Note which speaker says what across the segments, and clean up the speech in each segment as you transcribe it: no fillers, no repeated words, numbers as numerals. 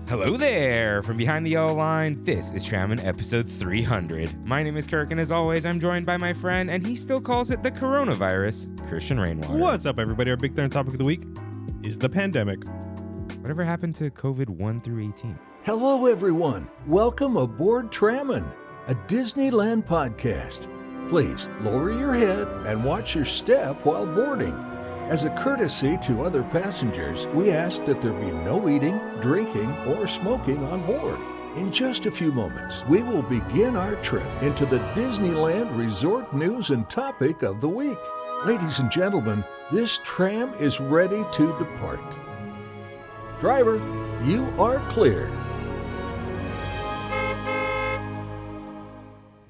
Speaker 1: Hello there! From behind the yellow line, this is Trammin episode 300. My name is Kirk, and as always, I'm joined by my friend, and he still calls it the coronavirus, Christian Rainwater.
Speaker 2: What's up, everybody? Our big third topic of the week is the pandemic.
Speaker 1: Whatever happened to COVID 1 through 18?
Speaker 3: Hello, everyone. Welcome aboard Trammin, a Disneyland podcast. Please lower your head and watch your step while boarding. As a courtesy to other passengers, we ask that there be no eating, drinking, or smoking on board. In just a few moments, we will begin our trip into the Disneyland Resort news and topic of the week. Ladies and gentlemen, this tram is ready to depart. Driver, you are clear.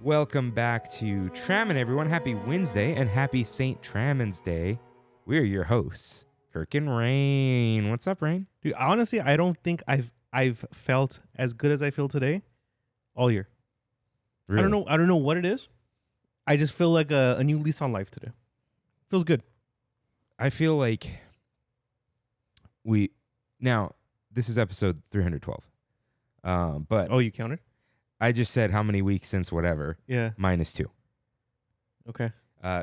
Speaker 1: Welcome back to Trammin, everyone. Happy Wednesday and happy St. Trammin's Day. We're your hosts, Kirk and Rain. What's up, Rain?
Speaker 2: Dude, honestly, I don't think I've felt as good as I feel today all year.
Speaker 1: Really?
Speaker 2: I don't know what it is. I just feel like a new lease on life today. Feels good.
Speaker 1: I feel like now this is episode 312. But
Speaker 2: Oh, you counted?
Speaker 1: I just said how many weeks since whatever.
Speaker 2: Yeah.
Speaker 1: -2.
Speaker 2: Okay.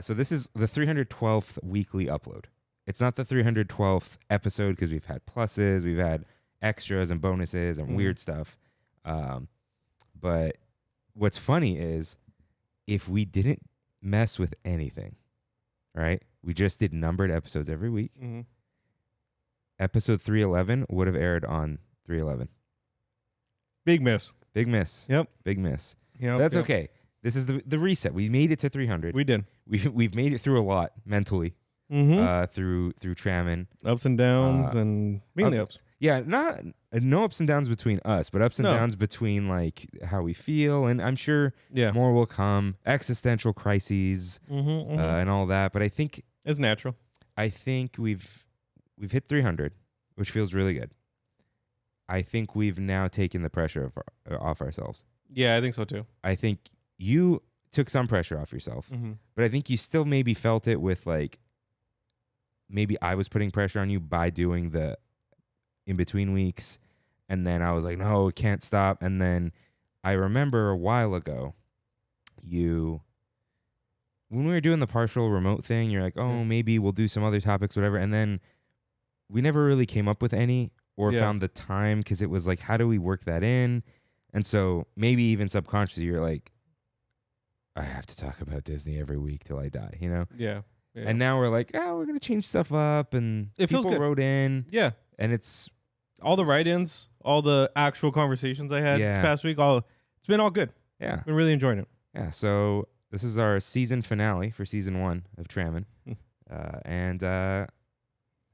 Speaker 1: So this is the 312th weekly upload. It's not the 312th episode because we've had pluses, we've had extras and bonuses and weird stuff. But what's funny is if we didn't mess with anything, right? We just did numbered episodes every week.
Speaker 2: Mm-hmm.
Speaker 1: Episode 311 would have aired on 311.
Speaker 2: Big miss.
Speaker 1: Big miss.
Speaker 2: Yep.
Speaker 1: Big miss.
Speaker 2: Yep.
Speaker 1: That's
Speaker 2: yep.
Speaker 1: okay. This is the reset. We made it to 300.
Speaker 2: We did.
Speaker 1: We've made it through a lot mentally.
Speaker 2: Mm-hmm.
Speaker 1: Through Trammin.
Speaker 2: Ups and downs and mainly ups.
Speaker 1: Yeah, no ups and downs between us, but ups and downs between like how we feel, and I'm sure more will come. Existential crises and all that. But I think
Speaker 2: it's natural.
Speaker 1: I think we've hit 300, which feels really good. I think we've now taken the pressure off ourselves.
Speaker 2: Yeah, I think so too.
Speaker 1: I think you took some pressure off yourself, but I think you still maybe felt it with like, maybe I was putting pressure on you by doing the in-between weeks, and then I was like, no, it can't stop. And then I remember a while ago, when we were doing the partial remote thing, you're like, oh, maybe we'll do some other topics, whatever. And then we never really came up with any or found the time because it was like, how do we work that in? And so maybe even subconsciously, you're like, I have to talk about Disney every week till I die, you know?
Speaker 2: Yeah.
Speaker 1: And now we're like, we're going to change stuff up. And
Speaker 2: it feels
Speaker 1: people
Speaker 2: good.
Speaker 1: wrote in.
Speaker 2: Yeah.
Speaker 1: And it's
Speaker 2: all the write-ins, all the actual conversations I had this past week, it's been all good.
Speaker 1: Yeah.
Speaker 2: I've been really enjoying it.
Speaker 1: Yeah. So this is our season finale for season 1 of Trammin. And I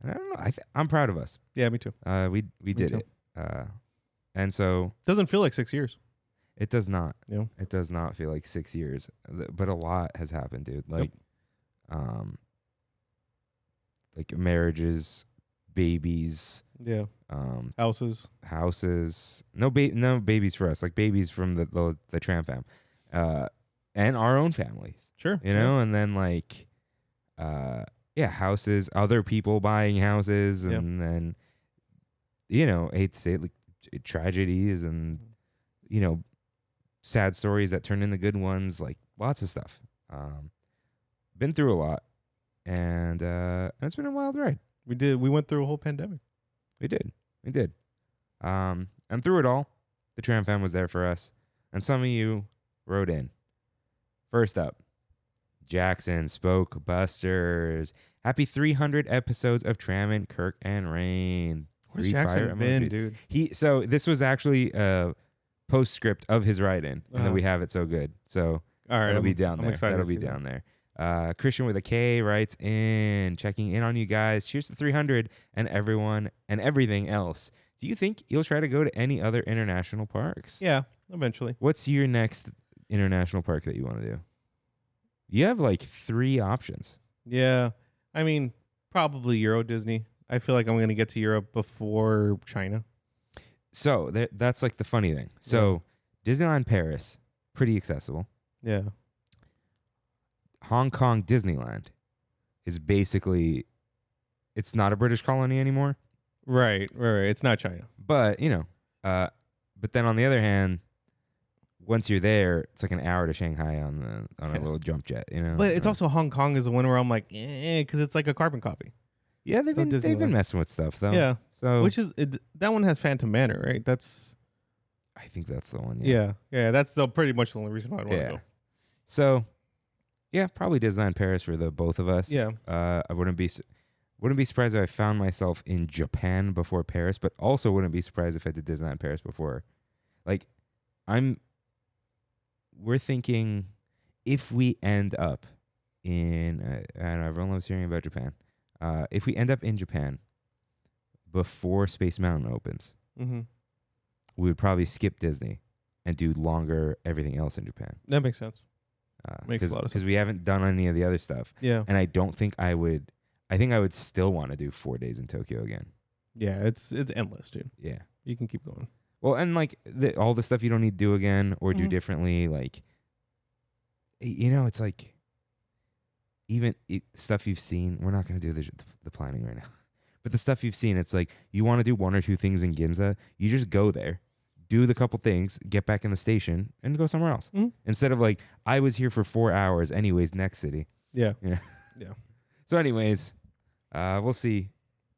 Speaker 1: don't know. I'm proud of us.
Speaker 2: Yeah, me too.
Speaker 1: We did it. And so
Speaker 2: doesn't feel like 6 years.
Speaker 1: It does not.
Speaker 2: Yeah.
Speaker 1: It does not feel like 6 years, but a lot has happened, dude. Like, like marriages, babies,
Speaker 2: houses.
Speaker 1: No babies for us, like babies from the Tram fam, and our own families.
Speaker 2: Sure.
Speaker 1: You know, and then like, houses, other people buying houses, and then, you know, I hate to say it, like tragedies and, you know, sad stories that turn into good ones, like lots of stuff. Been through a lot, and it's been a wild ride.
Speaker 2: We went through a whole pandemic.
Speaker 1: We did. And through it all, the Tram fam was there for us, and some of you wrote in. First up, Jackson Spoke Busters. Happy 300 episodes of Trammin, Kirk and Rain.
Speaker 2: Where's Jackson been, dude?
Speaker 1: So this was actually a postscript of his write-in, and then we have it so good. So
Speaker 2: all right,
Speaker 1: that'll be down there.
Speaker 2: Excited
Speaker 1: that'll be down there. Christian with a K writes in, checking in on you guys. Cheers to 300 and everyone and everything else. Do you think you'll try to go to any other international parks?
Speaker 2: Yeah, eventually.
Speaker 1: What's your next international park that you want to do? You have like 3 options.
Speaker 2: Yeah. I mean, probably Euro Disney. I feel like I'm going to get to Europe before China.
Speaker 1: So that's like the funny thing. So Disneyland Paris, pretty accessible.
Speaker 2: Yeah.
Speaker 1: Hong Kong Disneyland is basically, it's not a British colony anymore.
Speaker 2: Right. It's not China.
Speaker 1: But, you know, But then on the other hand, once you're there, it's like an hour to Shanghai on a little jump jet, you know.
Speaker 2: But it's also Hong Kong is the one where I'm like, because it's like a carbon copy.
Speaker 1: Yeah, they've been messing with stuff though.
Speaker 2: Yeah.
Speaker 1: So
Speaker 2: Which is that one has Phantom Manor, right?
Speaker 1: I think that's the one.
Speaker 2: Yeah. That's pretty much the only reason why I'd want to go.
Speaker 1: So, yeah, probably Disneyland Paris for the both of us.
Speaker 2: Yeah.
Speaker 1: I wouldn't be surprised if I found myself in Japan before Paris, but also wouldn't be surprised if I did Disneyland Paris before. Like, we're thinking if we end up in, I don't know, everyone loves hearing about Japan. If we end up in Japan before Space Mountain opens,
Speaker 2: mm-hmm.
Speaker 1: we would probably skip Disney and do longer everything else in Japan.
Speaker 2: That makes sense. Makes a lot of sense.
Speaker 1: Because we haven't done any of the other stuff.
Speaker 2: Yeah.
Speaker 1: And I don't think I would. I think I would still want to do 4 days in Tokyo again.
Speaker 2: Yeah, it's endless, dude.
Speaker 1: Yeah.
Speaker 2: You can keep going.
Speaker 1: Well, and like all the stuff you don't need to do again or do differently, like, you know, it's like even stuff you've seen. We're not going to do the planning right now. But the stuff you've seen, it's like you want to do 1 or 2 things in Ginza. You just go there, do the couple things, get back in the station, and go somewhere else.
Speaker 2: Mm-hmm.
Speaker 1: Instead of like, I was here for 4 hours anyways, next city.
Speaker 2: Yeah.
Speaker 1: Yeah.
Speaker 2: Yeah.
Speaker 1: So anyways, we'll see.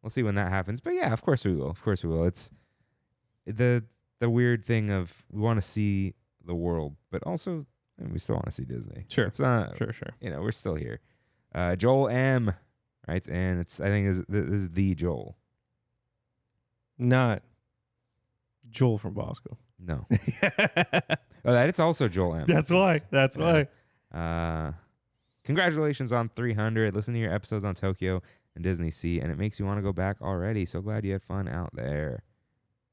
Speaker 1: We'll see when that happens. But yeah, of course we will. Of course we will. It's the weird thing of we want to see the world, but also we still want to see Disney.
Speaker 2: Sure.
Speaker 1: It's not.
Speaker 2: Sure.
Speaker 1: You know, we're still here. Joel M. Right, and I think this is the Joel.
Speaker 2: Not Joel from Bosco.
Speaker 1: No. It's also Joel M.
Speaker 2: That's why.
Speaker 1: Congratulations on 300. Listen to your episodes on Tokyo and Disney Sea, and it makes you want to go back already. So glad you had fun out there.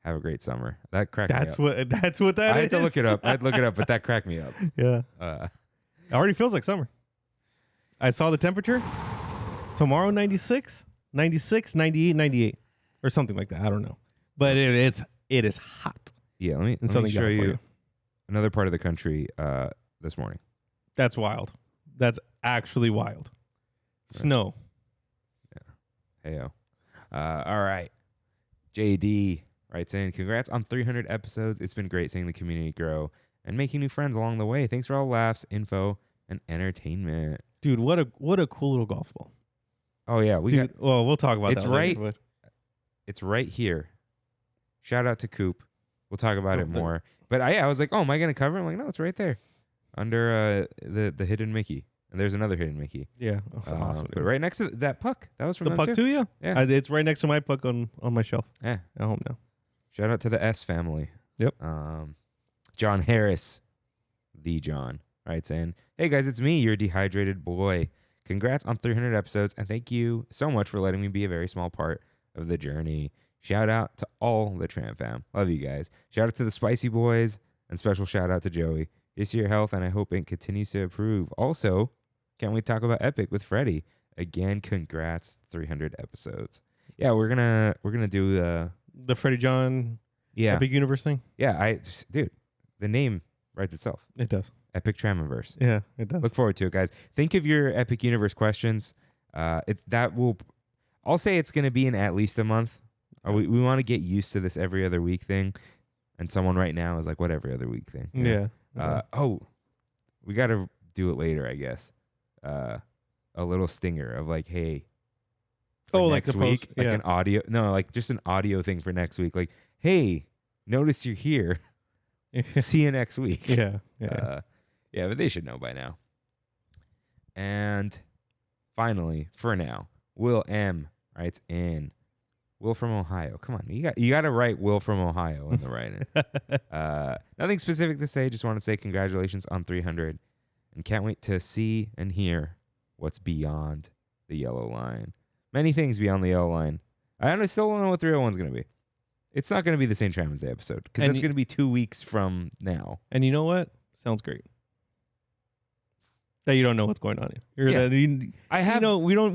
Speaker 1: Have a great summer. That cracked me up.
Speaker 2: That's what that is.
Speaker 1: I had to look it up. But that cracked me up.
Speaker 2: Yeah. It already feels like summer. I saw the temperature. Tomorrow, 96, 98, 98, or something like that. I don't know. But it is hot.
Speaker 1: Yeah, let me show you another part of the country this morning.
Speaker 2: That's wild. That's actually wild.
Speaker 1: Right.
Speaker 2: Snow.
Speaker 1: Yeah. Heyo. All right. JD writes in, congrats on 300 episodes. It's been great seeing the community grow and making new friends along the way. Thanks for all the laughs, info, and entertainment. Dude,
Speaker 2: what a cool little golf ball.
Speaker 1: Oh, yeah.
Speaker 2: We'll talk about that later.
Speaker 1: It's right here. Shout out to Coop. We'll talk about it more. But I was like, oh, am I going to cover it? I'm like, no, it's right there under the hidden Mickey. And there's another hidden Mickey.
Speaker 2: Yeah. That's awesome.
Speaker 1: But right next to that puck. That was from
Speaker 2: the
Speaker 1: them
Speaker 2: puck too, yeah. It's right next to my puck on my shelf.
Speaker 1: Yeah.
Speaker 2: At home now.
Speaker 1: Shout out to the S family.
Speaker 2: Yep.
Speaker 1: John Harris, the John, writes in, hey guys, it's me, your dehydrated boy. Congrats on 300 episodes, and thank you so much for letting me be a very small part of the journey. Shout out to all the Tram fam. Love you guys. Shout out to the Spicy Boys, and special shout out to Joey. Here's to your health, and I hope it continues to improve. Also, can't we talk about Epic with Freddie? Again, congrats, 300 episodes. Yeah, we're gonna do
Speaker 2: the Freddie John Epic Universe thing.
Speaker 1: Yeah, dude, the name writes itself.
Speaker 2: It does.
Speaker 1: Epic Tramiverse.
Speaker 2: Yeah, it does.
Speaker 1: Look forward to it, guys. Think of your Epic Universe questions. I'll say it's going to be in at least a month. We want to get used to this every other week thing. And someone right now is like, what every other week thing?
Speaker 2: Yeah.
Speaker 1: We got to do it later, I guess. A little stinger of like, hey, next week, like an audio. No, like just an audio thing for next week. Like, hey, notice you're here. See you next week.
Speaker 2: Yeah.
Speaker 1: Yeah, but they should know by now. And finally, for now, Will M writes in. Will from Ohio. Come on, you got to write Will from Ohio in the writing. Nothing specific to say. Just want to say congratulations on 300, and can't wait to see and hear what's beyond the yellow line. Many things beyond the yellow line. I still don't know what 301 is going to be. It's not going to be the St. Travis Day episode because that's going to be 2 weeks from now.
Speaker 2: And you know what? Sounds great. That you don't know what's going on here. We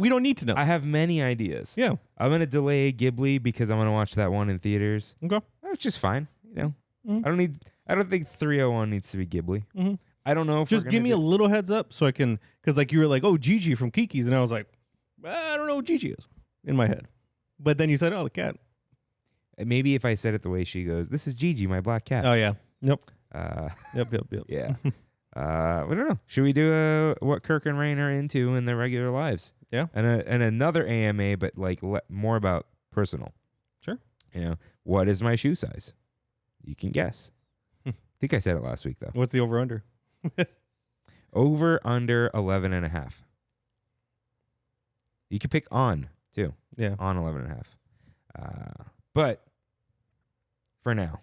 Speaker 2: don't need to know.
Speaker 1: I have many ideas.
Speaker 2: Yeah.
Speaker 1: I'm going to delay Ghibli because I'm going to watch that one in theaters.
Speaker 2: Okay.
Speaker 1: That's just fine. I don't think 301 needs to be Ghibli.
Speaker 2: Mm-hmm.
Speaker 1: I don't know if
Speaker 2: just give me a little heads up so I can, because like you were like, oh, Gigi from Kiki's, and I was like, I don't know what Gigi is in my head. But then you said, oh, the cat.
Speaker 1: Maybe if I said it the way she goes, this is Gigi, my black cat.
Speaker 2: Oh yeah. Yep.
Speaker 1: Yep.
Speaker 2: Yep.
Speaker 1: Yeah. I don't know. Should we do what Kirk and Rain are into in their regular lives?
Speaker 2: Yeah.
Speaker 1: And another AMA, but like more about personal.
Speaker 2: Sure.
Speaker 1: What is my shoe size? You can guess. I think I said it last week though.
Speaker 2: What's the over under?
Speaker 1: Over under 11.5. You can pick on too.
Speaker 2: Yeah.
Speaker 1: On 11.5. But for now,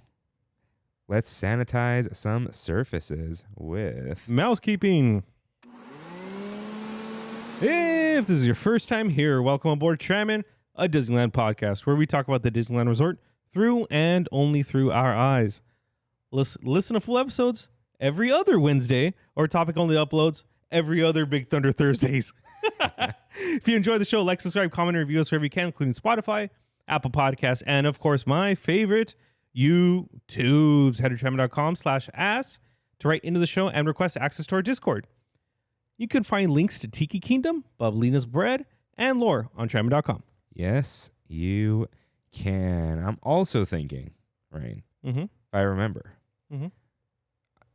Speaker 1: let's sanitize some surfaces with
Speaker 2: mousekeeping. If this is your first time here, welcome aboard Trammin, a Disneyland podcast where we talk about the Disneyland Resort through and only through our eyes. Listen to full episodes every other Wednesday, or topic only uploads every other Big Thunder Thursdays. If you enjoy the show, like, subscribe, comment, and review us wherever you can, including Spotify, Apple Podcasts, and of course, my favorite, YouTubes. Head to trammin.com/ask to write into the show and request access to our Discord. You can find links to Tiki Kingdom, Bublina's Bread, and lore on trammin.com.
Speaker 1: Yes, you can. I'm also thinking, Rain, if I remember,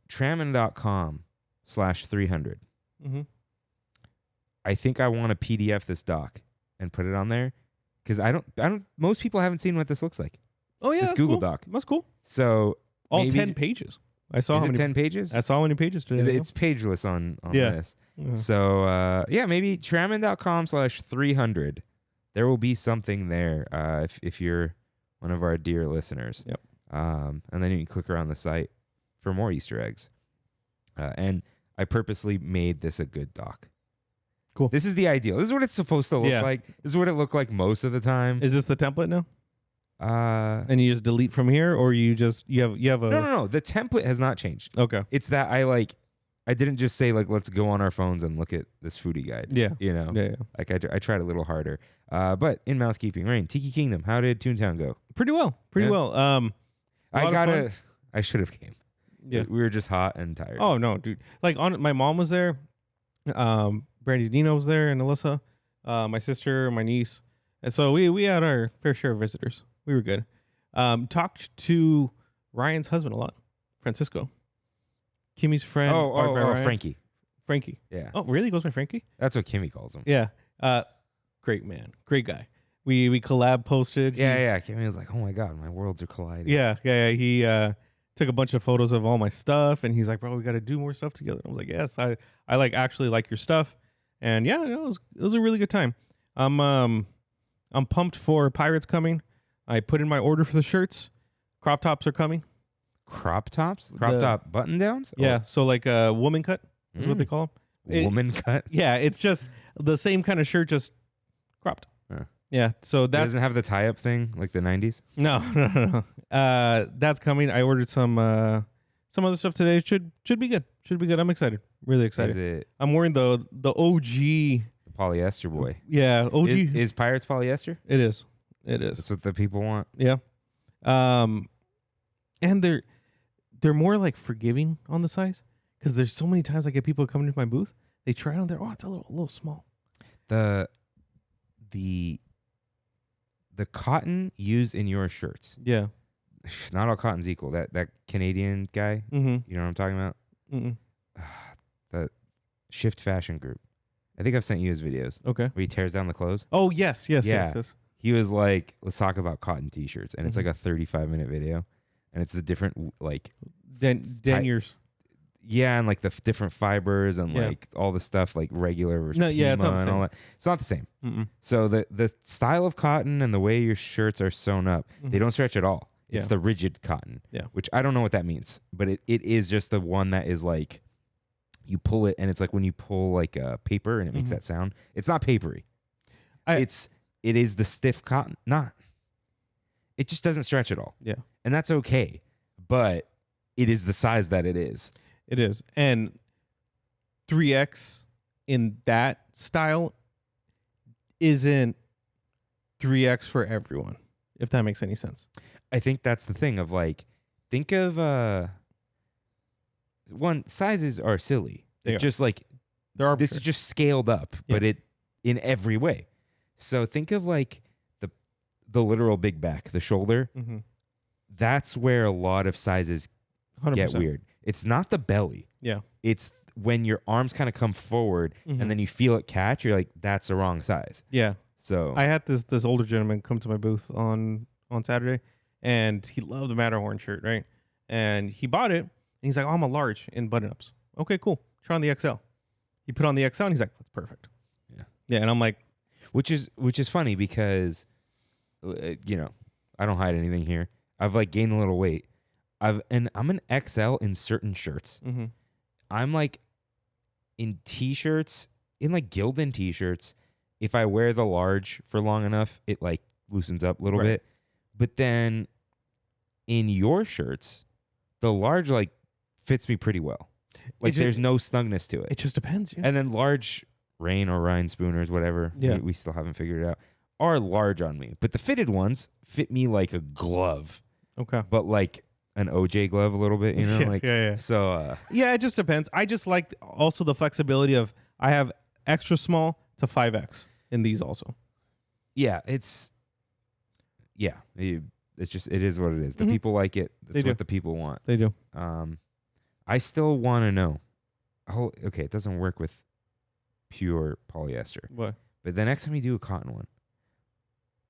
Speaker 1: trammin.com/300. I think I want to PDF this doc and put it on there because I don't. Most people haven't seen what this looks like.
Speaker 2: Oh yeah,
Speaker 1: this
Speaker 2: that's
Speaker 1: Google
Speaker 2: cool.
Speaker 1: Doc.
Speaker 2: That's cool.
Speaker 1: So
Speaker 2: all
Speaker 1: maybe,
Speaker 2: 10 pages. I saw
Speaker 1: is
Speaker 2: how
Speaker 1: it
Speaker 2: many
Speaker 1: 10 pages.
Speaker 2: I saw how many pages today.
Speaker 1: It's pageless on
Speaker 2: Yeah.
Speaker 1: this. So maybe trammin.com/300. There will be something there if you're one of our dear listeners.
Speaker 2: Yep.
Speaker 1: And then you can click around the site for more Easter eggs. And I purposely made this a good doc.
Speaker 2: Cool.
Speaker 1: This is the ideal. This is what it's supposed to look like. This is what it looked like most of the time.
Speaker 2: Is this the template now?
Speaker 1: And
Speaker 2: you just delete from here, or you have a
Speaker 1: no. The template has not changed.
Speaker 2: Okay.
Speaker 1: It's that I didn't just say let's go on our phones and look at this foodie guide.
Speaker 2: Yeah.
Speaker 1: Yeah. Like I tried a little harder. But in mousekeeping, Rain, Tiki Kingdom, how did Toontown go?
Speaker 2: Pretty well.
Speaker 1: I should have came.
Speaker 2: Yeah.
Speaker 1: We were just hot and tired.
Speaker 2: Oh no, dude. My mom was there. Brandy's Nina was there, and Alyssa, my sister, my niece, and so we had our fair share of visitors. We were good. Talked to Ryan's husband a lot, Francisco, Kimmy's friend.
Speaker 1: Frankie.
Speaker 2: Frankie.
Speaker 1: Yeah.
Speaker 2: Oh, really? He goes by Frankie?
Speaker 1: That's what Kimmy calls him.
Speaker 2: Yeah. Great man, great guy. We collab posted.
Speaker 1: Yeah. Kimmy was like, "Oh my god, my worlds are colliding."
Speaker 2: Yeah. He took a bunch of photos of all my stuff, and he's like, "Bro, we got to do more stuff together." I was like, "Yes, I actually like your stuff," and yeah, it was a really good time. I'm pumped for Pirates coming. I put in my order for the shirts. Crop tops are coming.
Speaker 1: Crop tops? Crop top button downs?
Speaker 2: Yeah, so like a woman cut is what they call them.
Speaker 1: Woman cut?
Speaker 2: Yeah, it's just the same kind of shirt, just cropped. Yeah, so
Speaker 1: It doesn't have the tie-up thing like the 90s?
Speaker 2: No. That's coming. I ordered some other stuff today. Should be good. I'm excited. Really excited.
Speaker 1: Is it
Speaker 2: I'm wearing the OG
Speaker 1: the polyester boy?
Speaker 2: Yeah, OG.
Speaker 1: Is Pirates polyester?
Speaker 2: It is.
Speaker 1: That's what the people want.
Speaker 2: Yeah. And they're more like forgiving on the size because there's so many times I get people coming to my booth. They try it on there. Oh, it's a little small.
Speaker 1: The cotton used in your shirts.
Speaker 2: Yeah.
Speaker 1: Not all cotton's equal. That Canadian guy, you know what I'm talking about? The Shift Fashion Group. I think I've sent you his videos.
Speaker 2: Okay.
Speaker 1: Where he tears down the clothes.
Speaker 2: Oh, yes.
Speaker 1: He was like, let's talk about cotton t-shirts. And it's like a 35-minute video. And it's the different, like...
Speaker 2: Deniers.
Speaker 1: Yeah, and like the different fibers and like all the stuff, like regular versus Pima
Speaker 2: it's not the
Speaker 1: and all that. It's not the same. So the style of cotton and the way your shirts are sewn up, they don't stretch at all. It's the rigid cotton, which I don't know what that means. But it is just the one that is like, you pull it and it's like when you pull like a paper and it makes that sound. It's not papery. It is the stiff cotton. It just doesn't stretch at all.
Speaker 2: Yeah.
Speaker 1: And that's okay. But it is the size that it is.
Speaker 2: It is. And 3X in that style isn't 3X for everyone, if that makes any sense.
Speaker 1: I think that's the thing of like, think of sizes are silly.
Speaker 2: They're
Speaker 1: just like this is just scaled up, but it in every way. So think of like the literal big back, the shoulder, that's where a lot of sizes
Speaker 2: 100%.
Speaker 1: get weird. It's not the belly.
Speaker 2: Yeah.
Speaker 1: It's when your arms kind of come forward and then you feel it catch, you're like, that's the wrong size.
Speaker 2: Yeah.
Speaker 1: So
Speaker 2: I had this older gentleman come to my booth on Saturday, and he loved the Matterhorn shirt, right? And he bought it, and he's like, oh, I'm a large in button-ups. Okay, cool. Try on the XL. He put on the XL, and he's like, that's perfect.
Speaker 1: Yeah.
Speaker 2: Yeah, and I'm like...
Speaker 1: Which is funny because, you know, I don't hide anything here. I've like gained a little weight. I'm an XL in certain shirts. I'm like in t-shirts, in like Gildan t-shirts. If I wear the large for long enough, it like loosens up a little bit. But then in your shirts, the large like fits me pretty well. Like there's no snugness to it.
Speaker 2: It just depends. Yeah.
Speaker 1: And then large Rain or Ryan Spooners, whatever, we still haven't figured it out, are large on me. But the fitted ones fit me like a glove.
Speaker 2: Okay.
Speaker 1: But like an OJ glove a little bit, you know?
Speaker 2: Yeah.
Speaker 1: So
Speaker 2: yeah, it just depends. I just like also the flexibility of I have extra small to 5X in these also.
Speaker 1: Yeah, it's just, it is what it is. The people like it. That's what the people want.
Speaker 2: They do.
Speaker 1: I still want to know. Oh, okay, it doesn't work with pure polyester.
Speaker 2: What?
Speaker 1: But the next time you do a cotton one,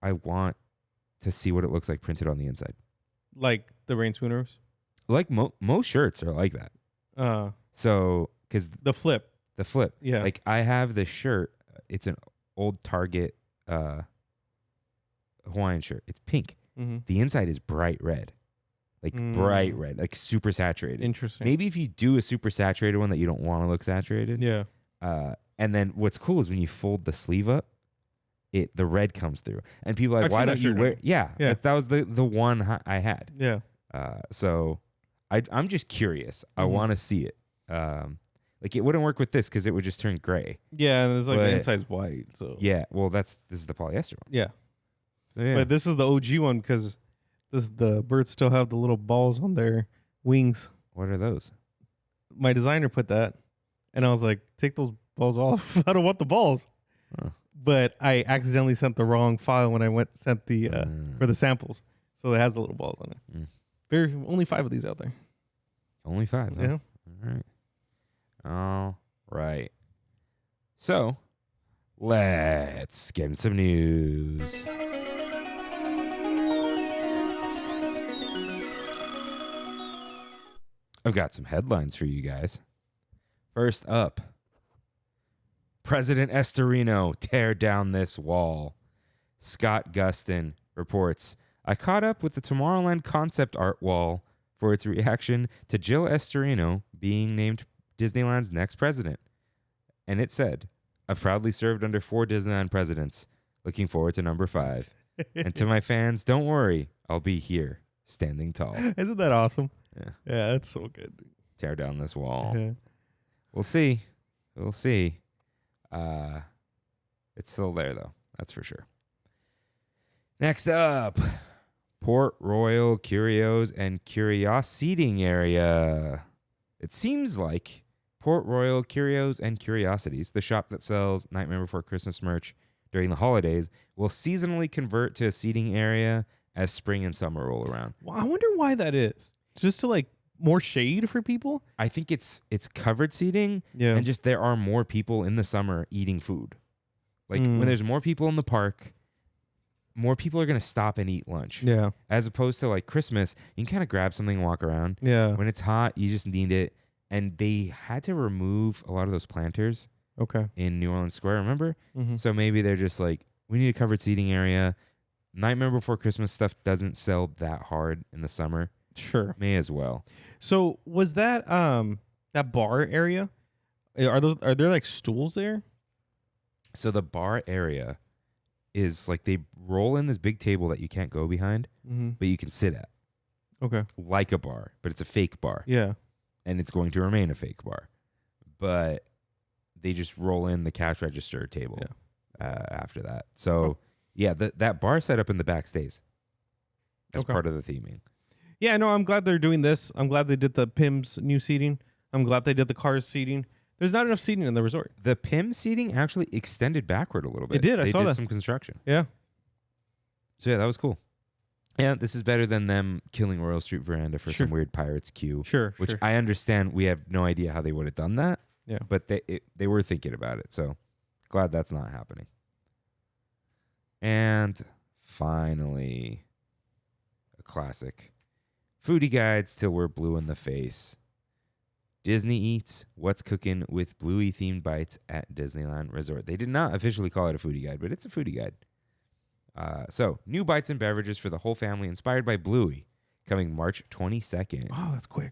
Speaker 1: I want to see what it looks like printed on the inside.
Speaker 2: Like the Rain Spooners?
Speaker 1: Like most shirts are like that. So, because
Speaker 2: the flip.
Speaker 1: Yeah. Like I have this shirt. It's an old Target Hawaiian shirt. It's pink. The inside is bright red. Like bright red. Like super saturated.
Speaker 2: Interesting.
Speaker 1: Maybe if you do a super saturated one that you don't want to look saturated.
Speaker 2: Yeah.
Speaker 1: And then what's cool is when you fold the sleeve up, the red comes through. And people are like, why don't you wear... Yeah. That was the one I had.
Speaker 2: Yeah.
Speaker 1: So I'm just curious. I want to see it. Like it wouldn't work with this because it would just turn gray.
Speaker 2: Yeah, and it's like the inside's white. So
Speaker 1: yeah, well this is the polyester one.
Speaker 2: Yeah.
Speaker 1: So, yeah.
Speaker 2: But this is the OG one because the birds still have the little balls on their wings.
Speaker 1: What are those?
Speaker 2: My designer put that, and I was like, take those balls off. I don't want the balls. But I accidentally sent the wrong file when I sent the for the samples, so it has the little balls on it. There are only 5 of these out there.
Speaker 1: Only 5. Huh?
Speaker 2: Yeah.
Speaker 1: All right. So let's get into some news. I've got some headlines for you guys. First up, President Estorino, tear down this wall. Scott Gustin reports, I caught up with the Tomorrowland concept art wall for its reaction to Jill Estorino being named Disneyland's next president. And it said, I've proudly served under 4 Disneyland presidents. Looking forward to number 5. And to my fans, don't worry, I'll be here, standing tall.
Speaker 2: Isn't that awesome?
Speaker 1: Yeah.
Speaker 2: Yeah, that's so good.
Speaker 1: Tear down this wall.
Speaker 2: Yeah.
Speaker 1: We'll see. We'll see. It's still there, though. That's for sure. Next up, Port Royal Curios and Curios seating area. It seems like Port Royal Curios and Curiosities, the shop that sells Nightmare Before Christmas merch during the holidays, will seasonally convert to a seating area as spring and summer roll around.
Speaker 2: Well, I wonder why that is. Just to like more shade for people?
Speaker 1: I think it's covered seating, and just there are more people in the summer eating food. Like when there's more people in the park, more people are going to stop and eat lunch.
Speaker 2: Yeah.
Speaker 1: As opposed to like Christmas, you can kind of grab something and walk around.
Speaker 2: Yeah.
Speaker 1: When it's hot, you just need it. And they had to remove a lot of those planters in New Orleans Square, remember? So maybe they're just like, we need a covered seating area. Nightmare Before Christmas stuff doesn't sell that hard in the summer.
Speaker 2: Sure.
Speaker 1: May as well.
Speaker 2: So was that that bar area? Are there like stools there?
Speaker 1: So the bar area is like they roll in this big table that you can't go behind, but you can sit at.
Speaker 2: Okay.
Speaker 1: Like a bar, but it's a fake bar.
Speaker 2: Yeah.
Speaker 1: And it's going to remain a fake bar. But they just roll in the cash register table after that. So, yeah, that bar setup in the back stays as part of the theming.
Speaker 2: Yeah, no, I'm glad they're doing this. I'm glad they did the PIMS new seating. I'm glad they did the cars seating. There's not enough seating in the resort.
Speaker 1: The PIM seating actually extended backward a little bit.
Speaker 2: It did. I saw that.
Speaker 1: Some construction.
Speaker 2: Yeah.
Speaker 1: So yeah, that was cool. Yeah, this is better than them killing Royal Street Veranda for some weird Pirates queue.
Speaker 2: Sure.
Speaker 1: Which I understand. We have no idea how they would have done that.
Speaker 2: Yeah.
Speaker 1: But they were thinking about it. So glad that's not happening. And finally, a classic. Foodie guides till we're blue in the face. Disney eats what's cooking with Bluey themed bites at Disneyland Resort. They did not officially call it a foodie guide, but it's a foodie guide. So, new bites and beverages for the whole family inspired by Bluey, coming March 22nd.
Speaker 2: Oh, that's quick.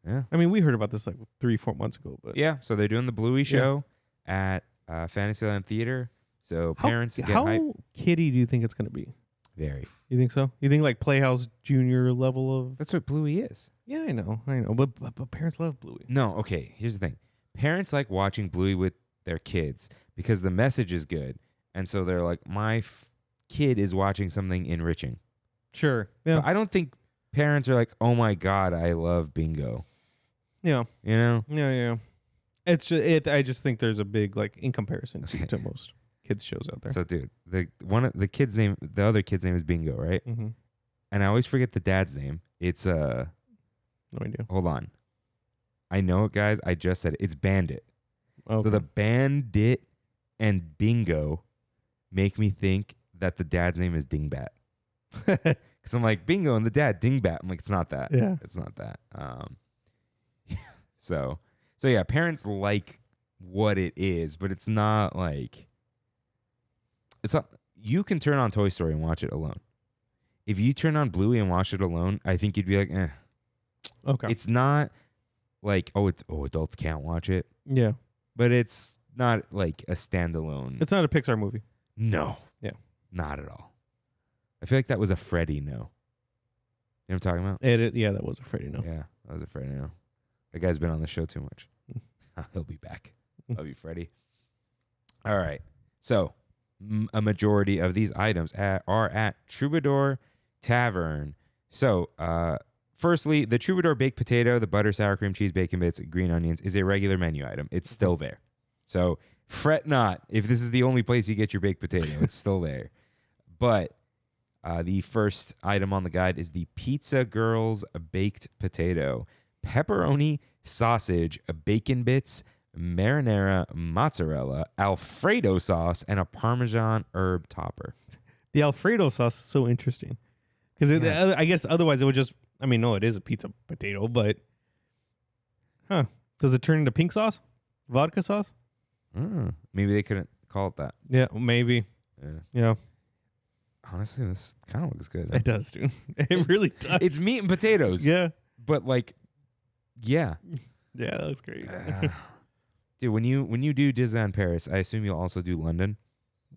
Speaker 1: Yeah.
Speaker 2: I mean, we heard about this like 3-4 months ago, but
Speaker 1: Yeah, so they're doing the Bluey show at Fantasyland Theater. So parents get
Speaker 2: how
Speaker 1: hype.
Speaker 2: kiddie do you think it's going to be?
Speaker 1: Very.
Speaker 2: You think so? You think like Playhouse Junior level of?
Speaker 1: That's what Bluey is.
Speaker 2: Yeah, I know, but parents love Bluey.
Speaker 1: No, okay, here's the thing. Parents like watching Bluey with their kids because the message is good. And so they're like, my kid is watching something enriching.
Speaker 2: Sure. Yeah.
Speaker 1: But I don't think parents are like, oh my God, I love bingo.
Speaker 2: Yeah.
Speaker 1: You know?
Speaker 2: Yeah. It's just, I just think there's a big like in comparison to most kids shows out there.
Speaker 1: So dude, the other kid's name is Bingo, right?
Speaker 2: Mm-hmm.
Speaker 1: And I always forget the dad's name. It's
Speaker 2: No idea.
Speaker 1: hold on. I know it, guys. I just said it. It's Bandit.
Speaker 2: Okay.
Speaker 1: So the Bandit and Bingo make me think that the dad's name is Dingbat. Because I'm like, Bingo and the dad, Dingbat. I'm like, it's not that.
Speaker 2: Yeah.
Speaker 1: It's not that. So yeah, parents like what it is, but it's not like, it's not, you can turn on Toy Story and watch it alone. If you turn on Bluey and watch it alone, I think you'd be like, eh.
Speaker 2: Okay.
Speaker 1: It's not like, adults can't watch it.
Speaker 2: Yeah.
Speaker 1: But it's not like a standalone.
Speaker 2: It's not a Pixar movie.
Speaker 1: No.
Speaker 2: Yeah.
Speaker 1: Not at all. I feel like that was a Freddy no. You know what I'm talking about?
Speaker 2: Yeah, that was a Freddy no.
Speaker 1: Yeah, that was a Freddy no. That guy's been on the show too much. He'll be back. Love you, Freddy. All right. So, a majority of these items are at Troubadour Tavern. So, firstly, the Troubadour baked potato, the butter, sour cream, cheese, bacon bits, green onions is a regular menu item. It's still there. So, fret not if this is the only place you get your baked potato. It's still there. But the first item on the guide is the Pizza Girls baked potato. Pepperoni, sausage, bacon bits, marinara, mozzarella, Alfredo sauce, and a Parmesan herb topper.
Speaker 2: The Alfredo sauce is so interesting. Because I guess otherwise it would just, no, it is a pizza potato, but, does it turn into pink sauce? Vodka sauce?
Speaker 1: Maybe they couldn't call it that.
Speaker 2: Yeah, maybe. Yeah.
Speaker 1: Honestly, this kind of looks good.
Speaker 2: It does, dude. It really does.
Speaker 1: It's meat and potatoes.
Speaker 2: Yeah.
Speaker 1: But like, yeah.
Speaker 2: Yeah, that was great.
Speaker 1: Dude, when you do Disneyland Paris, I assume you'll also do London.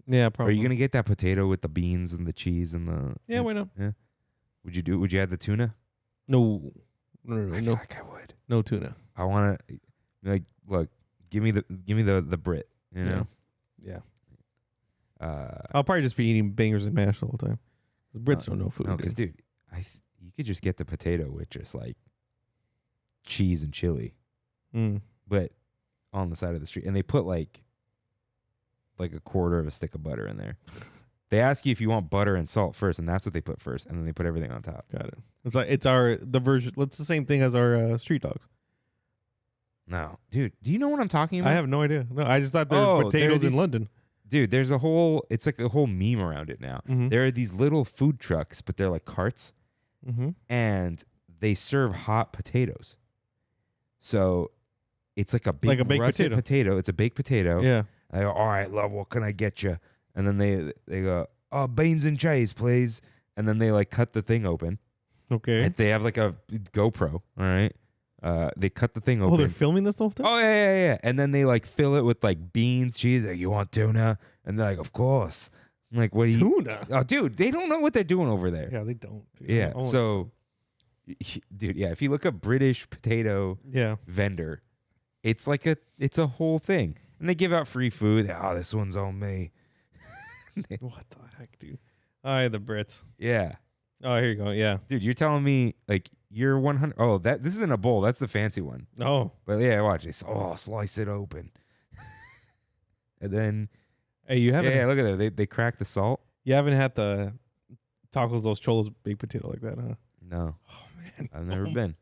Speaker 2: Yeah, probably.
Speaker 1: Are you gonna get that potato with the beans and the cheese and the?
Speaker 2: Yeah, why not?
Speaker 1: Yeah. Would you add the tuna?
Speaker 2: No.
Speaker 1: I feel like I would.
Speaker 2: No tuna.
Speaker 1: I want to, like, look. Give me the Brit. You know.
Speaker 2: Yeah. I'll probably just be eating bangers and mash the whole time. The Brits don't know food.
Speaker 1: No, because dude, you could just get the potato with just like cheese and chili, but on the side of the street, and they put like a quarter of a stick of butter in there. They ask you if you want butter and salt first, and that's what they put first, and then they put everything on top.
Speaker 2: Got it. It's like the version. It's the same thing as our street dogs.
Speaker 1: No, dude, do you know what I'm talking about?
Speaker 2: I have no idea. No, I just thought there were potatoes in London.
Speaker 1: Dude, it's like a whole meme around it now.
Speaker 2: Mm-hmm.
Speaker 1: There are these little food trucks, but they're like carts, and they serve hot potatoes. So it's like a big
Speaker 2: baked
Speaker 1: russet potato. It's a baked potato.
Speaker 2: Yeah.
Speaker 1: I go, all right, love, what can I get you? And then they go, oh, beans and cheese, please. And then they like cut the thing open.
Speaker 2: Okay.
Speaker 1: And they have like a GoPro. All right. They cut the thing open.
Speaker 2: Oh, they're filming this the whole time?
Speaker 1: Oh, yeah. And then they like fill it with like beans, cheese. Like, you want tuna? And they're like, of course. I'm like, what do you?
Speaker 2: Tuna?
Speaker 1: Oh, dude, they don't know what they're doing over there.
Speaker 2: Yeah, they don't.
Speaker 1: Yeah. So, dude, yeah, if you look up British potato vendor, it's like it's a whole thing. And they give out free food. Oh, this one's on me.
Speaker 2: What the heck, dude? All right, the Brits.
Speaker 1: Yeah.
Speaker 2: Oh, here you go. Yeah.
Speaker 1: Dude, you're telling me like you're 100. Oh, this isn't a bowl. That's the fancy one.
Speaker 2: Oh.
Speaker 1: But yeah, watch this. Oh, slice it open. And then.
Speaker 2: Hey, you haven't.
Speaker 1: Yeah, look at that. They crack the salt.
Speaker 2: You haven't had the Tacos Los Cholos baked potato like that, huh?
Speaker 1: No.
Speaker 2: Oh, man.
Speaker 1: I've never been.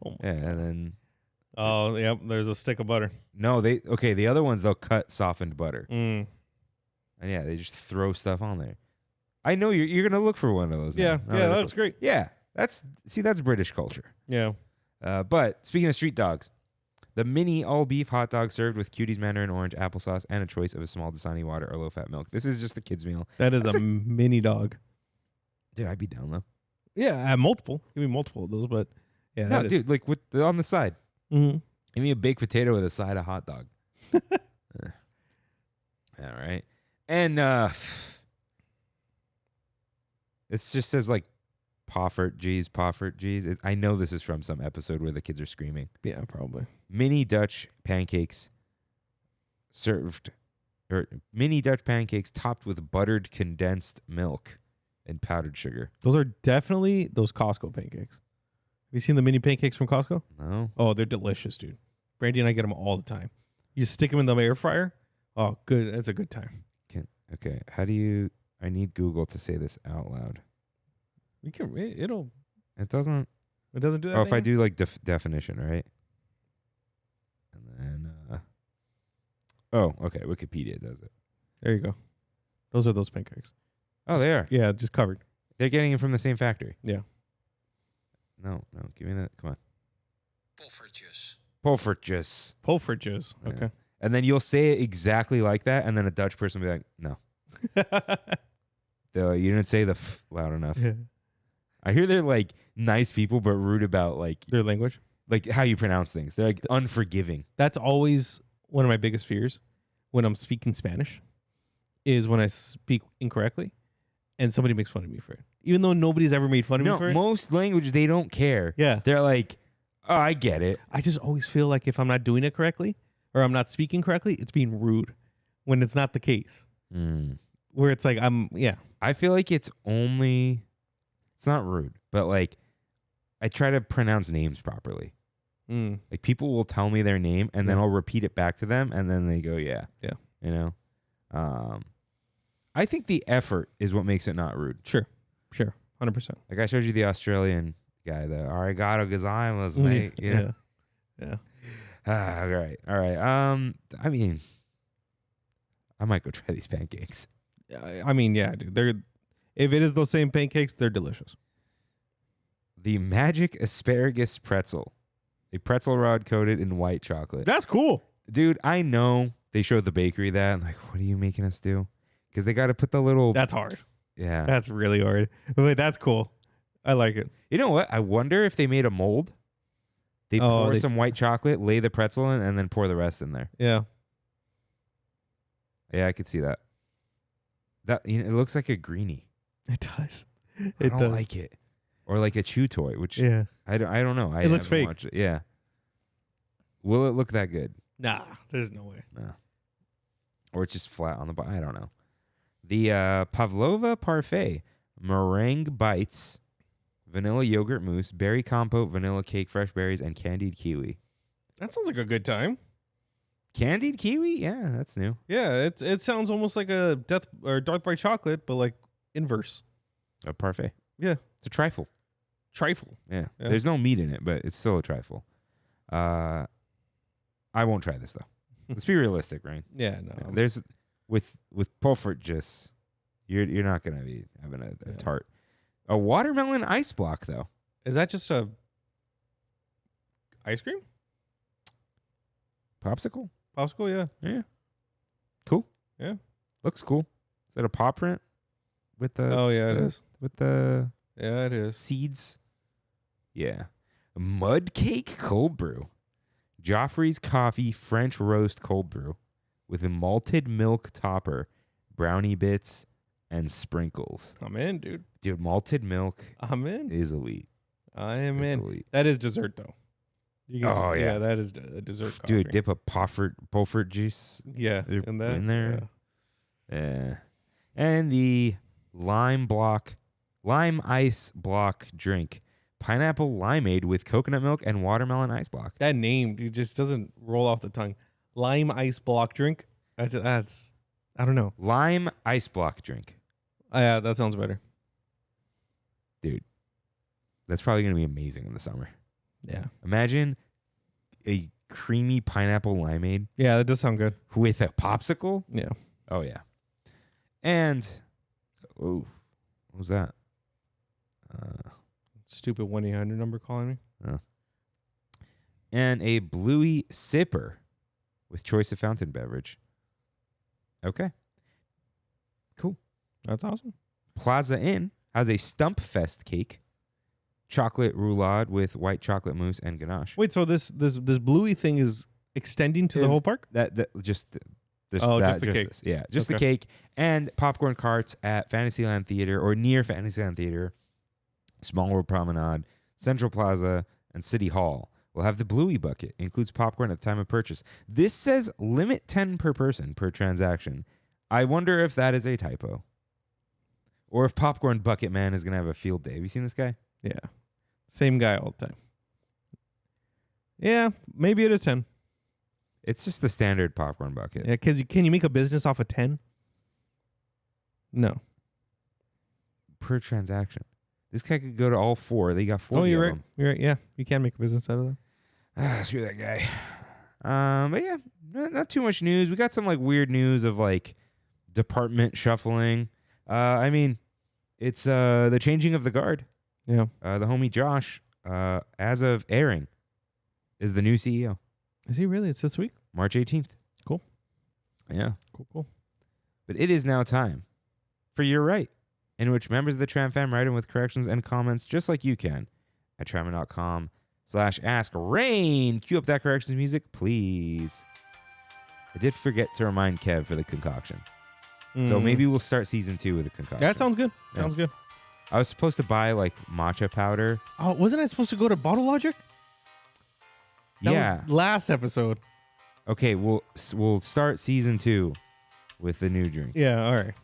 Speaker 2: Oh,
Speaker 1: Yeah, and then...
Speaker 2: Oh, yep. There's a stick of butter.
Speaker 1: No, the other ones, they'll cut softened butter.
Speaker 2: Mm.
Speaker 1: And yeah, they just throw stuff on there. I know you're going to look for one of those.
Speaker 2: Yeah,
Speaker 1: now.
Speaker 2: yeah, that looks great.
Speaker 1: Yeah, that's British culture.
Speaker 2: Yeah.
Speaker 1: But speaking of street dogs, the mini all-beef hot dog served with Cutie's mandarin orange applesauce and a choice of a small Dasani water or low-fat milk. This is just the kids' meal.
Speaker 2: That's a mini dog.
Speaker 1: Dude, I'd be down, though.
Speaker 2: Yeah, multiple. Give me multiple of those, but yeah.
Speaker 1: No, dude, like on the side.
Speaker 2: Mm-hmm.
Speaker 1: Give me a baked potato with a side of hot dog. All right. And it just says like Poffert G's. I know this is from some episode where the kids are screaming.
Speaker 2: Yeah, probably.
Speaker 1: Mini Dutch pancakes topped with buttered condensed milk and powdered sugar.
Speaker 2: Those are definitely those Costco pancakes. Have you seen the mini pancakes from Costco?
Speaker 1: No.
Speaker 2: Oh, they're delicious, dude. Brandy and I get them all the time. You stick them in the air fryer. Oh, good. That's a good time.
Speaker 1: Okay. I need Google to say this out loud.
Speaker 2: We can. It
Speaker 1: doesn't
Speaker 2: doesn't do that.
Speaker 1: Oh, if I do like definition, right? And then okay, Wikipedia does it.
Speaker 2: There you go. Those are those pancakes.
Speaker 1: Oh, they are.
Speaker 2: Yeah, just covered.
Speaker 1: They're getting it from the same factory.
Speaker 2: Yeah.
Speaker 1: No, give me that. Come on.
Speaker 2: Pulfritjes.
Speaker 1: Yeah.
Speaker 2: Okay.
Speaker 1: And then you'll say it exactly like that, and then a Dutch person will be like, no. You didn't say the f loud enough.
Speaker 2: Yeah.
Speaker 1: I hear they're like nice people, but rude about like
Speaker 2: Their language.
Speaker 1: Like how you pronounce things. They're like unforgiving.
Speaker 2: That's always one of my biggest fears when I'm speaking Spanish is when I speak incorrectly and somebody makes fun of me for it. Even though nobody's ever made fun of me for it.
Speaker 1: Most languages, they don't care.
Speaker 2: Yeah.
Speaker 1: They're like, oh, I get it.
Speaker 2: I just always feel like if I'm not doing it correctly or I'm not speaking correctly, it's being rude when it's not the case. Where it's like,
Speaker 1: I feel like it's not rude, but like I try to pronounce names properly. Like people will tell me their name and then I'll repeat it back to them and then they go, yeah.
Speaker 2: Yeah.
Speaker 1: You know? I think the effort is what makes it not rude.
Speaker 2: Sure. 100%.
Speaker 1: Like I showed you the Australian guy, the arigato gozaimasu, mate. You know?
Speaker 2: Yeah.
Speaker 1: All right. I mean, I might go try these pancakes.
Speaker 2: I mean, yeah, dude. If it is those same pancakes, they're delicious.
Speaker 1: The magic asparagus pretzel. A pretzel rod coated in white chocolate.
Speaker 2: That's cool.
Speaker 1: Dude, I know they showed the bakery that. I'm like, what are you making us do? Because they got to put the little...
Speaker 2: That's hard.
Speaker 1: Yeah.
Speaker 2: That's really hard. But that's cool. I like it.
Speaker 1: You know what? I wonder if they made a mold. They pour some white chocolate, lay the pretzel in, and then pour the rest in there.
Speaker 2: Yeah.
Speaker 1: Yeah, I could see that. It looks like a greenie.
Speaker 2: It does.
Speaker 1: I don't like it. Or like a chew toy, which I don't know.
Speaker 2: It looks fake.
Speaker 1: Yeah. Will it look that good?
Speaker 2: Nah, there's no way.
Speaker 1: No. Or it's just flat on the bottom. I don't know. The Pavlova Parfait meringue bites, vanilla yogurt mousse, berry compote, vanilla cake, fresh berries, and candied kiwi.
Speaker 2: That sounds like a good time.
Speaker 1: Candied kiwi? Yeah, that's new.
Speaker 2: Yeah, it sounds almost like a Darth by Chocolate, but like inverse.
Speaker 1: A parfait.
Speaker 2: Yeah.
Speaker 1: It's a trifle. Yeah. There's no meat in it, but it's still a trifle. I won't try this though. Let's be realistic, right?
Speaker 2: Yeah, no.
Speaker 1: Yeah, there's with Pulfritjes, you're not gonna be having a tart. A watermelon ice block though.
Speaker 2: Is that just a ice cream?
Speaker 1: Popsicle?
Speaker 2: Popsicle,
Speaker 1: yeah. Cool.
Speaker 2: Yeah.
Speaker 1: Looks cool. Is that a paw print? With the
Speaker 2: it is.
Speaker 1: With the
Speaker 2: it is.
Speaker 1: Seeds. Yeah. Mud cake cold brew. Joffrey's coffee French roast cold brew with a malted milk topper, brownie bits, and sprinkles.
Speaker 2: I'm in, dude.
Speaker 1: Dude, malted milk
Speaker 2: I'm in.
Speaker 1: is elite.
Speaker 2: I am
Speaker 1: It's
Speaker 2: in.
Speaker 1: elite.
Speaker 2: That is dessert though.
Speaker 1: Yeah,
Speaker 2: that is a dessert.
Speaker 1: Dude,
Speaker 2: coffee.
Speaker 1: dip a Pulfrit juice.
Speaker 2: Yeah,
Speaker 1: in there. Yeah. And the lime ice block drink. Pineapple limeade with coconut milk and watermelon ice block.
Speaker 2: That name, dude, just doesn't roll off the tongue. Lime ice block drink. I don't know.
Speaker 1: Lime ice block drink.
Speaker 2: Yeah, that sounds better.
Speaker 1: Dude, that's probably going to be amazing in the summer.
Speaker 2: Yeah.
Speaker 1: Imagine a creamy pineapple limeade.
Speaker 2: Yeah, that does sound good.
Speaker 1: With a popsicle?
Speaker 2: Yeah.
Speaker 1: Oh, yeah. And, what was that?
Speaker 2: Stupid 1-800 number calling me.
Speaker 1: And a bluey sipper with choice of fountain beverage. Okay. Cool.
Speaker 2: That's awesome.
Speaker 1: Plaza Inn has a Stump Fest cake. Chocolate roulade with white chocolate mousse and ganache.
Speaker 2: Wait, so this bluey thing is extending to the whole park?
Speaker 1: Just the
Speaker 2: cake.
Speaker 1: This. Yeah, just the cake. And popcorn carts at Fantasyland Theater or near Fantasyland Theater, Small World Promenade, Central Plaza, and City Hall will have the bluey bucket. Includes popcorn at the time of purchase. This says limit 10 per person per transaction. I wonder if that is a typo. Or if Popcorn Bucket Man is going to have a field day. Have you seen this guy?
Speaker 2: Yeah. Same guy all the time. Yeah, maybe it is 10.
Speaker 1: It's just the standard popcorn bucket.
Speaker 2: Yeah, because can you make a business off of 10? No.
Speaker 1: Per transaction. This guy could go to all 4. They got 40
Speaker 2: you're
Speaker 1: of
Speaker 2: right.
Speaker 1: them.
Speaker 2: You're right. Yeah, you can make a business out of that.
Speaker 1: Screw that guy. But yeah, not too much news. We got some like weird news of like department shuffling. I mean, it's the changing of the guard.
Speaker 2: Yeah.
Speaker 1: The homie Josh, as of airing, is the new CEO.
Speaker 2: Is he really? It's this week?
Speaker 1: March 18th.
Speaker 2: Cool.
Speaker 1: Yeah.
Speaker 2: Cool.
Speaker 1: But it is now time for You're Right, in which members of the Tram fam write in with corrections and comments just like you can at trammin.com/ask-rain. Cue up that corrections music, please. I did forget to remind Kev for the concoction. So maybe we'll start season 2 with a concoction.
Speaker 2: That sounds good.
Speaker 1: Yeah.
Speaker 2: Sounds good.
Speaker 1: I was supposed to buy like matcha powder.
Speaker 2: Oh, wasn't I supposed to go to Bottle Logic? That was last episode.
Speaker 1: Okay, we'll start season 2 with the new drink.
Speaker 2: Yeah, all right.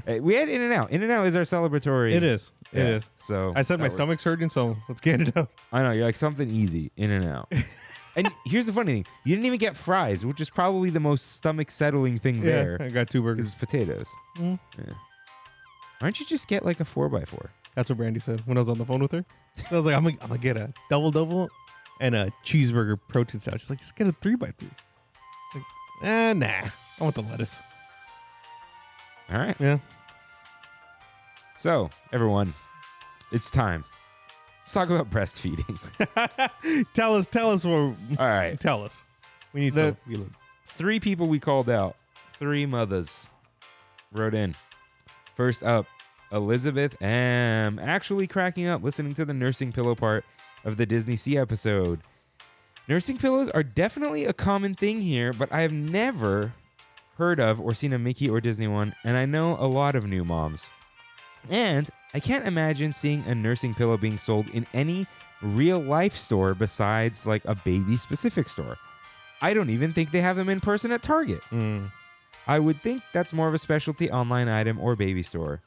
Speaker 1: Hey, we had In-N-Out. In-N-Out is our celebratory.
Speaker 2: It is.
Speaker 1: Yeah.
Speaker 2: It is.
Speaker 1: So
Speaker 2: I said my stomach's hurting, so let's get it out.
Speaker 1: I know, you're like something easy. In-N-Out. And here's the funny thing. You didn't even get fries, which is probably the most stomach-settling thing there.
Speaker 2: I got 2 burgers.
Speaker 1: Because it's potatoes.
Speaker 2: Mm.
Speaker 1: Yeah. Why don't you just get like a 4x4?
Speaker 2: That's what Brandy said when I was on the phone with her. I was like, I'm gonna get a double and a cheeseburger protein salad. She's like, just get a 3x3. Like, nah. I want the lettuce.
Speaker 1: All right.
Speaker 2: Yeah.
Speaker 1: So, everyone, it's time. Let's talk about breastfeeding.
Speaker 2: Tell us what.
Speaker 1: All right.
Speaker 2: Tell us. We need
Speaker 1: The-
Speaker 2: to.
Speaker 1: 3 people we called out. 3 mothers wrote in. First up, Elizabeth M. Actually cracking up listening to the nursing pillow part of the Disney Sea episode. Nursing pillows are definitely a common thing here, but I have never heard of or seen a Mickey or Disney one, and I know a lot of new moms. And I can't imagine seeing a nursing pillow being sold in any real life store besides like a baby specific store. I don't even think they have them in person at Target. I would think that's more of a specialty online item or baby store.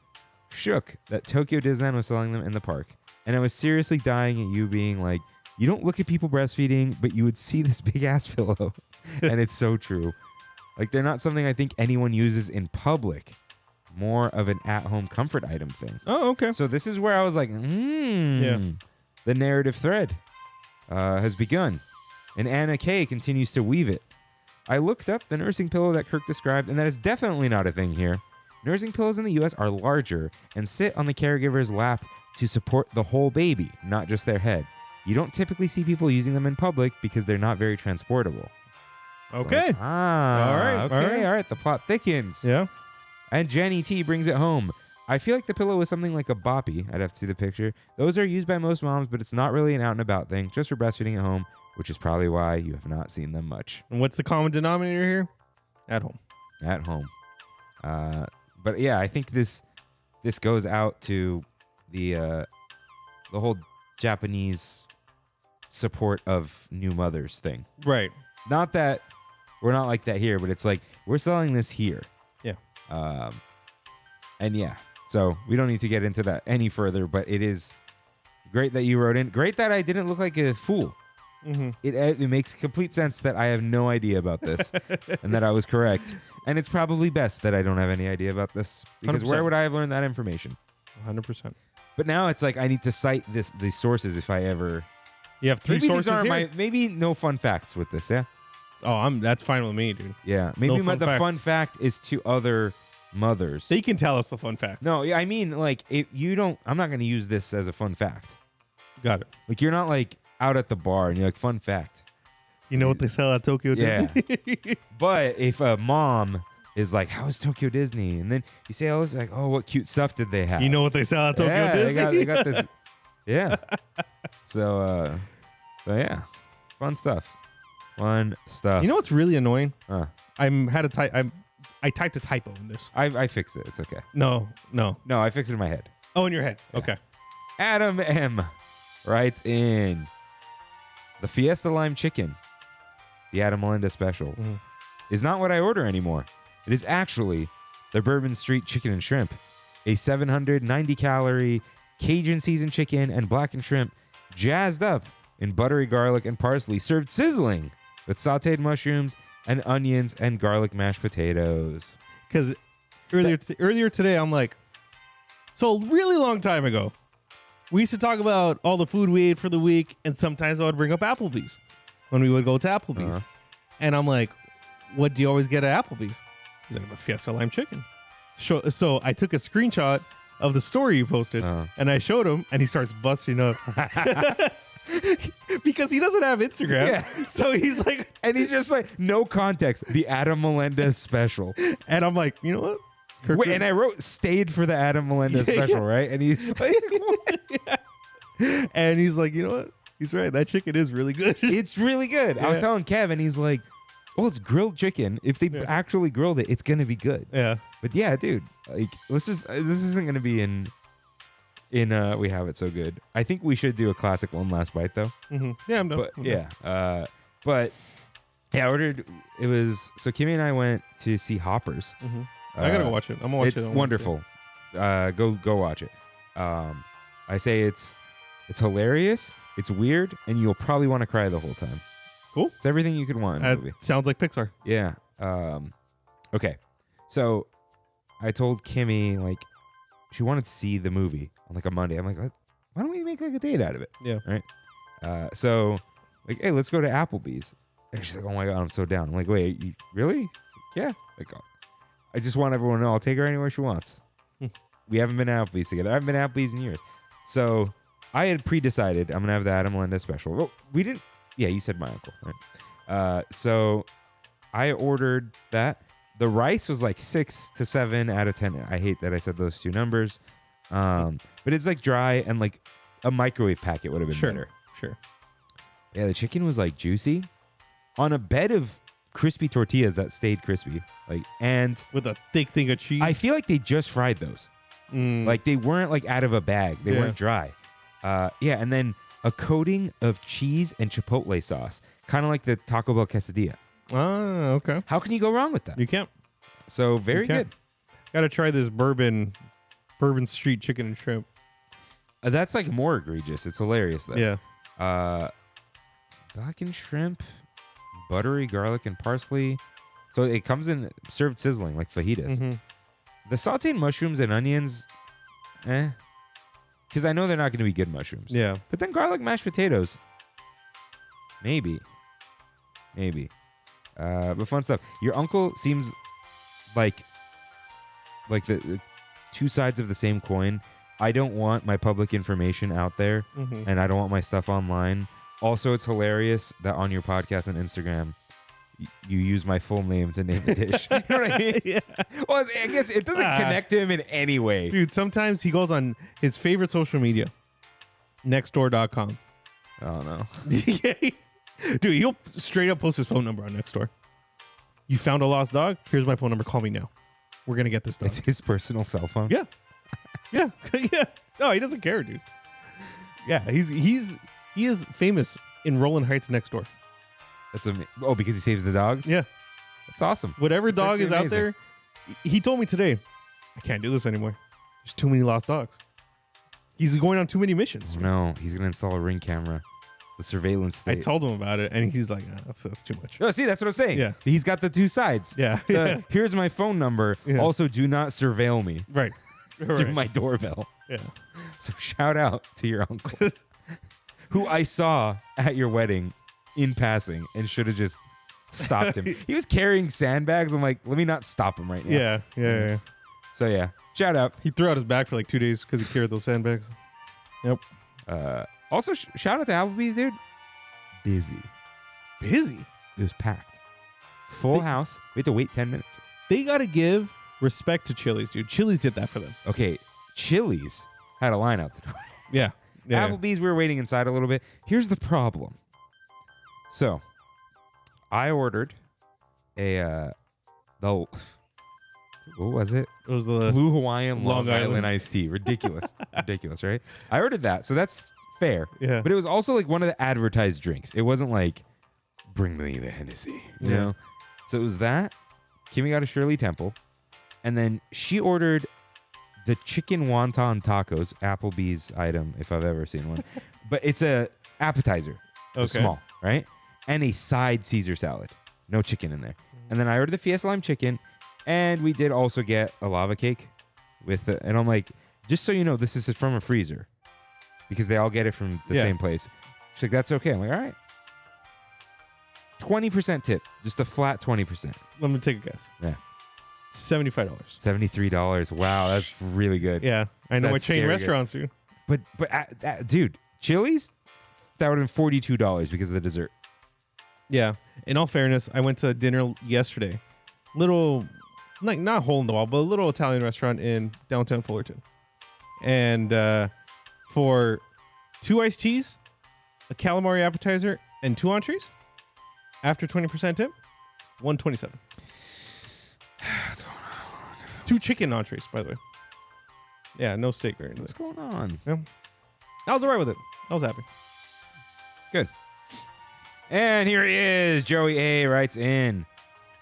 Speaker 1: Shook that Tokyo Disneyland was selling them in the park. And I was seriously dying at you being like, you don't look at people breastfeeding, but you would see this big ass pillow. And it's so true. Like, they're not something I think anyone uses in public. More of an at-home comfort item thing.
Speaker 2: Oh, okay.
Speaker 1: So this is where I was like,
Speaker 2: Yeah.
Speaker 1: The narrative thread has begun. And Anna Kay continues to weave it. I looked up the nursing pillow that Kirk described, and that is definitely not a thing here. Nursing pillows in the U.S. are larger and sit on the caregiver's lap to support the whole baby, not just their head. You don't typically see people using them in public because they're not very transportable.
Speaker 2: Okay.
Speaker 1: Like, all right.
Speaker 2: All right.
Speaker 1: The plot thickens.
Speaker 2: Yeah.
Speaker 1: And Jenny T brings it home. I feel like the pillow is something like a boppy. I'd have to see the picture. Those are used by most moms, but it's not really an out and about thing, just for breastfeeding at home, which is probably why you have not seen them much.
Speaker 2: And what's the common denominator here? At home.
Speaker 1: At home. But yeah, I think this goes out to the whole Japanese support of new mothers thing.
Speaker 2: Right.
Speaker 1: Not that we're not like that here, but it's like we're selling this here.
Speaker 2: Yeah.
Speaker 1: And yeah, so we don't need to get into that any further, but it is great that you wrote in. Great that I didn't look like a fool.
Speaker 2: Mm-hmm.
Speaker 1: It makes complete sense that I have no idea about this and that I was correct. And it's probably best that I don't have any idea about this because
Speaker 2: 100%.
Speaker 1: where would I have learned that information?
Speaker 2: 100%.
Speaker 1: But now it's like I need to cite these sources if I ever.
Speaker 2: You have 3
Speaker 1: maybe
Speaker 2: sources
Speaker 1: these aren't
Speaker 2: here.
Speaker 1: maybe no fun facts with this. Yeah.
Speaker 2: Oh, that's fine with me, dude.
Speaker 1: Yeah. Maybe
Speaker 2: No fun
Speaker 1: the
Speaker 2: facts.
Speaker 1: fun fact is to other mothers.
Speaker 2: They can tell us the fun facts.
Speaker 1: No, I mean like if you don't. I'm not going to use this as a fun fact.
Speaker 2: Got it.
Speaker 1: Like you're not like out at the bar and you're like fun fact.
Speaker 2: You know what they sell at Tokyo
Speaker 1: Yeah.
Speaker 2: Disney?
Speaker 1: But if a mom is like, "How is Tokyo Disney?" and then you say, "Oh, it's like, oh, what cute stuff did they have?"
Speaker 2: You know what they sell at Tokyo
Speaker 1: yeah,
Speaker 2: Disney?
Speaker 1: they got this. Yeah. So yeah, fun stuff. Fun stuff.
Speaker 2: You know what's really annoying?
Speaker 1: Uh,
Speaker 2: I typed a typo in this.
Speaker 1: I fixed it. It's okay.
Speaker 2: No.
Speaker 1: No, I fixed it in my head.
Speaker 2: Oh, in your head.
Speaker 1: Yeah.
Speaker 2: Okay.
Speaker 1: Adam M writes in the Fiesta Lime Chicken, the Adam Melinda special, is not what I order anymore. It is actually the Bourbon Street Chicken and Shrimp, a 790 calorie Cajun seasoned chicken and blackened shrimp jazzed up in buttery garlic and parsley, served sizzling with sauteed mushrooms and onions and garlic mashed potatoes.
Speaker 2: Because earlier today, I'm like, so a really long time ago, we used to talk about all the food we ate for the week, and sometimes I would bring up Applebee's when we would go to Applebee's. And I'm like, what do you always get at Applebee's? He's like, a Fiesta Lime Chicken. So I took a screenshot of the story you posted, and I showed him, and he starts busting up. Because he doesn't have Instagram.
Speaker 1: Yeah.
Speaker 2: So he's like,
Speaker 1: And he's just like, no context, the Adam Melendez special.
Speaker 2: and I'm like, you know what? Kirk
Speaker 1: Wait,
Speaker 2: Rain-
Speaker 1: and I wrote stayed for the Adam Melendez special, right? And he's like, what?
Speaker 2: And he's like, you know what? He's right. That chicken is really good.
Speaker 1: It's really good. I was telling Kevin, he's like, well, it's grilled chicken. If they actually grilled it, it's going to be good.
Speaker 2: Yeah.
Speaker 1: But yeah, dude, like, let's just, this isn't going to be in We Have It So Good. I think we should do a classic One Last Bite, though.
Speaker 2: Mm-hmm. Yeah, I'm done.
Speaker 1: But but yeah, I ordered, it was, so Kimmy and I went to see Hoppers.
Speaker 2: Mm-hmm. I gotta go watch it. I'm gonna watch it.
Speaker 1: It's wonderful. Go watch it. I say it's hilarious. It's weird, and you'll probably want to cry the whole time.
Speaker 2: Cool.
Speaker 1: It's everything you could want in a movie.
Speaker 2: Sounds like Pixar.
Speaker 1: Yeah. Okay. So I told Kimmy like she wanted to see the movie on like a Monday. I'm like, why don't we make like a date out of it?
Speaker 2: Yeah.
Speaker 1: Right. So like, hey, let's go to Applebee's. And she's like, oh my god, I'm so down. I'm like, wait, you really? Yeah. Like, I just want everyone to know I'll take her anywhere she wants. We haven't been to Applebee's together. I haven't been to Applebee's in years. So I had pre-decided I'm gonna have the Adam Melendez special. Well, we didn't. Yeah, you said my uncle, right? So I ordered that. The rice was like 6 to 7 out of 10. I hate that I said those two numbers. But it's like dry, and like a microwave packet would have been better.
Speaker 2: Sure.
Speaker 1: Yeah, the chicken was like juicy on a bed of crispy tortillas that stayed crispy. Like, and
Speaker 2: With a thick thing of cheese.
Speaker 1: I feel like they just fried those. Like they weren't like out of a bag. They weren't dry. Yeah, and then a coating of cheese and chipotle sauce, kind of like the Taco Bell quesadilla.
Speaker 2: Ah, okay.
Speaker 1: How can you go wrong with that?
Speaker 2: You can't.
Speaker 1: So very good.
Speaker 2: Gotta try this bourbon street chicken and shrimp.
Speaker 1: That's like more egregious. It's hilarious though.
Speaker 2: Yeah.
Speaker 1: Blackened shrimp, buttery garlic and parsley. So it comes in served sizzling like fajitas.
Speaker 2: Mm-hmm.
Speaker 1: The sauteed mushrooms and onions, because I know they're not going to be good mushrooms.
Speaker 2: Yeah.
Speaker 1: But then garlic mashed potatoes, maybe. But fun stuff. Your uncle seems like the two sides of the same coin. I don't want my public information out there, and I don't want my stuff online. Also, it's hilarious that on your podcast and Instagram, you use my full name to name a dish. You know what I mean?
Speaker 2: Yeah.
Speaker 1: Well, I guess it doesn't connect to him in any way.
Speaker 2: Dude, sometimes he goes on his favorite social media, nextdoor.com.
Speaker 1: Oh, no.
Speaker 2: Dude, he'll straight up post his phone number on Nextdoor. You found a lost dog? Here's my phone number. Call me now. We're going to get this dog.
Speaker 1: It's his personal cell phone?
Speaker 2: Yeah. Yeah. Yeah. No, he doesn't care, dude. Yeah, he is famous in Roland Heights next door.
Speaker 1: That's oh, because he saves the dogs?
Speaker 2: Yeah.
Speaker 1: That's awesome.
Speaker 2: Whatever
Speaker 1: That's
Speaker 2: dog is
Speaker 1: actually
Speaker 2: out there, he told me today, I can't do this anymore. There's too many lost dogs. He's going on too many missions.
Speaker 1: No, he's going to install a Ring camera. The surveillance state.
Speaker 2: I told him about it, and he's like, that's too much.
Speaker 1: No, see, that's what I'm saying.
Speaker 2: Yeah.
Speaker 1: He's got the two sides.
Speaker 2: Yeah.
Speaker 1: Here's my phone number.
Speaker 2: Yeah.
Speaker 1: Also, do not surveil me
Speaker 2: Right.
Speaker 1: through my doorbell.
Speaker 2: Yeah.
Speaker 1: So shout out to your uncle, who I saw at your wedding in passing and should have just stopped him. He was carrying sandbags. I'm like, let me not stop him right now.
Speaker 2: Yeah.
Speaker 1: So yeah, shout out.
Speaker 2: He threw out his back for like 2 days because he carried those sandbags. Yep.
Speaker 1: Also, shout out to Applebee's, dude. Busy.
Speaker 2: Busy.
Speaker 1: It was packed. Full house. We had to wait 10 minutes.
Speaker 2: They got to give respect to Chili's, dude. Chili's did that for them.
Speaker 1: Okay, Chili's had a line out the door.
Speaker 2: Yeah.
Speaker 1: Applebee's, we were waiting inside a little bit. Here's the problem. So, I ordered what was it?
Speaker 2: It was the
Speaker 1: Blue Hawaiian Long
Speaker 2: Island.
Speaker 1: Island iced tea. Ridiculous. Ridiculous, right? I ordered that, so that's fair.
Speaker 2: Yeah.
Speaker 1: But it was also like one of the advertised drinks. It wasn't like, bring me the Hennessy, you know? So it was that. Kimmy got a Shirley Temple. And then she ordered the chicken wonton tacos, Applebee's item, if I've ever seen one. But it's a appetizer.
Speaker 2: Okay.
Speaker 1: Small, right? And a side Caesar salad. No chicken in there. And then I ordered the Fiesta Lime chicken. And we did also get a lava cake with it. And I'm like, just so you know, this is from a freezer. Because they all get it from the same place. She's like, that's okay. I'm like, all right. 20% tip. Just a flat 20%.
Speaker 2: Let me take a guess.
Speaker 1: Yeah.
Speaker 2: $75.
Speaker 1: $73. Wow, that's really good.
Speaker 2: Yeah. I know what
Speaker 1: That's
Speaker 2: chain
Speaker 1: scary
Speaker 2: restaurants do.
Speaker 1: But dude, Chili's, that would have been $42 because of the dessert.
Speaker 2: Yeah. In all fairness, I went to dinner yesterday. Little, like not hole in the wall, but a little Italian restaurant in downtown Fullerton. And for 2 iced teas, a calamari appetizer, and 2 entrees, after 20% tip, $127.
Speaker 1: What's going on?
Speaker 2: 2 chicken entrees, by the way. Yeah, no steak or anything.
Speaker 1: What's going on?
Speaker 2: Yeah. I was all right with it. I was happy.
Speaker 1: Good. And here he is. Joey A writes in,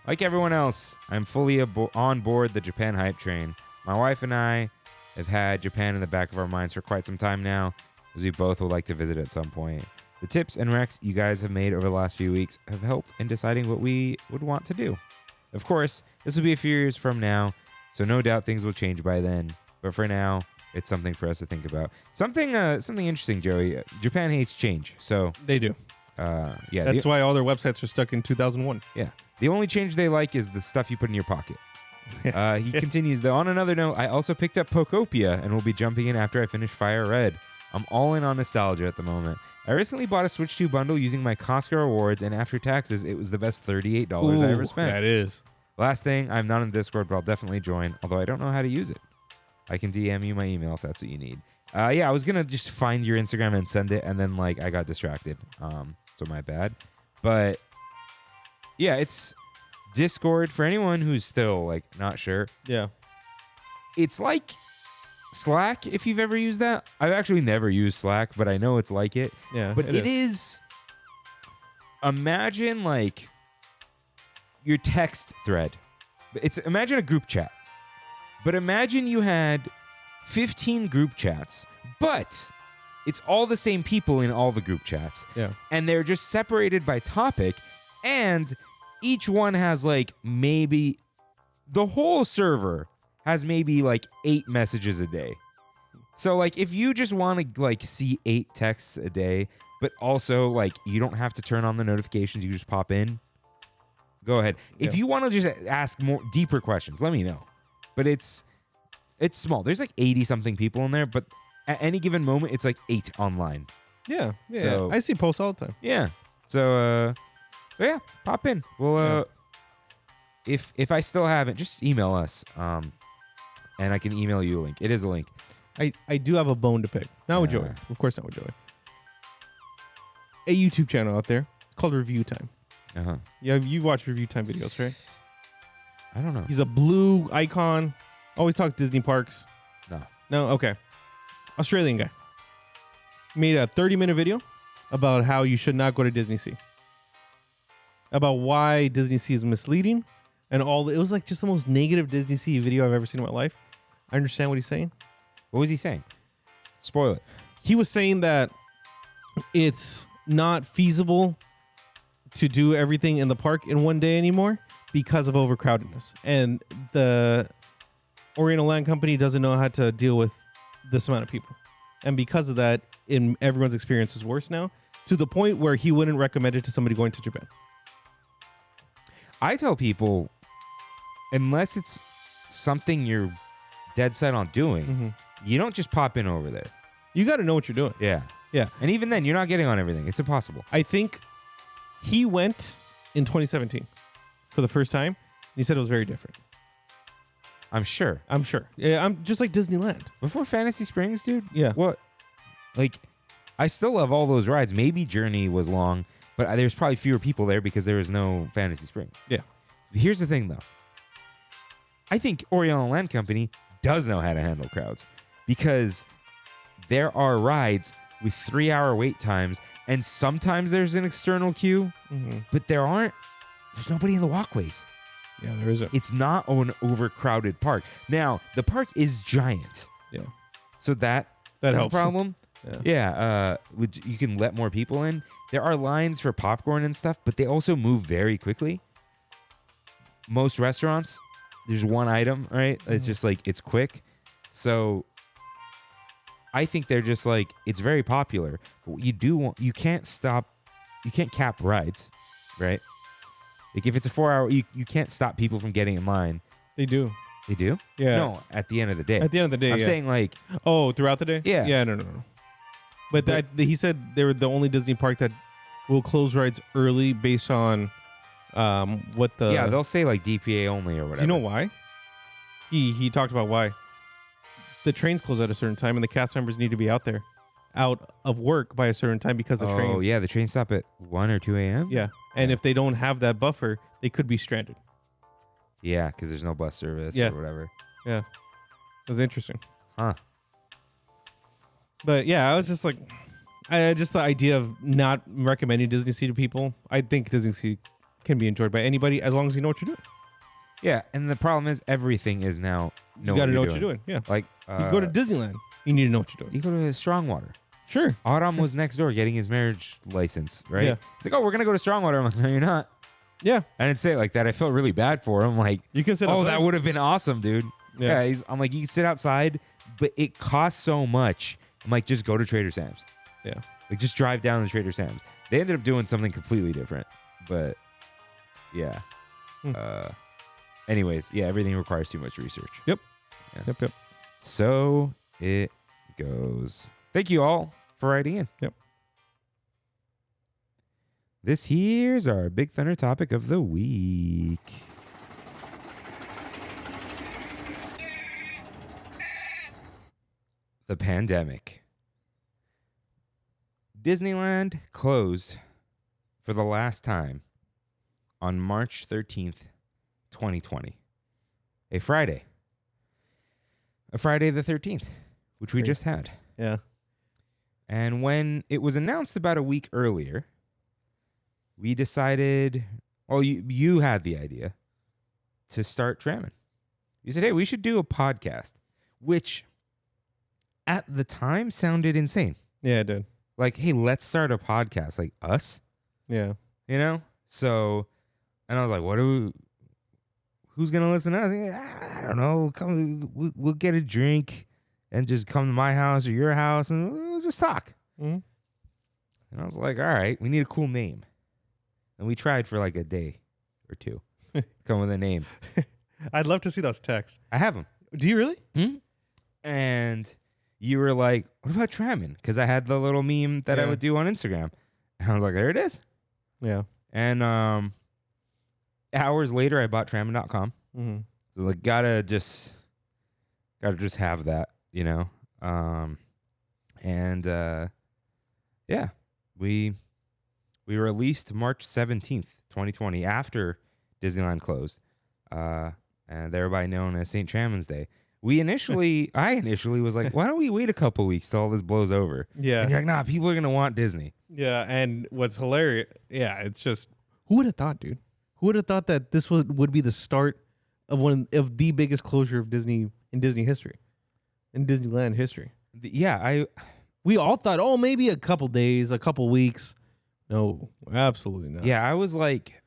Speaker 1: like everyone else, I'm fully on board the Japan hype train. My wife and I have had Japan in the back of our minds for quite some time now, as we both would like to visit at some point. The tips and recs you guys have made over the last few weeks have helped in deciding what we would want to do. Of course, this will be a few years from now, so no doubt things will change by then. But for now, it's something for us to think about. Something interesting, Joey. Japan hates change, so
Speaker 2: They do.
Speaker 1: yeah.
Speaker 2: That's why all their websites are stuck in 2001.
Speaker 1: Yeah. The only change they like is the stuff you put in your pocket. He continues, though. On another note, I also picked up Pokopia and will be jumping in after I finish Fire Red. I'm all in on nostalgia at the moment. I recently bought a Switch 2 bundle using my Costco rewards, and after taxes, it was the best $38 I ever spent.
Speaker 2: That is.
Speaker 1: Last thing, I'm not in Discord, but I'll definitely join, although I don't know how to use it. I can DM you my email if that's what you need. Yeah, I was going to just find your Instagram and send it, and then I got distracted. So my bad. But yeah, it's Discord for anyone who's still not sure.
Speaker 2: Yeah.
Speaker 1: It's like Slack, if you've ever used that. I've actually never used Slack, but I know it's like it.
Speaker 2: Yeah.
Speaker 1: But it is. Imagine your text thread. Imagine a group chat. But imagine you had 15 group chats, but it's all the same people in all the group chats.
Speaker 2: Yeah.
Speaker 1: And they're just separated by topic, and each one has maybe the whole server has maybe 8 messages a day. So if you just want to see 8 texts a day, but also you don't have to turn on the notifications, you just pop in. Go ahead.
Speaker 2: Yeah.
Speaker 1: If you want to just ask more deeper questions, let me know. But it's small. There's 80 something people in there, but at any given moment it's 8 online.
Speaker 2: Yeah.
Speaker 1: So-
Speaker 2: I see posts all the time.
Speaker 1: Yeah. So yeah, pop in. Well, if I still haven't, just email us. And I can email you a link. It is a link.
Speaker 2: I do have a bone to pick. Not with Joey. Of course not with Joey. A YouTube channel out there called Review Time.
Speaker 1: Uh-huh.
Speaker 2: Yeah, you watch Review Time videos, right?
Speaker 1: I don't know.
Speaker 2: He's a blue icon. Always talks Disney parks.
Speaker 1: No.
Speaker 2: No? Okay. Australian guy. Made a 30-minute video about how you should not go to Disney Sea. About why Disney Sea is misleading. And it was just the most negative Disney Sea video I've ever seen in my life. I understand what he's saying.
Speaker 1: What was he saying? Spoil it.
Speaker 2: He was saying that it's not feasible to do everything in the park in one day anymore because of overcrowdedness. And the Oriental Land Company doesn't know how to deal with this amount of people. And because of that, everyone's experience is worse now, to the point where he wouldn't recommend it to somebody going to Japan.
Speaker 1: I tell people, unless it's something you're dead set on doing, you don't just pop in over there.
Speaker 2: You got to know what you're doing.
Speaker 1: Yeah.
Speaker 2: Yeah.
Speaker 1: And even then, you're not getting on everything. It's impossible.
Speaker 2: I think he went in 2017 for the first time. He said it was very different.
Speaker 1: I'm sure.
Speaker 2: Yeah, I'm just like Disneyland.
Speaker 1: Before Fantasy Springs, dude?
Speaker 2: Yeah.
Speaker 1: What? Like, I still love all those rides. Maybe Journey was long, but there's probably fewer people there because there was no Fantasy Springs.
Speaker 2: Yeah.
Speaker 1: Here's the thing, though. I think Oriental Land Company does know how to handle crowds because there are rides with 3-hour wait times, and sometimes there's an external queue, but there's nobody in the walkways.
Speaker 2: Yeah, there isn't.
Speaker 1: It's not an overcrowded park. Now, the park is giant.
Speaker 2: Yeah.
Speaker 1: So that
Speaker 2: helps.
Speaker 1: a problem.
Speaker 2: Yeah.
Speaker 1: You can let more people in. There are lines for popcorn and stuff, but they also move very quickly. Most restaurants, there's one item, right? It's just like, it's quick. So I think they're just like, it's very popular. But what you can't cap rides, right? Like if it's a 4-hour, you can't stop people from getting in line.
Speaker 2: They do.
Speaker 1: They do?
Speaker 2: Yeah.
Speaker 1: No, at the end of the day.
Speaker 2: At the end of the day,
Speaker 1: I'm saying like...
Speaker 2: Oh, throughout the day?
Speaker 1: Yeah.
Speaker 2: Yeah, no. But he said they were the only Disney park that will close rides early based on what the...
Speaker 1: Yeah, they'll say like DPA only or whatever.
Speaker 2: Do you know why? He talked about why. The trains close at a certain time and the cast members need to be out of work by a certain time because the trains...
Speaker 1: Oh, yeah, the trains stop at 1 or 2 a.m.?
Speaker 2: Yeah, and if they don't have that buffer, they could be stranded.
Speaker 1: Yeah, because there's no bus service or whatever.
Speaker 2: Yeah, it was interesting.
Speaker 1: Huh.
Speaker 2: But yeah, I was just like... just the idea of not recommending Disney Sea to people, I think Disney Sea can be enjoyed by anybody as long as you know what you're doing.
Speaker 1: Yeah, and the problem is everything is now...
Speaker 2: You got to know what you're doing. Yeah.
Speaker 1: Like...
Speaker 2: you go to Disneyland, you need to know what you're doing.
Speaker 1: You go to Strongwater.
Speaker 2: Sure.
Speaker 1: Autumn was next door getting his marriage license, right?
Speaker 2: Yeah.
Speaker 1: He's like, oh, we're going to go to Strongwater. I'm like, no, you're not.
Speaker 2: Yeah.
Speaker 1: I didn't say it like that. I felt really bad for him. Like,
Speaker 2: you can sit outside.
Speaker 1: that would have been awesome, dude. Yeah. I'm like, you can sit outside, but it costs so much. I'm like, just go to Trader Sam's.
Speaker 2: Yeah.
Speaker 1: Like, just drive down to Trader Sam's. They ended up doing something completely different, but yeah. Anyways, yeah, everything requires too much research.
Speaker 2: Yep.
Speaker 1: Yeah.
Speaker 2: Yep.
Speaker 1: So it goes. Thank you all for writing in.
Speaker 2: Yep.
Speaker 1: This here's our Big Thunder topic of the week. The pandemic. Disneyland closed for the last time on March 13th, 2020. A Friday the 13th, which we just had.
Speaker 2: Yeah.
Speaker 1: And when it was announced about a week earlier, we decided, well, you had the idea to start Trammin. You said, hey, we should do a podcast, which at the time sounded insane.
Speaker 2: Yeah, it did.
Speaker 1: Like, hey, let's start a podcast, like us.
Speaker 2: Yeah.
Speaker 1: You know? So, and I was like, who's going to listen to us? I don't know. Come, we'll get a drink and just come to my house or your house and we'll just talk.
Speaker 2: Mm-hmm.
Speaker 1: And I was like, all right, we need a cool name. And we tried for like a day or two to come with a name.
Speaker 2: I'd love to see those texts.
Speaker 1: I have them.
Speaker 2: Do you really?
Speaker 1: Hmm? And you were like, what about Trammin? Because I had the little meme that I would do on Instagram. And I was like, there it is.
Speaker 2: Yeah.
Speaker 1: And hours later, I bought Trammin.com.
Speaker 2: Mm-hmm.
Speaker 1: So like, gotta just have that, you know? Yeah, we released March 17th, 2020, after Disneyland closed, and thereby known as St. Trammin's Day. I initially was like, why don't we wait a couple weeks till all this blows over?
Speaker 2: Yeah.
Speaker 1: And you're like, nah, people are going to want Disney.
Speaker 2: Yeah, and what's hilarious, it's just, who would have thought, dude? Who would have thought that this would be the start of one of the biggest closure of Disney in Disney history, in Disneyland history?
Speaker 1: We
Speaker 2: all thought, oh, maybe a couple days, a couple weeks. No, absolutely not.
Speaker 1: Yeah, I was like,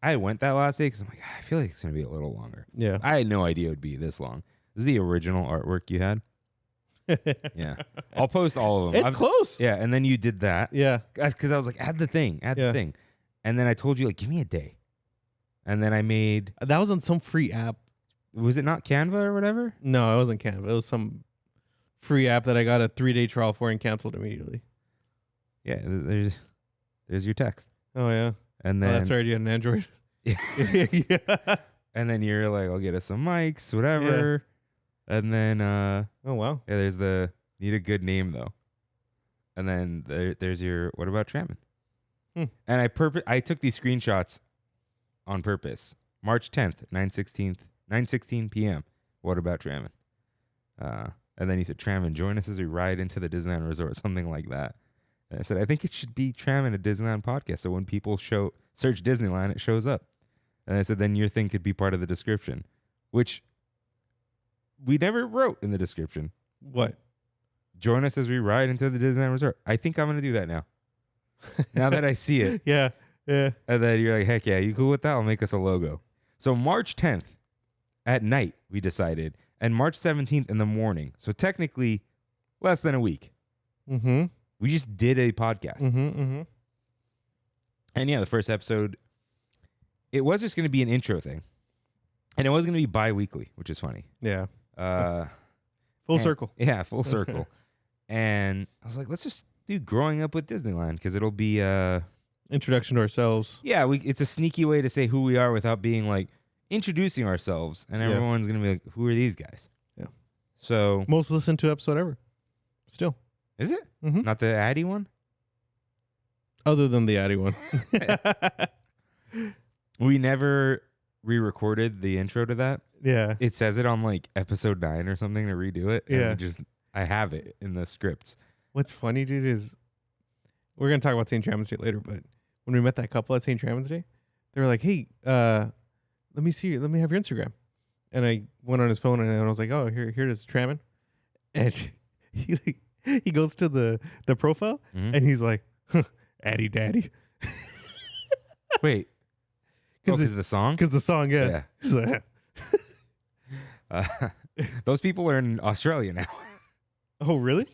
Speaker 1: I went that last day because I'm like, I feel like it's going to be a little longer.
Speaker 2: Yeah.
Speaker 1: I had no idea it would be this long. This is the original artwork you had. Yeah. I'll post all of them.
Speaker 2: It's close.
Speaker 1: Yeah. And then you did that.
Speaker 2: Yeah.
Speaker 1: Because I was like, add the thing. And then I told you, like, give me a day. And then I made.
Speaker 2: That was on some free app.
Speaker 1: Was it not Canva or whatever?
Speaker 2: No, it wasn't Canva. It was some free app that I got a 3-day trial for and canceled immediately.
Speaker 1: Yeah. There's your text.
Speaker 2: Oh, yeah.
Speaker 1: And then.
Speaker 2: Oh, that's right. You had an Android.
Speaker 1: Yeah.
Speaker 2: Yeah.
Speaker 1: And then you're like, I'll get us some mics, whatever. Yeah. And then.
Speaker 2: Oh, wow.
Speaker 1: Yeah, there's the. Need a good name, though. And then there's your. What about Trammin? And I took these screenshots on purpose. March 10th, 9:16 p.m. What about Trammin? And then he said, Trammin, join us as we ride into the Disneyland Resort, something like that. And I said, I think it should be Trammin, a Disneyland podcast. So when people search Disneyland, it shows up. And I said, then your thing could be part of the description, which we never wrote in the description.
Speaker 2: What?
Speaker 1: Join us as we ride into the Disneyland Resort. I think I'm going to do that now. Now that I see it.
Speaker 2: Yeah. Yeah.
Speaker 1: And then you're like, heck yeah, you cool with that? I'll make us a logo. So March 10th at night, we decided, and March 17th in the morning. So technically less than a week.
Speaker 2: Mm-hmm.
Speaker 1: We just did a podcast.
Speaker 2: Mm-hmm. Mm-hmm.
Speaker 1: And yeah, the first episode, it was just going to be an intro thing. And it was going to be bi-weekly, which is funny.
Speaker 2: Yeah.
Speaker 1: Full
Speaker 2: circle.
Speaker 1: Yeah, full circle. And I was like, let's just do growing up with Disneyland, because it'll be
Speaker 2: introduction to ourselves.
Speaker 1: Yeah, it's a sneaky way to say who we are without being like introducing ourselves, and everyone's gonna be like, who are these guys?
Speaker 2: Yeah.
Speaker 1: So
Speaker 2: most listened to episode ever. Still.
Speaker 1: Is it?
Speaker 2: Mm-hmm.
Speaker 1: Not the Addy one?
Speaker 2: Other than the Addy one.
Speaker 1: We never re-recorded the intro to that.
Speaker 2: Yeah.
Speaker 1: It says it on like episode 9 or something to redo it.
Speaker 2: Yeah.
Speaker 1: And I have it in the scripts.
Speaker 2: What's funny, dude, is we're going to talk about St. Travis Day later, but when we met that couple at St. Travis Day, they were like, hey, let me have your Instagram. And I went on his phone and I was like, oh, here it is, Trammin. And he goes to the profile and he's like, Addy Daddy.
Speaker 1: Wait. Because the song?
Speaker 2: Because the song, yeah. He's like,
Speaker 1: those people are in Australia now.
Speaker 2: Oh, really?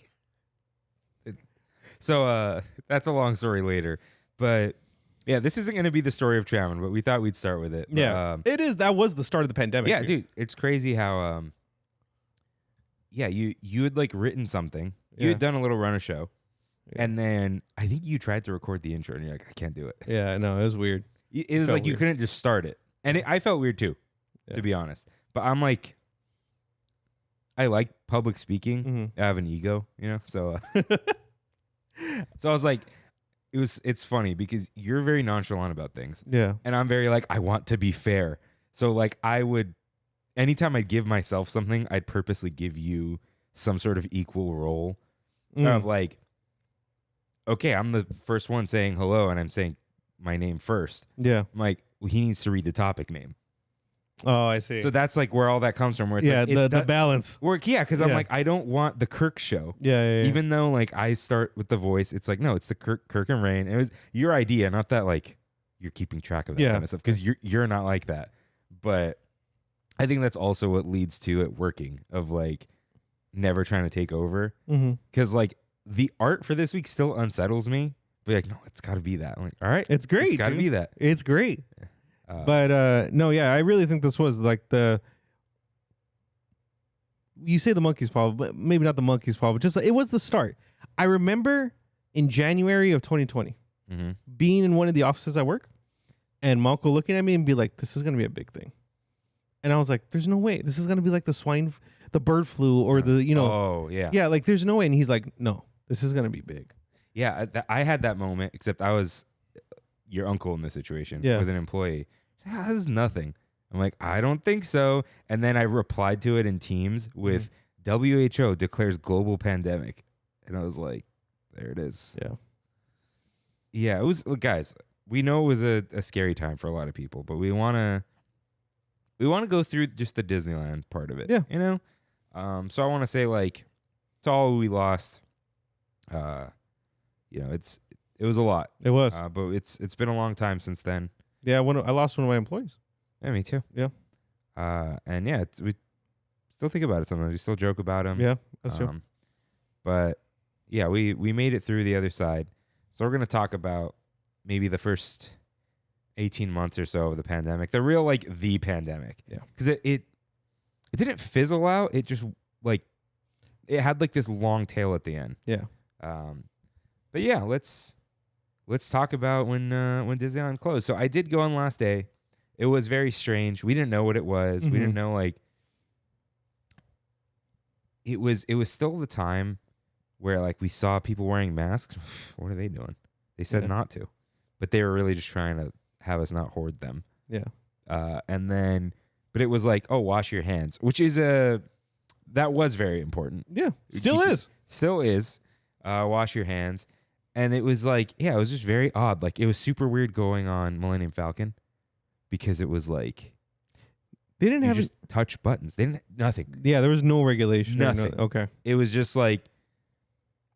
Speaker 1: So that's a long story later. But yeah, this isn't going to be the story of Trammin, but we thought we'd start with it. But,
Speaker 2: yeah, it is. That was the start of the pandemic.
Speaker 1: Yeah, dude, it's crazy how, you had like written something. You had done a little run of show. Yeah. And then I think you tried to record the intro and you're like, I can't do it.
Speaker 2: Yeah, no, it was weird.
Speaker 1: It was like weird. You couldn't just start it. And I felt weird too, to be honest. But I'm like, I like public speaking. Mm-hmm. I have an ego, so so I was like, it's funny because you're very nonchalant about things.
Speaker 2: Yeah.
Speaker 1: And I'm very like, I want to be fair. So like anytime I'd give myself something, I'd purposely give you some sort of equal role of like, okay, I'm the first one saying hello and I'm saying my name first.
Speaker 2: Yeah.
Speaker 1: I'm like, well, he needs to read the topic name.
Speaker 2: Oh, I see.
Speaker 1: So that's like where all that comes from. Where it's
Speaker 2: the balance.
Speaker 1: Because I'm like, I don't want the Kirk show.
Speaker 2: Yeah.
Speaker 1: Even though like I start with the voice, it's like, no, it's the Kirk and Rain. It was your idea, not that like you're keeping track of that kind of stuff, because you're not like that. But I think that's also what leads to it working, of like never trying to take over. Because like the art for this week still unsettles me. But like, no, it's got to be that. I'm like, all right,
Speaker 2: it's great.
Speaker 1: It's got to be that.
Speaker 2: It's great. But no, yeah, I really think this was like you say the monkey's paw, but maybe not the monkey's paw, but just it was the start. I remember in January of 2020 being in one of the offices at work and Malco looking at me and be like, this is going to be a big thing. And I was like, there's no way. This is going to be like the bird flu or
Speaker 1: Oh, yeah.
Speaker 2: Yeah, like there's no way. And he's like, no, this is going to be big.
Speaker 1: Yeah, I had that moment, except I was your uncle in this situation with an employee. This is nothing. I'm like, I don't think so. And then I replied to it in Teams with WHO declares global pandemic. And I was like, there it is.
Speaker 2: Yeah.
Speaker 1: Yeah, it was, look, guys, we know it was a scary time for a lot of people, but we want to go through just the Disneyland part of it.
Speaker 2: Yeah.
Speaker 1: So I want to say, like, to all we lost, it was a lot.
Speaker 2: It was.
Speaker 1: But it's been a long time since then.
Speaker 2: Yeah, I lost one of my employees.
Speaker 1: Yeah, me too.
Speaker 2: Yeah.
Speaker 1: And yeah, we still think about it sometimes. We still joke about him.
Speaker 2: Yeah, that's true.
Speaker 1: But yeah, we made it through the other side. So we're going to talk about maybe the first 18 months or so of the pandemic. The real, like, the pandemic.
Speaker 2: Yeah.
Speaker 1: Because it didn't fizzle out. It just, like, it had, like, this long tail at the end.
Speaker 2: Yeah.
Speaker 1: But yeah, let's talk about when Disneyland closed. So I did go on last day. It was very strange. We didn't know what it was. We didn't know, like, it was still the time where, like, we saw people wearing masks. What are they doing? They said not to, but they were really just trying to have us not hoard them.
Speaker 2: Yeah.
Speaker 1: And then, but it was like, oh, wash your hands, which is that was very important.
Speaker 2: Yeah. Still is.
Speaker 1: Wash your hands. And it was like, yeah, it was just very odd. Like, it was super weird going on Millennium Falcon because it was like,
Speaker 2: they didn't have
Speaker 1: just touch buttons. They didn't, nothing.
Speaker 2: Yeah, there was no regulation.
Speaker 1: Nothing.
Speaker 2: Okay.
Speaker 1: It was just like,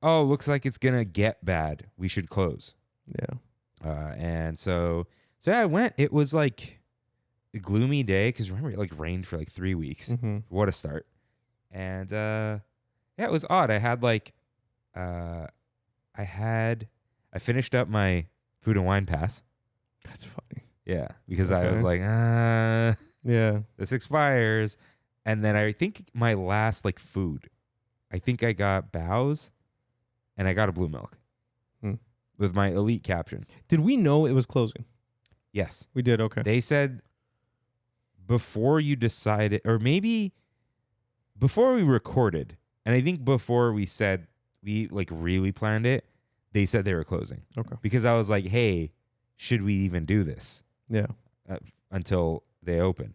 Speaker 1: oh, looks like it's going to get bad. We should close.
Speaker 2: Yeah.
Speaker 1: And so yeah, I went. It was like a gloomy day because remember, it like rained for like 3 weeks.
Speaker 2: Mm-hmm.
Speaker 1: What a start. And yeah, it was odd. I had like, I finished up my food and wine pass.
Speaker 2: That's funny.
Speaker 1: Yeah, because
Speaker 2: Okay.
Speaker 1: I was like,
Speaker 2: Yeah.
Speaker 1: this expires. And then I think my last like food, I think I got Bows and I got a blue milk with my elite caption.
Speaker 2: Did we know it was closing?
Speaker 1: Yes.
Speaker 2: We did. Okay.
Speaker 1: They said before you decided, or maybe before we recorded, and I think before we said we like really planned it, they said they were closing.
Speaker 2: Okay.
Speaker 1: Because I was like, hey, should we even do this?
Speaker 2: Yeah.
Speaker 1: Until they open.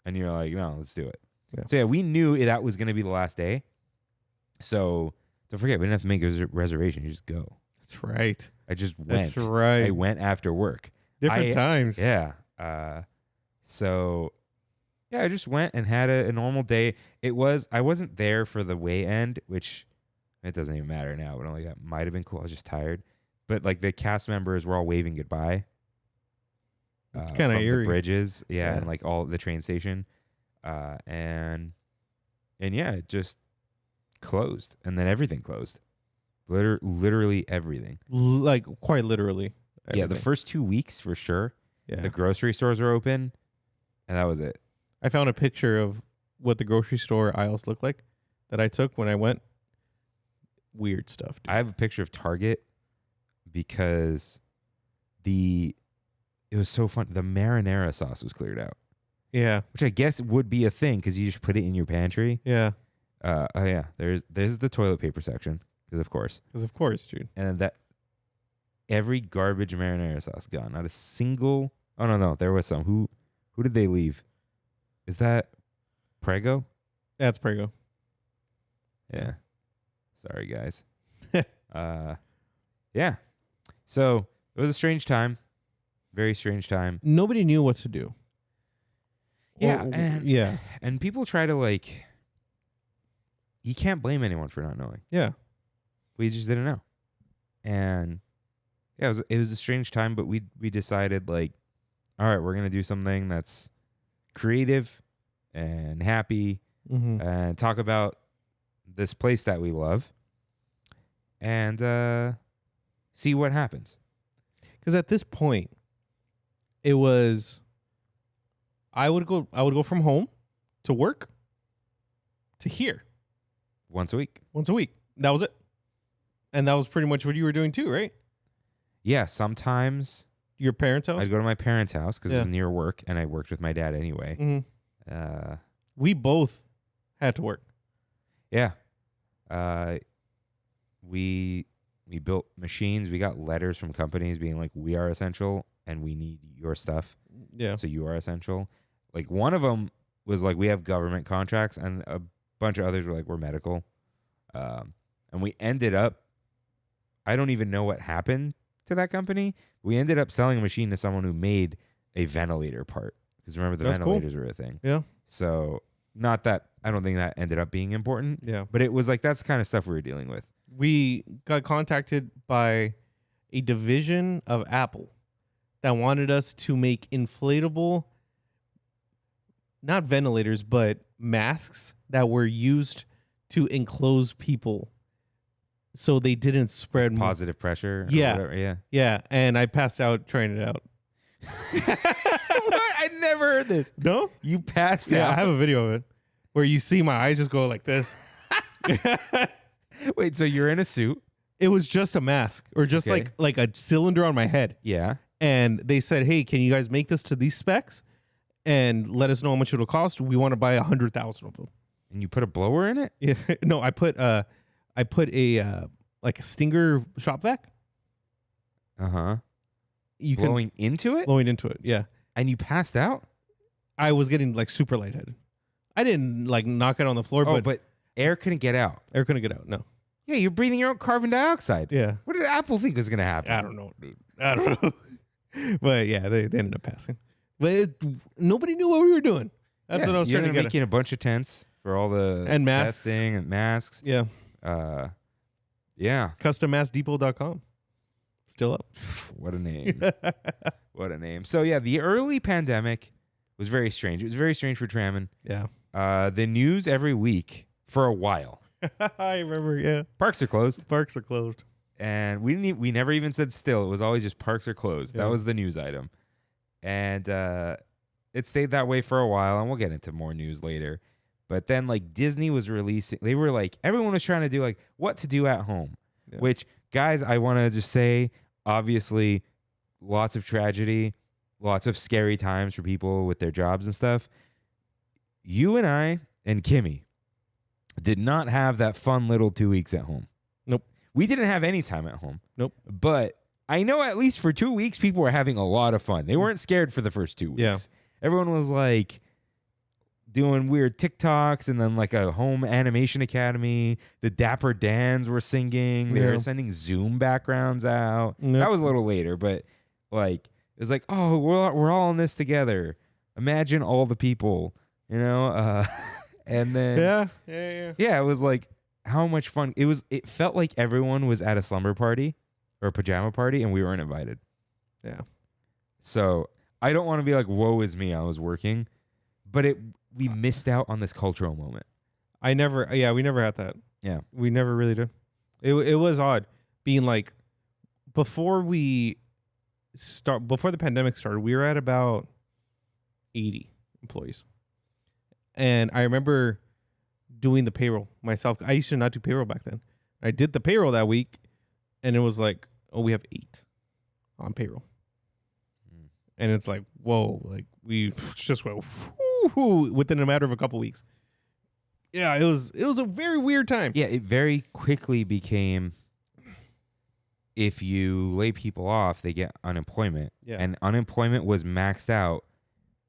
Speaker 1: And you're like, no, let's do it.
Speaker 2: Yeah.
Speaker 1: So yeah, we knew that was going to be the last day. So don't forget, we didn't have to make a reservation. You just go.
Speaker 2: That's right.
Speaker 1: I just went.
Speaker 2: That's right.
Speaker 1: I went after work.
Speaker 2: Different times.
Speaker 1: Yeah. So yeah, I just went and had a normal day. I wasn't there for the way end, which it doesn't even matter now, but only that might have been cool. I was just tired. But like the cast members were all waving goodbye.
Speaker 2: Kind of eerie.
Speaker 1: The bridges,
Speaker 2: Yeah.
Speaker 1: and like all the train station. And yeah, it just closed. And then everything closed. Literally everything.
Speaker 2: Like quite literally.
Speaker 1: Yeah, the
Speaker 2: everything.
Speaker 1: first 2 weeks for sure.
Speaker 2: Yeah.
Speaker 1: The grocery stores were open, and that was it.
Speaker 2: I found a picture of what the grocery store aisles look like that I took when I went. Weird stuff, dude.
Speaker 1: I have a picture of Target because it was so fun. The marinara sauce was cleared out,
Speaker 2: Yeah.
Speaker 1: which I guess would be a thing because you just put it in your pantry.
Speaker 2: Yeah.
Speaker 1: Oh yeah, there's the toilet paper section because of course,
Speaker 2: Because of course, dude.
Speaker 1: and that every garbage marinara sauce gone. Not a single. Oh no, there was some. Who did they leave? Is that Prego?
Speaker 2: That's Prego.
Speaker 1: Yeah. Sorry, guys. Yeah. So it was a strange time. Very strange time.
Speaker 2: Nobody knew what to do.
Speaker 1: Yeah.
Speaker 2: Or-
Speaker 1: and,
Speaker 2: yeah.
Speaker 1: and people try to like, you can't blame anyone for not knowing.
Speaker 2: Yeah.
Speaker 1: We just didn't know. And yeah, it was a strange time, but we decided like, all right, we're going to do something that's creative and happy
Speaker 2: Mm-hmm.
Speaker 1: and talk about this place that we love and see what happens.
Speaker 2: Because at this point, it was I would go from home to work to here
Speaker 1: Once a week.
Speaker 2: once a week. That was it. And that was pretty much what you were doing too, right?
Speaker 1: Yeah, sometimes
Speaker 2: Your parents' house?
Speaker 1: I'd go to my parents' house because it
Speaker 2: Yeah.
Speaker 1: was near work, and I worked with my dad anyway.
Speaker 2: Mm-hmm. We both had to work.
Speaker 1: Yeah. We built machines. We got letters from companies being like, we are essential and we need your stuff.
Speaker 2: Yeah.
Speaker 1: So you are essential. Like one of them was like, we have government contracts, and a bunch of others were like, we're medical. And we ended up, I don't even know what happened to that company. We ended up selling a machine to someone who made a ventilator part. Because remember, the
Speaker 2: That's cool.
Speaker 1: ventilators were a thing.
Speaker 2: Yeah.
Speaker 1: So not that, I don't think that ended up being important,
Speaker 2: Yeah.
Speaker 1: but it was like, that's the kind of stuff we were dealing with.
Speaker 2: We got contacted by a division of Apple that wanted us to make inflatable, not ventilators, but masks that were used to enclose people so they didn't spread
Speaker 1: Positive pressure. Or
Speaker 2: Yeah.
Speaker 1: whatever. Yeah.
Speaker 2: Yeah, and I passed out trying it out.
Speaker 1: What? I never heard this.
Speaker 2: No?
Speaker 1: You passed
Speaker 2: Yeah,
Speaker 1: out.
Speaker 2: I have a video of it where you see my eyes just go like this.
Speaker 1: Wait, so you're in a suit?
Speaker 2: It was just a mask or just
Speaker 1: Okay.
Speaker 2: like a cylinder on my head.
Speaker 1: Yeah.
Speaker 2: And they said, "Hey, can you guys make this to these specs and let us know how much it'll cost? We want to buy 100,000 of them."
Speaker 1: And you put a blower in it?
Speaker 2: Yeah. No, I put a like a Stinger shop vac.
Speaker 1: Uh-huh.
Speaker 2: You
Speaker 1: Blowing into it?
Speaker 2: can blowing into it. Yeah.
Speaker 1: And you passed out?
Speaker 2: I was getting like super lightheaded. I didn't like knock it on the floor,
Speaker 1: Oh,
Speaker 2: but
Speaker 1: but air couldn't get out.
Speaker 2: air couldn't get out. No.
Speaker 1: Yeah, you're breathing your own carbon dioxide.
Speaker 2: Yeah.
Speaker 1: What did Apple think was going to happen?
Speaker 2: I don't know, dude. I don't know. But yeah, they ended up passing. But nobody knew what we were doing. That's what I was
Speaker 1: you're
Speaker 2: trying to get at.
Speaker 1: making a bunch of tents for all the
Speaker 2: And masks.
Speaker 1: testing and masks.
Speaker 2: Yeah.
Speaker 1: Yeah.
Speaker 2: CustomMassDepot.com. Still up.
Speaker 1: What a name. What a name. So yeah, the early pandemic was very strange. It was very strange for Trammin.
Speaker 2: Yeah.
Speaker 1: The news every week for a while.
Speaker 2: I remember, yeah.
Speaker 1: Parks are closed.
Speaker 2: Parks are closed.
Speaker 1: And we never even said still. It was always just parks are closed.
Speaker 2: Yeah.
Speaker 1: That was the news item. And it stayed that way for a while, and we'll get into more news later. But then like Disney was releasing, they were like, everyone was trying to do like what to do at home.
Speaker 2: Yeah.
Speaker 1: Which, guys, I want to just say, obviously, lots of tragedy, lots of scary times for people with their jobs and stuff. You and I and Kimmy did not have that fun little 2 weeks at home.
Speaker 2: Nope.
Speaker 1: We didn't have any time at home.
Speaker 2: Nope.
Speaker 1: But I know at least for 2 weeks, people were having a lot of fun. They weren't scared for the first 2 weeks.
Speaker 2: Yeah.
Speaker 1: Everyone was like doing weird TikToks and then like a home animation academy. The Dapper Dans were singing. They
Speaker 2: Yeah.
Speaker 1: were sending Zoom backgrounds out.
Speaker 2: Yep.
Speaker 1: That was a little later, but like it was like, oh, we're all in this together. Imagine all the people, you know? And then yeah, it was like how much fun it was. It felt like everyone was at a slumber party or a pajama party, and we weren't invited.
Speaker 2: Yeah.
Speaker 1: So I don't want to be like, woe is me, I was working, but we missed out on this cultural moment.
Speaker 2: we never had that.
Speaker 1: Yeah.
Speaker 2: We never really did. It was odd being like before the pandemic started, we were at about 80 employees. And I remember doing the payroll myself. I used to not do payroll back then. I did the payroll that week and it was like, oh, we have 8 on payroll. And it's like, whoa, like we just went within a matter of a couple weeks. Yeah, it was a very weird time.
Speaker 1: Yeah, it very quickly became if you lay people off, they get unemployment.
Speaker 2: Yeah.
Speaker 1: And unemployment was maxed out.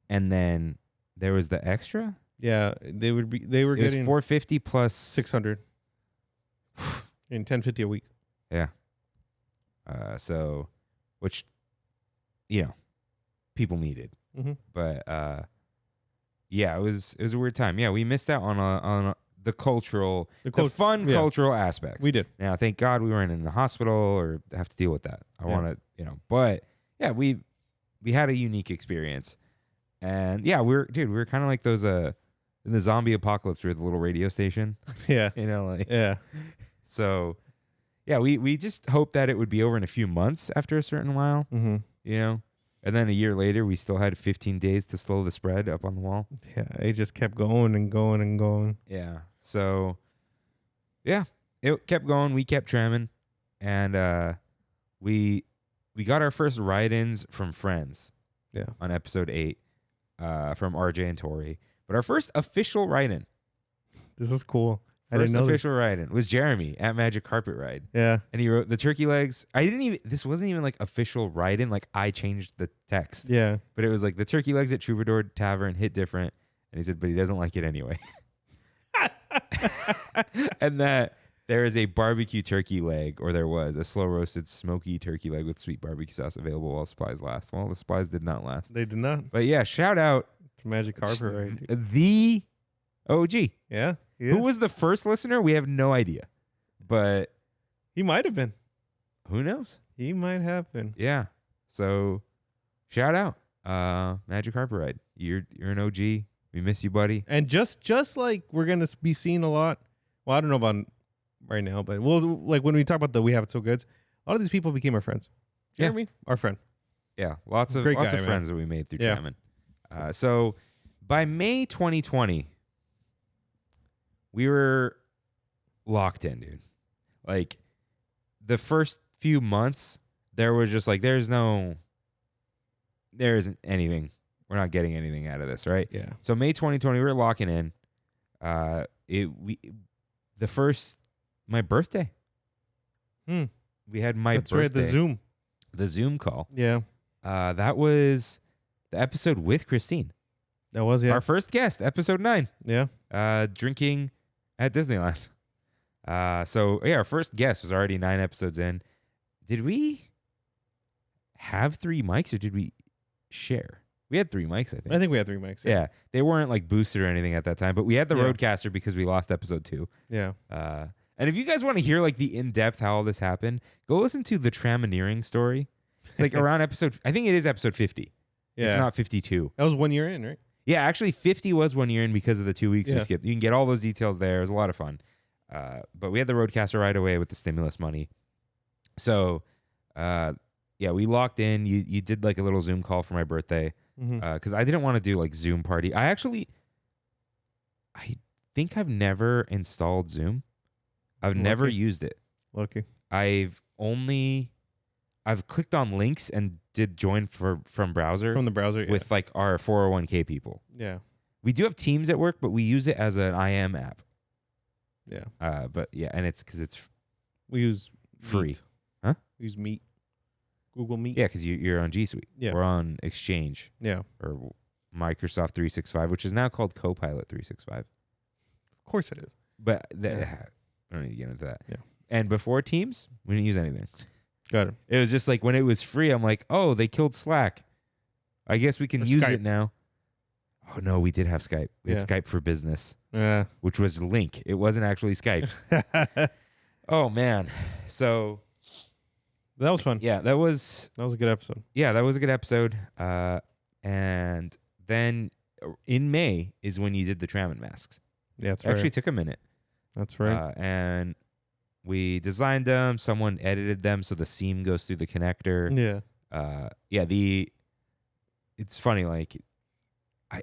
Speaker 1: And then there was the extra.
Speaker 2: Yeah, they were
Speaker 1: It was
Speaker 2: getting
Speaker 1: $450 plus
Speaker 2: 600 and $10.50 a week.
Speaker 1: Yeah. So, which, you know, people needed.
Speaker 2: Mm-hmm.
Speaker 1: But yeah, it was a weird time. Yeah, we missed out on the cultural, the fun cultural aspects.
Speaker 2: We did.
Speaker 1: Now, thank God we weren't in the hospital or have to deal with that. I want to, but yeah, we had a unique experience, and yeah, we were kind of like those in the zombie apocalypse, we were the little radio station.
Speaker 2: Yeah.
Speaker 1: Yeah. So, yeah, we just hoped that it would be over in a few months after a certain while,
Speaker 2: Mm-hmm.
Speaker 1: And then a year later, we still had 15 days to slow the spread up on the wall.
Speaker 2: Yeah, it just kept going and going and going.
Speaker 1: Yeah. So, yeah, it kept going. We kept tramming, and we got our first write-ins from friends.
Speaker 2: Yeah.
Speaker 1: On episode 8, from RJ and Tori. But our first official write-in.
Speaker 2: This is cool. I
Speaker 1: First
Speaker 2: didn't know
Speaker 1: official write-in was Jeremy at Magic Carpet Ride.
Speaker 2: Yeah.
Speaker 1: And he wrote the turkey legs. This wasn't even like official write-in. Like I changed the text.
Speaker 2: Yeah.
Speaker 1: But it was like the turkey legs at Troubadour Tavern hit different. And he said, but he doesn't like it anyway. And that there is a barbecue turkey leg, or there was a slow roasted smoky turkey leg with sweet barbecue sauce available while supplies last. Well, the supplies did not last.
Speaker 2: They did not.
Speaker 1: But yeah, shout out
Speaker 2: To Magic Carpet Ride.
Speaker 1: the OG.
Speaker 2: Yeah.
Speaker 1: Who was the first listener? We have no idea. But
Speaker 2: He might have been.
Speaker 1: who knows?
Speaker 2: He might have been.
Speaker 1: Yeah. So shout out. Magic Carpet Ride. You're an OG. We miss you, buddy.
Speaker 2: And just like we're gonna be seeing a lot. Well, I don't know about right now, but we'll like when we talk about the We Have It So Goods, a lot of these people became our friends.
Speaker 1: Yeah.
Speaker 2: Jeremy, our friend.
Speaker 1: Yeah, lots of
Speaker 2: Great guy,
Speaker 1: friends that we made through Trammin. So by May 2020, we were locked in, dude. Like the first few months, there was just like there isn't anything. We're not getting anything out of this, right?
Speaker 2: Yeah.
Speaker 1: So May 2020, we were locking in. My birthday. We had my
Speaker 2: That's
Speaker 1: birthday.
Speaker 2: right,
Speaker 1: The Zoom call.
Speaker 2: Yeah.
Speaker 1: That was the episode with Christine.
Speaker 2: That was, yeah.
Speaker 1: Our first guest, episode 9.
Speaker 2: Yeah.
Speaker 1: Drinking at Disneyland. Our first guest was already 9 episodes in. Did we have 3 mics or did we share? We had 3 mics, I think.
Speaker 2: I think we had 3 mics.
Speaker 1: Yeah. They weren't like boosted or anything at that time, but we had the
Speaker 2: Yeah.
Speaker 1: Roadcaster because we lost episode 2.
Speaker 2: Yeah.
Speaker 1: And if you guys want to hear like the in-depth how all this happened, go listen to the Trammineering story. It's like around episode, I think it is episode 50.
Speaker 2: Yeah.
Speaker 1: If not 52.
Speaker 2: That was 1 year in, right?
Speaker 1: Yeah, actually 50 was 1 year in because of the 2 weeks we
Speaker 2: Yeah.
Speaker 1: skipped. You can get all those details there. It was a lot of fun. But we had the Roadcaster right away with the stimulus money. So, we locked in. You did like a little Zoom call for my birthday because I didn't want to do like Zoom party. I think I've never installed Zoom. I've never used it.
Speaker 2: Lucky.
Speaker 1: I've clicked on links and did join from browser
Speaker 2: From the browser, yeah.
Speaker 1: with like our 401k people.
Speaker 2: Yeah.
Speaker 1: We do have Teams at work, but we use it as an IM app.
Speaker 2: Yeah.
Speaker 1: And it's because it's
Speaker 2: We use
Speaker 1: free.
Speaker 2: Meet.
Speaker 1: Huh?
Speaker 2: We use Meet. Google Meet.
Speaker 1: Yeah, because you're on G Suite.
Speaker 2: Yeah.
Speaker 1: We're on Exchange
Speaker 2: Yeah.
Speaker 1: or Microsoft 365, which is now called Copilot 365.
Speaker 2: Of course it is.
Speaker 1: But I don't need to get into that.
Speaker 2: Yeah.
Speaker 1: And before Teams, we didn't use anything.
Speaker 2: Got it.
Speaker 1: It was just like when it was free, I'm like, oh, they killed Slack. I guess we can
Speaker 2: Or
Speaker 1: use
Speaker 2: Skype.
Speaker 1: it now. Oh, no, we did have Skype. We had
Speaker 2: Yeah.
Speaker 1: Skype for Business,
Speaker 2: Yeah.
Speaker 1: which was Link. It wasn't actually Skype. Oh, man. So,
Speaker 2: That was fun.
Speaker 1: yeah, that was
Speaker 2: That was a good episode.
Speaker 1: a good episode. And then in May is when you did the Trammin masks.
Speaker 2: Yeah, that's
Speaker 1: It actually
Speaker 2: right.
Speaker 1: took a minute.
Speaker 2: That's right.
Speaker 1: And we designed them. Someone edited them so the seam goes through the connector.
Speaker 2: Yeah.
Speaker 1: It's funny. Like,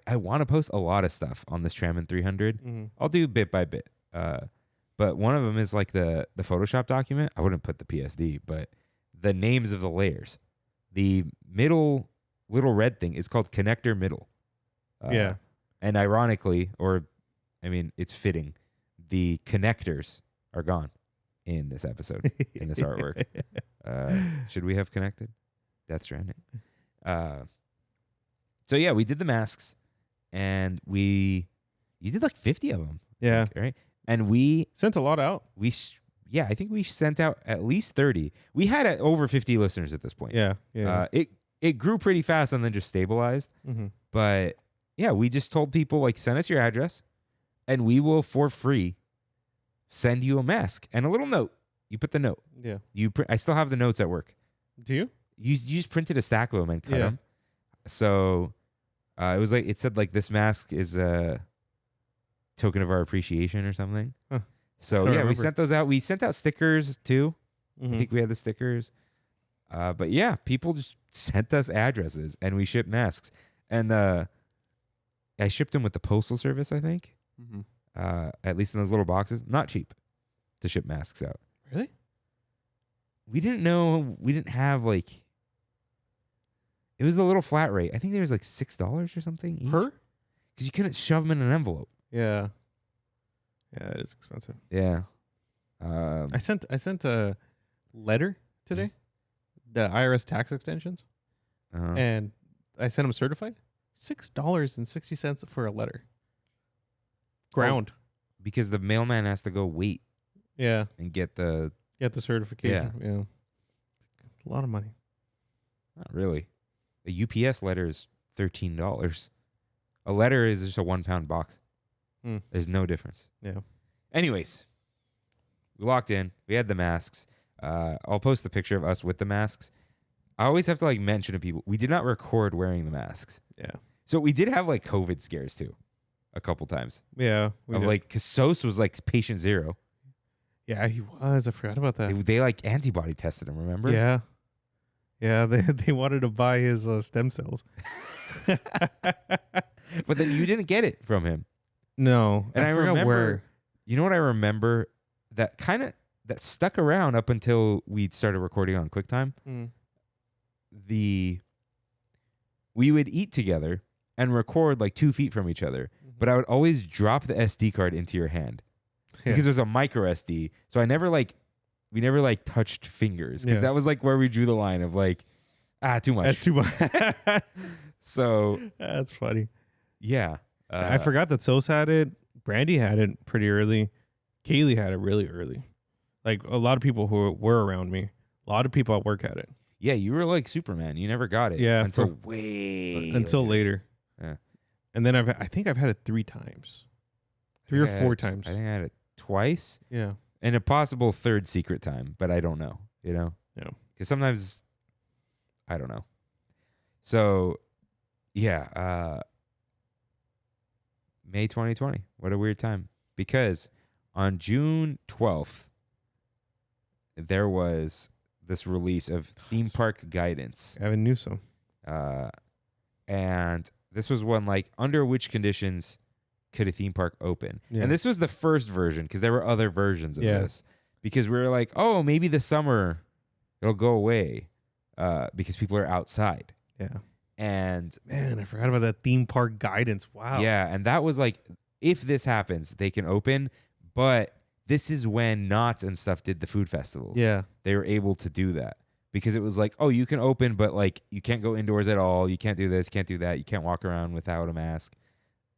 Speaker 1: I want to post a lot of stuff on this Trammin 300.
Speaker 2: Mm-hmm.
Speaker 1: I'll do bit by bit. But one of them is like the Photoshop document. I wouldn't put the PSD, but the names of the layers. The middle little red thing is called connector middle.
Speaker 2: Yeah.
Speaker 1: And ironically, it's fitting, the connectors are gone in this episode, in this artwork. Should we have connected? Death Stranding. We did the masks, and you did like 50 of them.
Speaker 2: Yeah.
Speaker 1: Right? And we
Speaker 2: Sent a lot out.
Speaker 1: I think we sent out at least 30. We had over 50 listeners at this point.
Speaker 2: Yeah. Yeah.
Speaker 1: It grew pretty fast and then just stabilized.
Speaker 2: Mm-hmm.
Speaker 1: But yeah, we just told people like send us your address, and we will for free send you a mask and a little note. You put the note.
Speaker 2: Yeah.
Speaker 1: I still have the notes at work.
Speaker 2: Do you?
Speaker 1: You just printed a stack of them and cut
Speaker 2: Yeah.
Speaker 1: them. So it was like it said like this mask is a token of our appreciation or something.
Speaker 2: Huh.
Speaker 1: So
Speaker 2: I
Speaker 1: yeah, we
Speaker 2: remember.
Speaker 1: sent those out. We sent out stickers too.
Speaker 2: Mm-hmm.
Speaker 1: I think we had the stickers. But yeah, people just sent us addresses and we shipped masks. And I shipped them with the postal service, I think.
Speaker 2: Mm-hmm.
Speaker 1: At least in those little boxes. Not cheap to ship masks out.
Speaker 2: Really?
Speaker 1: We didn't know. We didn't have like. It was the little flat rate. I think there was like $6 or something each.
Speaker 2: Per?
Speaker 1: Because you couldn't shove them in an envelope.
Speaker 2: Yeah. Yeah, it is expensive.
Speaker 1: Yeah.
Speaker 2: I sent a letter today, the IRS tax extensions, and I sent them certified. $6.60 for a letter. Ground.
Speaker 1: because the mailman has to go wait
Speaker 2: Yeah.
Speaker 1: and get the.
Speaker 2: Get the certification. Yeah. A lot of money.
Speaker 1: Not really. A UPS letter is $13. A letter is just a 1 pound box. There's no difference.
Speaker 2: Yeah.
Speaker 1: Anyways, we walked in. We had the masks. I'll post the picture of us with the masks. I always have to like mention to people, we did not record wearing the masks.
Speaker 2: Yeah.
Speaker 1: So we did have like COVID scares too, a couple times.
Speaker 2: Yeah.
Speaker 1: Of like, because SOS was like patient zero.
Speaker 2: Yeah, he was. I forgot about that.
Speaker 1: They like antibody tested him, remember?
Speaker 2: Yeah. Yeah, they wanted to buy his stem cells.
Speaker 1: But then you didn't get it from him.
Speaker 2: No.
Speaker 1: And I
Speaker 2: forgot
Speaker 1: remember,
Speaker 2: where.
Speaker 1: you know what I remember that stuck around up until we started recording on QuickTime?
Speaker 2: Mm.
Speaker 1: We would eat together and record like 2 feet from each other, but I would always drop the SD card into your hand because it was a micro SD. So we never like touched fingers because that was like where we drew the line of like, too much.
Speaker 2: That's too much.
Speaker 1: So
Speaker 2: that's funny.
Speaker 1: Yeah.
Speaker 2: I forgot that Sos had it. Brandy had it pretty early. Kaylee had it really early. Like a lot of people who were around me, a lot of people at work had it.
Speaker 1: Yeah, you were like Superman. You never got it.
Speaker 2: Yeah,
Speaker 1: until
Speaker 2: later.
Speaker 1: Yeah.
Speaker 2: And then I think I've had it 3 times. 3 or 4 times.
Speaker 1: I think I had it twice.
Speaker 2: Yeah.
Speaker 1: And a possible 3rd secret time, but I don't know, you know?
Speaker 2: Yeah.
Speaker 1: Because sometimes, I don't know. So, yeah. May 2020. What a weird time. Because on June 12th, there was this release of theme park guidance.
Speaker 2: Evan Newsom.
Speaker 1: And this was one like, under which conditions could a theme park open?
Speaker 2: Yeah.
Speaker 1: And this was the first version because there were other versions of this. Because we were like, oh, maybe this summer it'll go away because people are outside.
Speaker 2: Yeah.
Speaker 1: And
Speaker 2: man, I forgot about that theme park guidance. Wow.
Speaker 1: Yeah. And that was like, if this happens, they can open. But this is when Knott's and stuff did the food festivals.
Speaker 2: Yeah.
Speaker 1: They were able to do that because it was like, oh, you can open, but like you can't go indoors at all. You can't do this, can't do that. You can't walk around without a mask.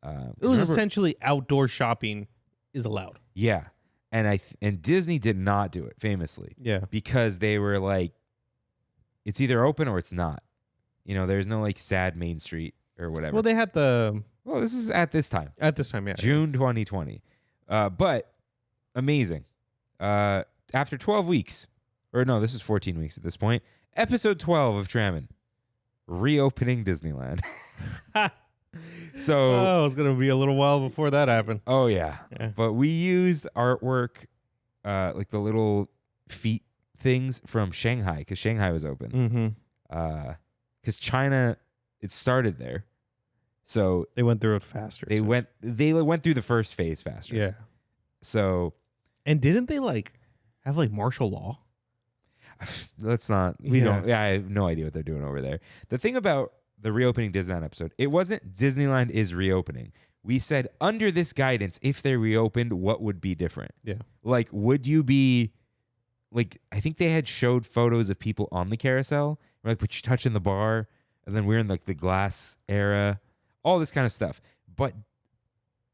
Speaker 2: It was essentially outdoor shopping is allowed.
Speaker 1: Yeah. And Disney did not do it famously.
Speaker 2: Yeah.
Speaker 1: Because they were like, it's either open or it's not. You know, there's no like sad Main Street or whatever.
Speaker 2: Well, they had
Speaker 1: well, this is at this time.
Speaker 2: At this time, yeah.
Speaker 1: June 2020. But amazing. After 12 weeks, or no, this is 14 weeks at this point, episode 12 of Trammin, reopening Disneyland. So
Speaker 2: it's going to be a little while before that happened.
Speaker 1: Oh, yeah. But we used artwork, like the little feet things from Shanghai, because Shanghai was open. Because China, it started there. So
Speaker 2: they went through it faster.
Speaker 1: They went through the first phase faster.
Speaker 2: Yeah.
Speaker 1: So,
Speaker 2: and didn't they like have like martial law?
Speaker 1: Let's not. We don't. Yeah, I have no idea what they're doing over there. The thing about the reopening Disneyland episode, it wasn't Disneyland is reopening. We said under this guidance, if they reopened, what would be different?
Speaker 2: Yeah.
Speaker 1: Like, would you be like? I think they had showed photos of people on the carousel. We're like, but you touching the bar, and then we're in like the glass era, all this kind of stuff. But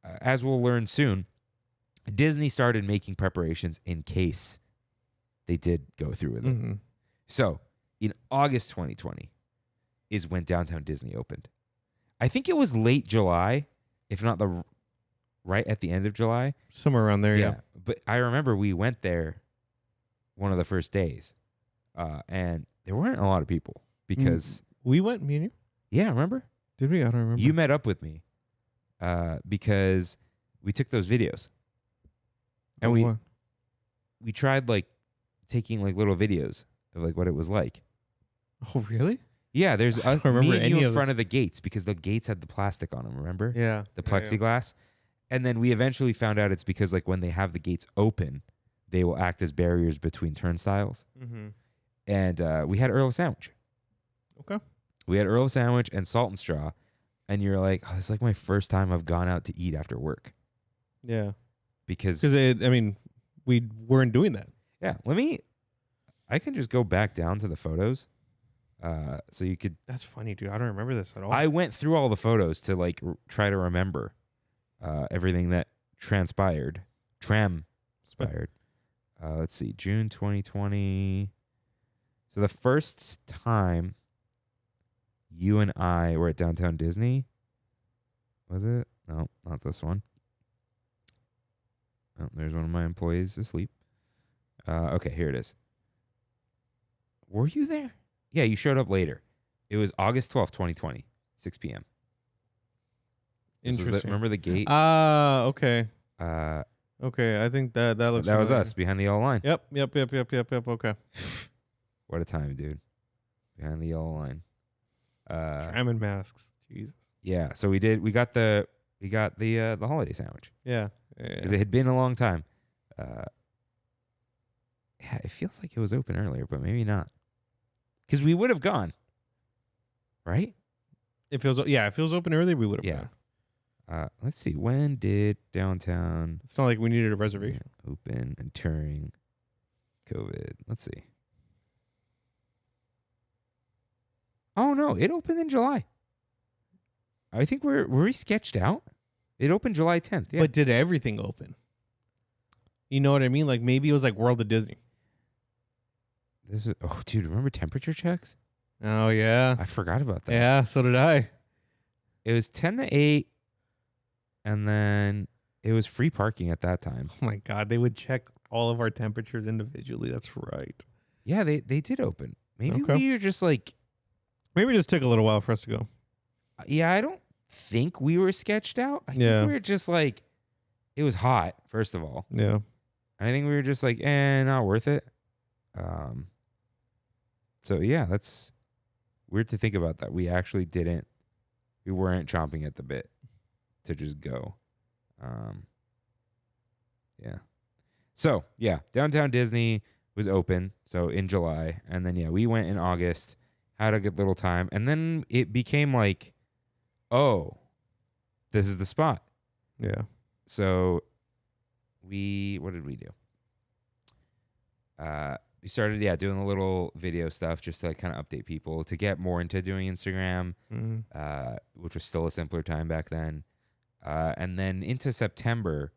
Speaker 1: as we'll learn soon, Disney started making preparations in case they did go through with it. So in August 2020 is when Downtown Disney opened. I think it was late July, if not right at the end of July.
Speaker 2: Somewhere around there, yeah.
Speaker 1: But I remember we went there one of the first days, and there weren't a lot of people because...
Speaker 2: We went, me and you?
Speaker 1: Yeah, remember?
Speaker 2: Did we? I don't remember.
Speaker 1: You met up with me because we took those videos. And we tried like taking like little videos of like what it was like.
Speaker 2: Oh, really?
Speaker 1: Yeah, there's us,
Speaker 2: I remember
Speaker 1: me and
Speaker 2: any
Speaker 1: you in
Speaker 2: of
Speaker 1: front of the gates because the gates had the plastic on them, remember?
Speaker 2: Yeah.
Speaker 1: The plexiglass. And then we eventually found out it's because like when they have the gates open, they will act as barriers between turnstiles. And we had Earl Sandwich.
Speaker 2: Okay.
Speaker 1: We had Earl Sandwich and Salt and Straw. And you're like, oh, this is like my first time I've gone out to eat after work.
Speaker 2: Yeah.
Speaker 1: Because
Speaker 2: we weren't doing that.
Speaker 1: Yeah. I can just go back down to the photos. So you could.
Speaker 2: That's funny, dude. I don't remember this at all.
Speaker 1: I went through all the photos to like try to remember everything that transpired. Let's see, June 2020. So the first time you and I were at Downtown Disney, was it? No, not this one. Oh, there's one of my employees asleep. Okay, here it is. Were you there? Yeah, you showed up later. It was August 12th, 2020, 6 p.m.
Speaker 2: Interesting.
Speaker 1: Remember the gate?
Speaker 2: Okay. Okay, I think that looks.
Speaker 1: That was
Speaker 2: familiar.
Speaker 1: us behind the yellow line.
Speaker 2: Yep. Okay.
Speaker 1: What a time, dude. Behind the yellow line.
Speaker 2: Trammin masks. Jesus.
Speaker 1: Yeah. So we got the holiday sandwich
Speaker 2: Yeah.
Speaker 1: because it had been a long time. Yeah, it feels like it was open earlier, but maybe not. Because we would have gone, right?
Speaker 2: It feels open early. We would have.
Speaker 1: Yeah.
Speaker 2: Gone.
Speaker 1: Let's see. When did downtown
Speaker 2: It's not like we needed a reservation.
Speaker 1: open and during COVID? Let's see. Oh no, it opened in July. I think were we sketched out? It opened July 10th. Yeah.
Speaker 2: But did everything open? You know what I mean? Like maybe it was like World of Disney.
Speaker 1: Dude, remember temperature checks?
Speaker 2: Oh yeah.
Speaker 1: I forgot about that.
Speaker 2: Yeah, so did I.
Speaker 1: It was 10 to 8, and then it was free parking at that time.
Speaker 2: Oh my God, they would check all of our temperatures individually. That's right.
Speaker 1: Yeah, they did open. Maybe
Speaker 2: Okay.
Speaker 1: we were just like,
Speaker 2: Maybe it just took a little while for us to go.
Speaker 1: yeah, I don't think we were sketched out. I think we were just like, it was hot, first of all.
Speaker 2: Yeah.
Speaker 1: I think we were just like, not worth it. So yeah, that's weird to think about that. We actually we weren't chomping at the bit to just go. Yeah. So yeah, Downtown Disney was open. So in July, and then we went in August, had a good little time. And then it became like, oh, this is the spot.
Speaker 2: Yeah.
Speaker 1: So what did we do? We started, doing a little video stuff just to kind of update people, to get more into doing Instagram, which was still a simpler time back then. And then into September,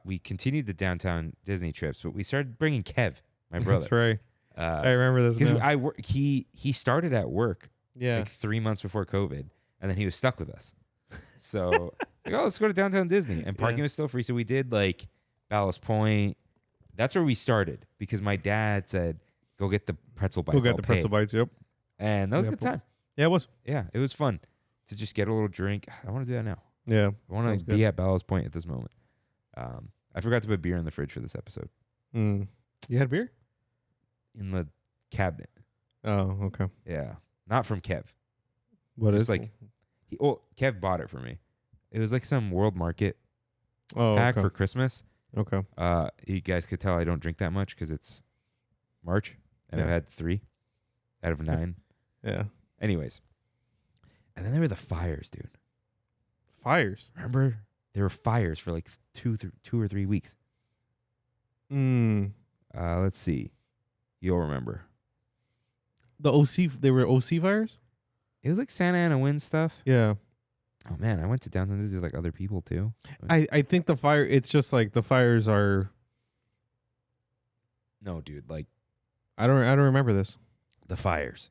Speaker 1: we continued the Downtown Disney trips, but we started bringing Kev, my brother.
Speaker 2: That's right. I remember this.
Speaker 1: Because he started at work
Speaker 2: Yeah.
Speaker 1: 3 months before COVID, and then he was stuck with us. So let's go to Downtown Disney, and parking was still free. So we did like Ballast Point. That's where we started because my dad said, "Go get the pretzel bites."
Speaker 2: Go get the pretzel bites. Yep.
Speaker 1: And that was a good time.
Speaker 2: Yeah, it was.
Speaker 1: Yeah, it was fun to just get a little drink. I want to do that now.
Speaker 2: Yeah.
Speaker 1: I want to be at Ballast Point at this moment. I forgot to put beer in the fridge for this episode.
Speaker 2: You had beer?
Speaker 1: In the cabinet.
Speaker 2: Oh, okay.
Speaker 1: Yeah, not from Kev.
Speaker 2: What
Speaker 1: Just
Speaker 2: is
Speaker 1: like Kev bought it for me. It was like some World Market
Speaker 2: Oh,
Speaker 1: pack
Speaker 2: okay.
Speaker 1: for Christmas.
Speaker 2: Okay.
Speaker 1: You guys could tell I don't drink that much because it's March and I've had 3 out of 9.
Speaker 2: Yeah.
Speaker 1: Anyways, and then there were the fires, dude.
Speaker 2: Fires.
Speaker 1: Remember, there were fires for like 2 or 3 weeks. Let's see. You'll remember.
Speaker 2: The OC. They were OC fires.
Speaker 1: It was like Santa Ana wind stuff.
Speaker 2: Yeah.
Speaker 1: Oh man, I went to Downtown Disney with like other people too.
Speaker 2: I think the fire. It's just like the fires are.
Speaker 1: No, dude, like
Speaker 2: I don't remember this.
Speaker 1: the fires.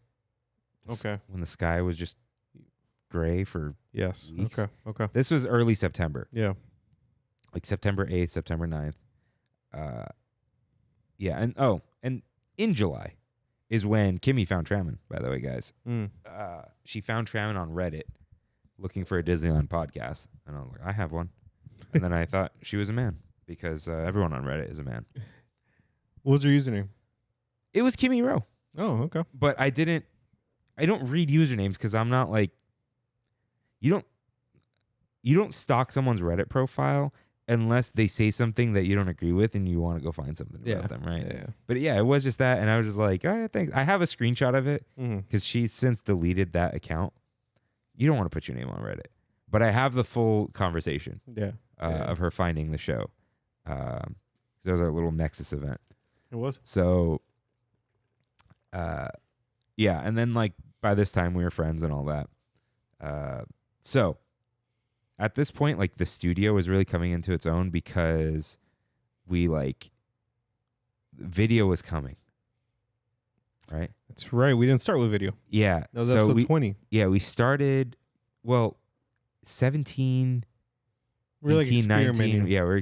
Speaker 2: Okay.
Speaker 1: When the sky was just gray for
Speaker 2: Yes.
Speaker 1: weeks.
Speaker 2: Okay.
Speaker 1: This was early September.
Speaker 2: Yeah.
Speaker 1: Like September 8th, September 9th. Yeah, and in July is when Kimmy found Trammin, by the way, guys. She found Trammin on Reddit looking for a Disneyland podcast. And I was like, I have one. And then I thought she was a man because everyone on Reddit is a man.
Speaker 2: What was your username?
Speaker 1: It was Kimmy Rowe.
Speaker 2: Oh, okay.
Speaker 1: But I don't read usernames because I'm not like, you don't stalk someone's Reddit profile unless they say something that you don't agree with and you want to go find something about them, right?
Speaker 2: Yeah.
Speaker 1: But yeah, it was just that, and I was just like, oh, thanks. I have a screenshot of it because she's since deleted that account. You don't want to put your name on Reddit, but I have the full conversation of her finding the show. There was a little Nexus event.
Speaker 2: It was.
Speaker 1: So, yeah, and then like by this time we were friends and all that. So at this point, like the studio was really coming into its own because we like video was coming. Right?
Speaker 2: That's right. We didn't start with video.
Speaker 1: Yeah.
Speaker 2: That was episode 20.
Speaker 1: Yeah, we started 17,
Speaker 2: We're
Speaker 1: 18,
Speaker 2: like
Speaker 1: 19. Yeah,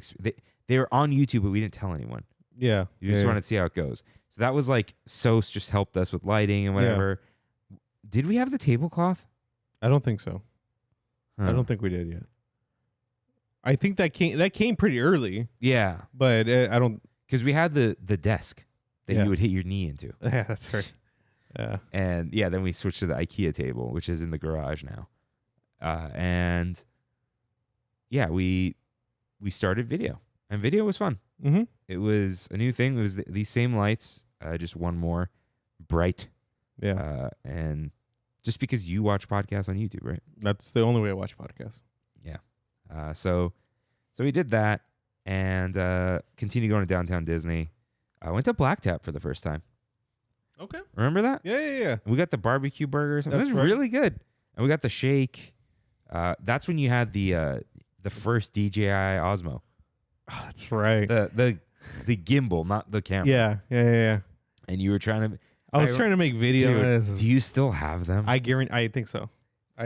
Speaker 1: they were on YouTube, but we didn't tell anyone.
Speaker 2: Yeah.
Speaker 1: You just wanted to see how it goes. So that was like Sos just helped us with lighting and whatever. Yeah. Did we have the tablecloth?
Speaker 2: I don't think so.
Speaker 1: Huh.
Speaker 2: I don't think we did yet. I think that came pretty early,
Speaker 1: Yeah,
Speaker 2: but I don't.
Speaker 1: because we had the desk that
Speaker 2: Yeah.
Speaker 1: you would hit your knee into.
Speaker 2: Yeah, that's right. Yeah.
Speaker 1: And yeah, then we switched to the IKEA table, which is in the garage now. And yeah, we started video, and video was fun.
Speaker 2: Mm-hmm.
Speaker 1: It was a new thing. It was these same lights, just one more bright.
Speaker 2: Yeah.
Speaker 1: And just because you watch podcasts on YouTube, right?
Speaker 2: That's the only way I watch podcasts.
Speaker 1: Yeah. So we did that and continued going to downtown Disney. I went to Black Tap for the first time.
Speaker 2: Okay.
Speaker 1: Remember that?
Speaker 2: Yeah.
Speaker 1: We got the barbecue burgers. It
Speaker 2: That's
Speaker 1: was
Speaker 2: right.
Speaker 1: really good. And we got the shake. That's when you had the first DJI Osmo.
Speaker 2: Oh, that's right.
Speaker 1: The gimbal, not the camera.
Speaker 2: Yeah.
Speaker 1: And you were trying to.
Speaker 2: I was trying to make video.
Speaker 1: Dude, do you still have them?
Speaker 2: I guarantee. I think so.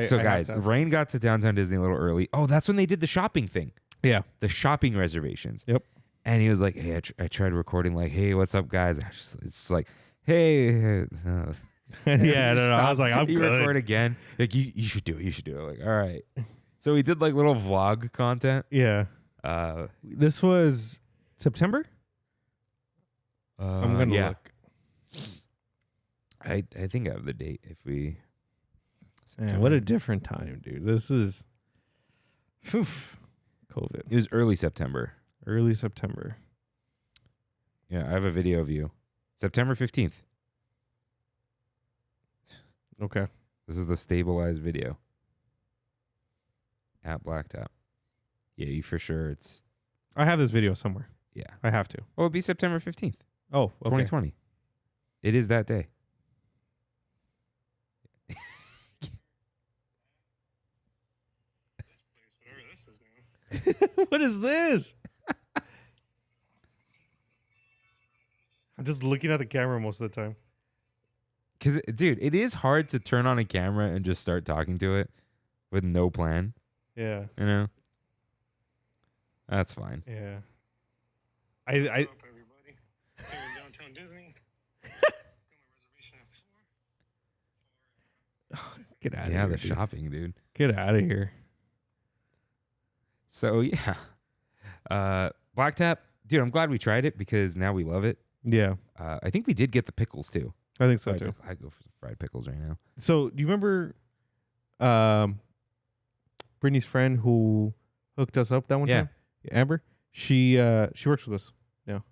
Speaker 1: So
Speaker 2: I
Speaker 1: guys,
Speaker 2: have that.
Speaker 1: Rain got to downtown Disney a little early. Oh, that's when they did the shopping thing.
Speaker 2: Yeah.
Speaker 1: The shopping reservations.
Speaker 2: Yep.
Speaker 1: And he was like, "Hey, I tried recording. Like, hey, what's up, guys?" It's just like, "Hey."
Speaker 2: Yeah. No. I was like, I'm
Speaker 1: you
Speaker 2: good.
Speaker 1: record again. Like, you should do it. You should do it. Like, all right. So we did like little vlog content.
Speaker 2: Yeah. This was September. I'm gonna look.
Speaker 1: I think I have the date. If we.
Speaker 2: Man, what a different time, dude. This is. Whew, COVID.
Speaker 1: It was early September.
Speaker 2: Early September.
Speaker 1: Yeah, I have a video of you. September 15th.
Speaker 2: Okay.
Speaker 1: This is the stabilized video. At Blacktop. Yeah, you for sure. It's.
Speaker 2: I have this video somewhere.
Speaker 1: Yeah.
Speaker 2: I have to.
Speaker 1: Oh, it'll be September 15th,
Speaker 2: Oh, okay.
Speaker 1: 2020. It is that day.
Speaker 2: What is this? I'm just looking at the camera most of the time.
Speaker 1: Because, dude, it is hard to turn on a camera and just start talking to it with no plan.
Speaker 2: Yeah.
Speaker 1: You know? That's fine.
Speaker 2: Yeah.
Speaker 4: What's up, everybody? Here in downtown Disney. Got my reservation at 4.
Speaker 2: Get out of
Speaker 1: Yeah,
Speaker 2: here.
Speaker 1: the
Speaker 2: dude.
Speaker 1: shopping, dude.
Speaker 2: Get out of here.
Speaker 1: So, yeah. Black Tap, dude, I'm glad we tried it because now we love it.
Speaker 2: Yeah.
Speaker 1: I think we did get the pickles, too.
Speaker 2: I think so
Speaker 1: Fried
Speaker 2: too.
Speaker 1: pickle- I'd go for some fried pickles right now.
Speaker 2: So do you remember Brittany's friend who hooked us up that one
Speaker 1: Yeah.
Speaker 2: time? Amber? She works with us now.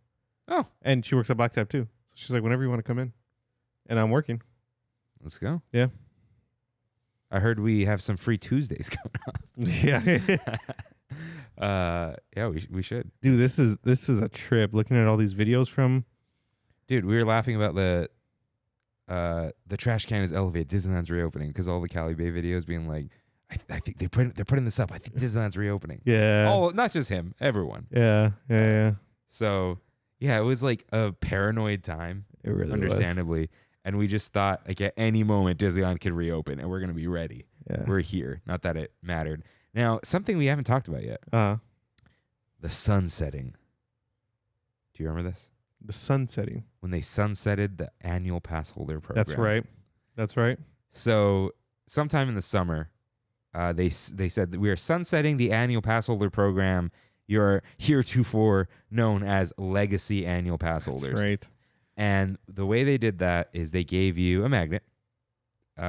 Speaker 1: Oh.
Speaker 2: And she works at Black Tap too. So she's like, whenever you want to come in. And I'm working.
Speaker 1: Let's go.
Speaker 2: Yeah.
Speaker 1: I heard we have some free Tuesdays coming up.
Speaker 2: Yeah.
Speaker 1: Yeah, we should.
Speaker 2: Dude, this is a trip looking at all these videos from.
Speaker 1: Dude, we were laughing about the trash can is elevated. Disneyland's reopening because all the Cali Bay videos being like, I think they're putting this up. I think Disneyland's reopening.
Speaker 2: Yeah.
Speaker 1: Oh, not just him, everyone.
Speaker 2: Yeah.
Speaker 1: So yeah, it was like a paranoid time,
Speaker 2: It really was.
Speaker 1: understandably, and we just thought like at any moment Disneyland could reopen and we're gonna be ready.
Speaker 2: Yeah.
Speaker 1: We're here. Not that it mattered. Now, something we haven't talked about yet: the sun setting. Do you remember this?
Speaker 2: The sun setting.
Speaker 1: When they sunsetted the annual pass holder program.
Speaker 2: That's right.
Speaker 1: So sometime in the summer, they said that we are sunsetting the annual pass holder program. You're heretofore known as legacy annual pass holders.
Speaker 2: That's right.
Speaker 1: And the way they did that is they gave you a magnet,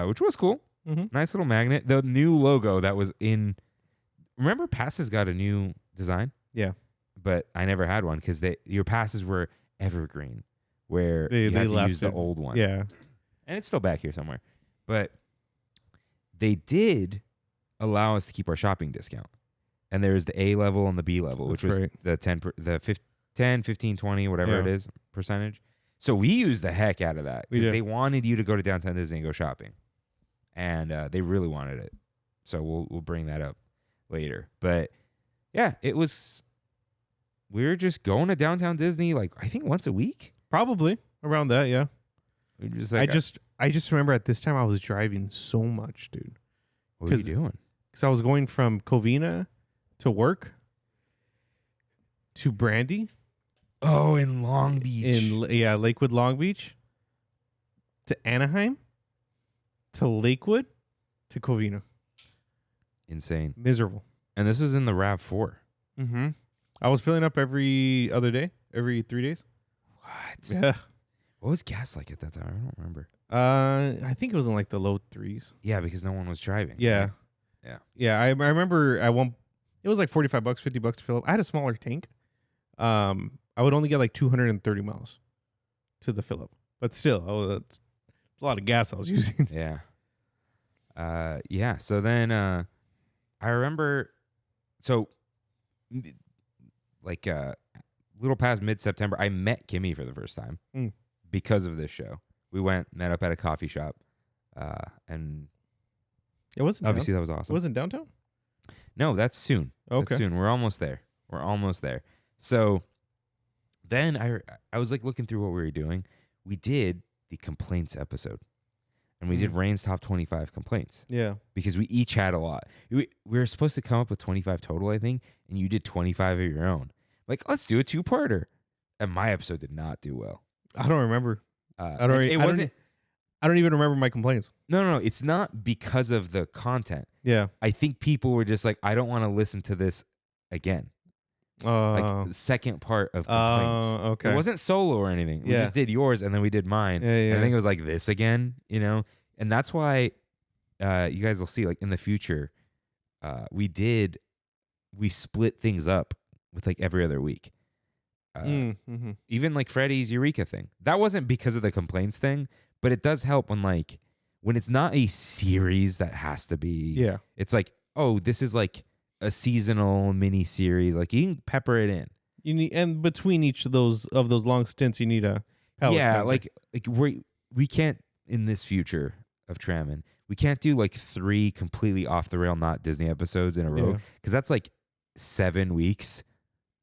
Speaker 1: which was cool.
Speaker 2: Mm-hmm.
Speaker 1: Nice little magnet. The new logo that was in. Remember, passes got a new design.
Speaker 2: Yeah.
Speaker 1: But I never had one because your passes were evergreen, where
Speaker 2: They
Speaker 1: you had to use the
Speaker 2: lasted.
Speaker 1: old one.
Speaker 2: Yeah.
Speaker 1: And it's still back here somewhere. But they did allow us to keep our shopping discount. And there was the A level and the B level, which
Speaker 2: That's
Speaker 1: was
Speaker 2: right.
Speaker 1: the 10, 15, 20, whatever it
Speaker 2: Yeah.
Speaker 1: is, percentage. So we used the heck out of that
Speaker 2: We
Speaker 1: because
Speaker 2: did.
Speaker 1: they wanted you to go to downtown Disney and go shopping. And they really wanted it. So we'll bring that up later. But yeah, it was. We were just going to downtown Disney like I think once a week.
Speaker 2: Probably around that, yeah.
Speaker 1: We were just like,
Speaker 2: I just remember at this time I was driving so much, dude.
Speaker 1: what are you
Speaker 2: 'cause-
Speaker 1: doing?
Speaker 2: Because I was going from Covina to work to Brandy
Speaker 1: Oh, in Long Beach.
Speaker 2: in Lakewood, Long Beach to Anaheim to Lakewood to Covina.
Speaker 1: Insane.
Speaker 2: Miserable.
Speaker 1: And this was in the RAV4.
Speaker 2: Mm-hmm. I was filling up every other day, every 3 days.
Speaker 1: What?
Speaker 2: Yeah.
Speaker 1: What was gas like at that time? I don't remember.
Speaker 2: I think it was in like the low 3s.
Speaker 1: Yeah, because no one was driving.
Speaker 2: Yeah.
Speaker 1: Right? Yeah.
Speaker 2: Yeah. I remember at one, it was like $45, $50 to fill up. I had a smaller tank. I would only get like 230 miles to the fill up, but still, that's a lot of gas I was using.
Speaker 1: Yeah. Yeah. So then, I remember, so like, little past mid-September, I met Kimmy for the first time because of this show. We met up at a coffee shop, and
Speaker 2: It wasn't
Speaker 1: obviously that was awesome.
Speaker 2: It wasn't downtown?
Speaker 1: No, that's soon.
Speaker 2: Okay.
Speaker 1: That's soon. We're almost there. So then I was like looking through what we were doing. We did the complaints episode, and we did Rain's top 25 complaints.
Speaker 2: Yeah.
Speaker 1: Because we each had a lot. We were supposed to come up with 25 total, I think, and you did 25 of your own. Like, let's do a 2-parter. And my episode did not do well.
Speaker 2: I don't remember. I don't even remember my complaints.
Speaker 1: No. It's not because of the content.
Speaker 2: Yeah.
Speaker 1: I think people were just like, I don't want to listen to this again. Like the second part of complaints.
Speaker 2: Okay.
Speaker 1: It wasn't solo or anything. We
Speaker 2: Yeah.
Speaker 1: just did yours and then we did mine.
Speaker 2: Yeah.
Speaker 1: And I think it was like this again, you know? And that's why you guys will see, like, in the future, we split things up with like every other week. Even like Freddie's Eureka thing. That wasn't because of the complaints thing, but it does help when it's not a series that has to be.
Speaker 2: Yeah.
Speaker 1: It's like, oh, this is like a seasonal mini series. Like, you can pepper it in.
Speaker 2: You need, and between each of those long stints, you need a palate cleanser.
Speaker 1: like we can't, in this future of Trammin, we can't do like 3 completely off the rail not Disney episodes in a row, because that's like 7 weeks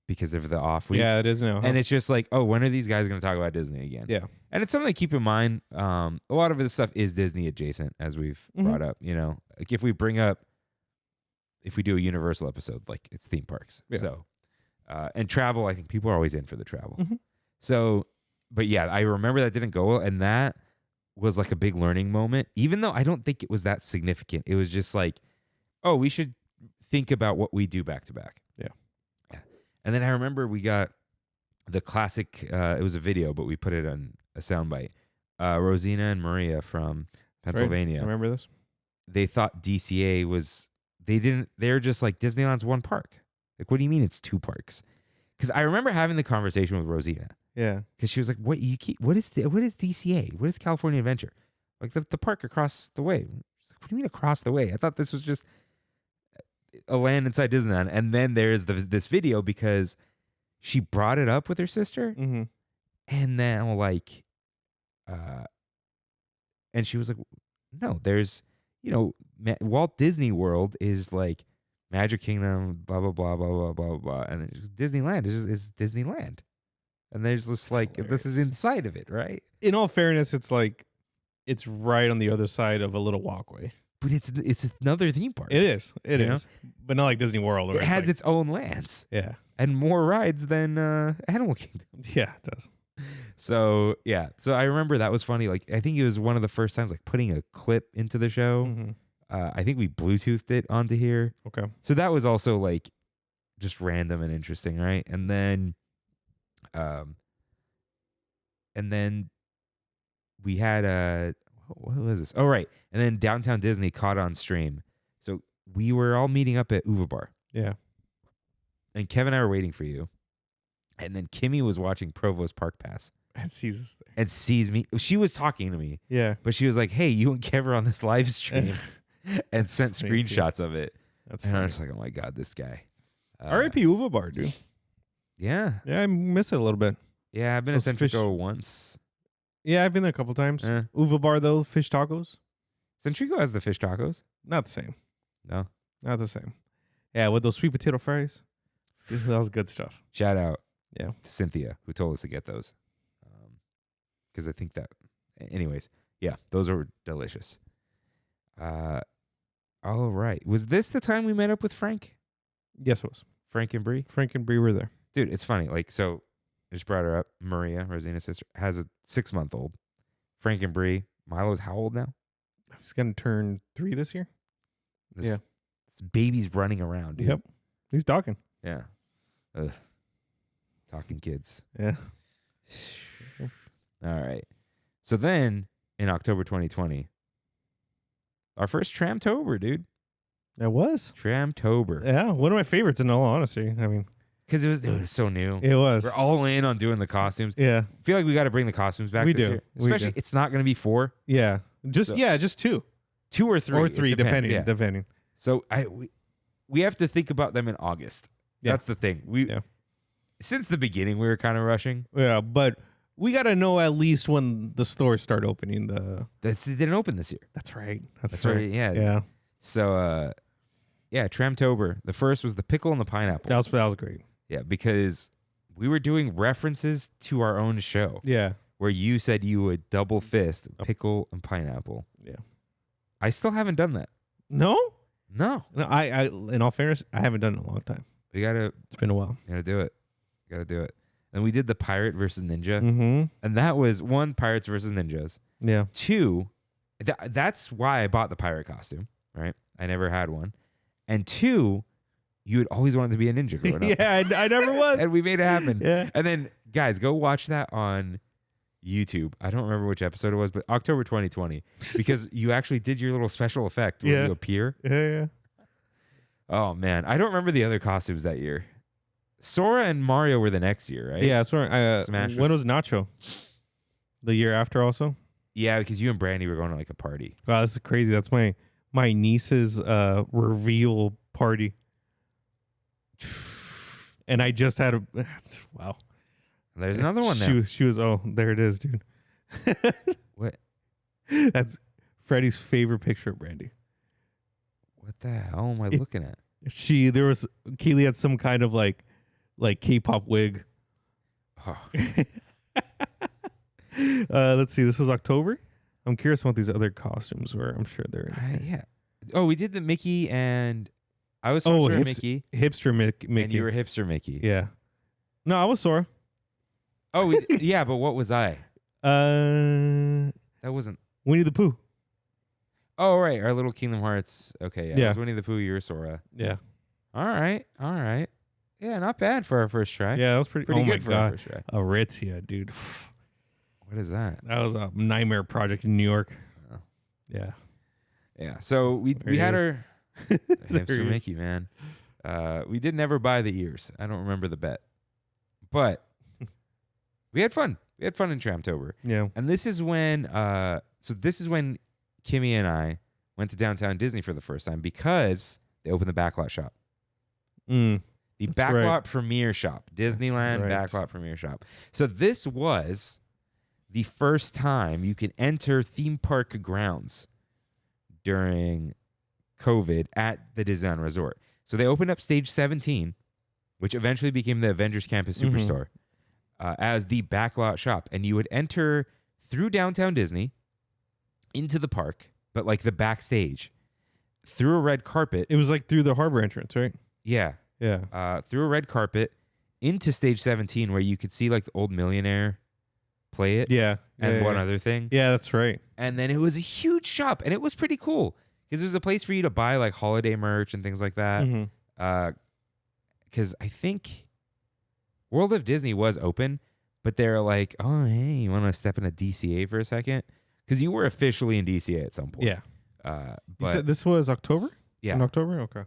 Speaker 1: because of the off weeks.
Speaker 2: Yeah, it is now.
Speaker 1: And it's just like, oh, when are these guys going to talk about Disney again?
Speaker 2: Yeah.
Speaker 1: And it's something to keep in mind. A lot of this stuff is Disney adjacent, as we've brought up. You know, like if we do a Universal episode, like it's theme parks.
Speaker 2: Yeah.
Speaker 1: So, and travel, I think people are always in for the travel. So, but yeah, I remember that didn't go well. And that was like a big learning moment, even though I don't think it was that significant. It was just like, oh, we should think about what we do back to back.
Speaker 2: Yeah.
Speaker 1: And then I remember we got the classic, it was a video, but we put it on a soundbite. Rosina and Maria from Pennsylvania.
Speaker 2: Right. Remember this?
Speaker 1: They thought DCA was, they're just like, Disneyland's one park. Like, what do you mean it's 2 parks? Because I remember having the conversation with Rosina.
Speaker 2: Yeah.
Speaker 1: Because she was like, what is DCA? What is California Adventure? Like the park across the way. She's like, what do you mean across the way? I thought this was just a land inside Disneyland. And then there's this video because she brought it up with her sister.
Speaker 2: Mm-hmm.
Speaker 1: And then like, and she was like, no, there's, Walt Disney World is like Magic Kingdom, blah, blah, blah, blah, blah, blah, blah. And then Disneyland is Disneyland. And there's just like, this is inside of it, right?
Speaker 2: In all fairness, it's like, it's right on the other side of a little walkway.
Speaker 1: But it's another theme park.
Speaker 2: It is. It
Speaker 1: You
Speaker 2: is. But not like Disney World.
Speaker 1: It has its own lands.
Speaker 2: Yeah.
Speaker 1: And more rides than Animal Kingdom.
Speaker 2: Yeah, it does.
Speaker 1: So, yeah. So I remember that was funny. Like, I think it was one of the first times, like, putting a clip into the show.
Speaker 2: Mm-hmm.
Speaker 1: I think we Bluetoothed it onto here.
Speaker 2: Okay.
Speaker 1: So that was also, like, just random and interesting, right? And then we had what was this? Oh, right. And then Downtown Disney caught on stream. So we were all meeting up at Uva Bar.
Speaker 2: Yeah.
Speaker 1: And Kevin and I were waiting for you. And then Kimmy was watching Provost Park Pass.
Speaker 2: And sees us there.
Speaker 1: And sees me. She was talking to me.
Speaker 2: Yeah.
Speaker 1: But she was like, hey, you and Kev are on this live stream. And sent screenshots of it.
Speaker 2: That's
Speaker 1: and
Speaker 2: funny.
Speaker 1: I was like, oh my God, this guy.
Speaker 2: R.I.P. Uva Bar, dude.
Speaker 1: Yeah.
Speaker 2: Yeah, I miss it a little bit.
Speaker 1: Yeah, I've been
Speaker 2: Those
Speaker 1: to Centrico once.
Speaker 2: Yeah, I've been there a couple times. Uva Bar, though, fish tacos.
Speaker 1: Centrico has the fish tacos.
Speaker 2: Not the same.
Speaker 1: No.
Speaker 2: Not the same. Yeah, with those sweet potato fries. That was good stuff.
Speaker 1: Shout out
Speaker 2: to
Speaker 1: Cynthia, who told us to get those. Because I think that... Anyways, yeah, those are delicious. All right. Was this the time we met up with Frank?
Speaker 2: Yes, it was.
Speaker 1: Frank and Bree?
Speaker 2: Frank and Bree were there.
Speaker 1: Dude, it's funny. Like, so I just brought her up. Maria, Rosina's sister, has a 6-month-old. Frank and Bree. Milo's how old now?
Speaker 2: He's going to turn 3 this year.
Speaker 1: This baby's running around, dude.
Speaker 2: Yep. He's talking.
Speaker 1: Yeah. Ugh. Talking kids.
Speaker 2: Yeah.
Speaker 1: All right. So then in October 2020, our first Tramtober, dude.
Speaker 2: That was.
Speaker 1: Tramtober.
Speaker 2: Yeah. One of my favorites, in all honesty. I mean,
Speaker 1: Because it was so new.
Speaker 2: it was.
Speaker 1: We're all in on doing the costumes.
Speaker 2: Yeah.
Speaker 1: I feel like we got to bring the costumes back
Speaker 2: We
Speaker 1: this
Speaker 2: do.
Speaker 1: year.
Speaker 2: We
Speaker 1: Especially,
Speaker 2: do.
Speaker 1: it's not going to be 4.
Speaker 2: Yeah. Just
Speaker 1: So-
Speaker 2: just 2
Speaker 1: 2 or 3.
Speaker 2: or
Speaker 1: It
Speaker 2: 3,
Speaker 1: depends,
Speaker 2: depending.
Speaker 1: yeah.
Speaker 2: Depending.
Speaker 1: So we have to think about them in August.
Speaker 2: Yeah.
Speaker 1: That's the thing.
Speaker 2: Yeah.
Speaker 1: Since the beginning, we were kind of rushing.
Speaker 2: Yeah, but we got to know at least when the stores start opening.
Speaker 1: They didn't open this year.
Speaker 2: That's right. That's
Speaker 1: right.
Speaker 2: right.
Speaker 1: Yeah.
Speaker 2: Yeah.
Speaker 1: So, Tramtober. The first was the pickle and the pineapple.
Speaker 2: That was great.
Speaker 1: Yeah, because we were doing references to our own show
Speaker 2: Yeah.
Speaker 1: where you said you would double fist pickle and pineapple.
Speaker 2: Yeah.
Speaker 1: I still haven't done that.
Speaker 2: No?
Speaker 1: No.
Speaker 2: No, I in all fairness, I haven't done it in a long time.
Speaker 1: We gotta
Speaker 2: It's been a while.
Speaker 1: do it. Gotta do it. And we did the pirate versus ninja.
Speaker 2: Mm-hmm.
Speaker 1: And that was 1, pirates versus ninjas.
Speaker 2: Yeah.
Speaker 1: 2, that's why I bought the pirate costume, right? I never had one. And 2, you had always wanted to be a ninja growing up.
Speaker 2: Yeah, I never was.
Speaker 1: And we made it happen.
Speaker 2: Yeah.
Speaker 1: And then, guys, go watch that on YouTube. I don't remember which episode it was, but October 2020, because you actually did your little special effect where
Speaker 2: Yeah.
Speaker 1: you appear.
Speaker 2: Yeah.
Speaker 1: Oh, man. I don't remember the other costumes that year. Sora and Mario were the next year, right?
Speaker 2: Yeah, that's right.
Speaker 1: Smash
Speaker 2: When was Nacho? The year after also?
Speaker 1: Yeah, because you and Brandy were going to like a party.
Speaker 2: Wow, this is crazy. That's my niece's reveal party. And I just had a wow.
Speaker 1: There's another one now.
Speaker 2: She was there it is, dude.
Speaker 1: What?
Speaker 2: That's Freddie's favorite picture of Brandy.
Speaker 1: What the hell am I looking at?
Speaker 2: Kaylee had some kind of like K-pop wig.
Speaker 1: Oh,
Speaker 2: Let's see. This was October. I'm curious what these other costumes were. I'm sure they're in
Speaker 1: yeah. Oh, we did the Mickey and I was Sora Mickey.
Speaker 2: hipster Mickey.
Speaker 1: And you were hipster Mickey.
Speaker 2: Yeah. No, I was Sora.
Speaker 1: Oh, yeah, but what was I?
Speaker 2: Winnie
Speaker 1: That wasn't.
Speaker 2: the Pooh.
Speaker 1: Oh, right. Our little Kingdom Hearts. Okay, yeah.
Speaker 2: Yeah.
Speaker 1: It was Winnie the Pooh. You were Sora.
Speaker 2: Yeah.
Speaker 1: All right. Yeah, not bad for our first try.
Speaker 2: Yeah, that was pretty
Speaker 1: Pretty
Speaker 2: oh
Speaker 1: good
Speaker 2: my
Speaker 1: for our
Speaker 2: God.
Speaker 1: first try.
Speaker 2: Aritzia, dude.
Speaker 1: What is that?
Speaker 2: That was a nightmare project in New York.
Speaker 1: Oh.
Speaker 2: Yeah.
Speaker 1: Yeah. So we
Speaker 2: There he
Speaker 1: had
Speaker 2: is.
Speaker 1: our
Speaker 2: There he
Speaker 1: hipster
Speaker 2: is.
Speaker 1: Mickey, man. We did never buy the ears. I don't remember the bet. But we had fun. We had fun in Tramtober.
Speaker 2: Yeah.
Speaker 1: And this is when Kimmy and I went to downtown Disney for the first time because they opened the backlot shop.
Speaker 2: Mm.
Speaker 1: The
Speaker 2: That's
Speaker 1: backlot
Speaker 2: right.
Speaker 1: premiere shop. Disneyland
Speaker 2: right.
Speaker 1: backlot premiere shop. So this was the first time you could enter theme park grounds during COVID at the Disneyland Resort. So they opened up stage 17, which eventually became the Avengers Campus
Speaker 2: Mhm.
Speaker 1: Superstore, as the backlot shop. And you would enter through downtown Disney into the park, but like the backstage, through a red carpet.
Speaker 2: It was like through the harbor entrance, right?
Speaker 1: Yeah.
Speaker 2: Yeah.
Speaker 1: Through a red carpet into stage 17 where you could see like the Old Millionaire play it
Speaker 2: Yeah.
Speaker 1: and
Speaker 2: yeah,
Speaker 1: one
Speaker 2: yeah.
Speaker 1: other thing.
Speaker 2: Yeah, that's right.
Speaker 1: And then it was a huge shop and it was pretty cool because there was a place for you to buy like holiday merch and things like that.
Speaker 2: Mhm.
Speaker 1: Because I think World of Disney was open, but they're like, oh, hey, you want to step into DCA for a second? Because you were officially in DCA at some point.
Speaker 2: Yeah.
Speaker 1: But
Speaker 2: You said this was October?
Speaker 1: yeah,
Speaker 2: In October? Okay.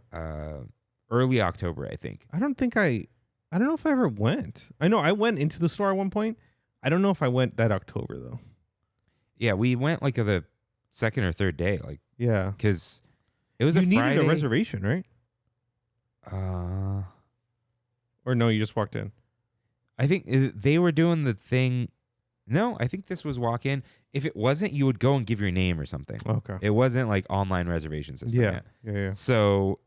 Speaker 1: early October, I think.
Speaker 2: I don't know if I ever went. I know I went into the store at one point. I don't know if I went that October though.
Speaker 1: Yeah, we went like the second or third day, like
Speaker 2: Yeah.
Speaker 1: because it was
Speaker 2: You
Speaker 1: a
Speaker 2: needed
Speaker 1: Friday.
Speaker 2: a reservation, right? Or no, you just walked in.
Speaker 1: I think they were doing the thing. No, I think this was walk in. If it wasn't, you would go and give your name or something.
Speaker 2: Okay.
Speaker 1: It wasn't like online reservation system
Speaker 2: Yeah.
Speaker 1: yet.
Speaker 2: Yeah.
Speaker 1: So,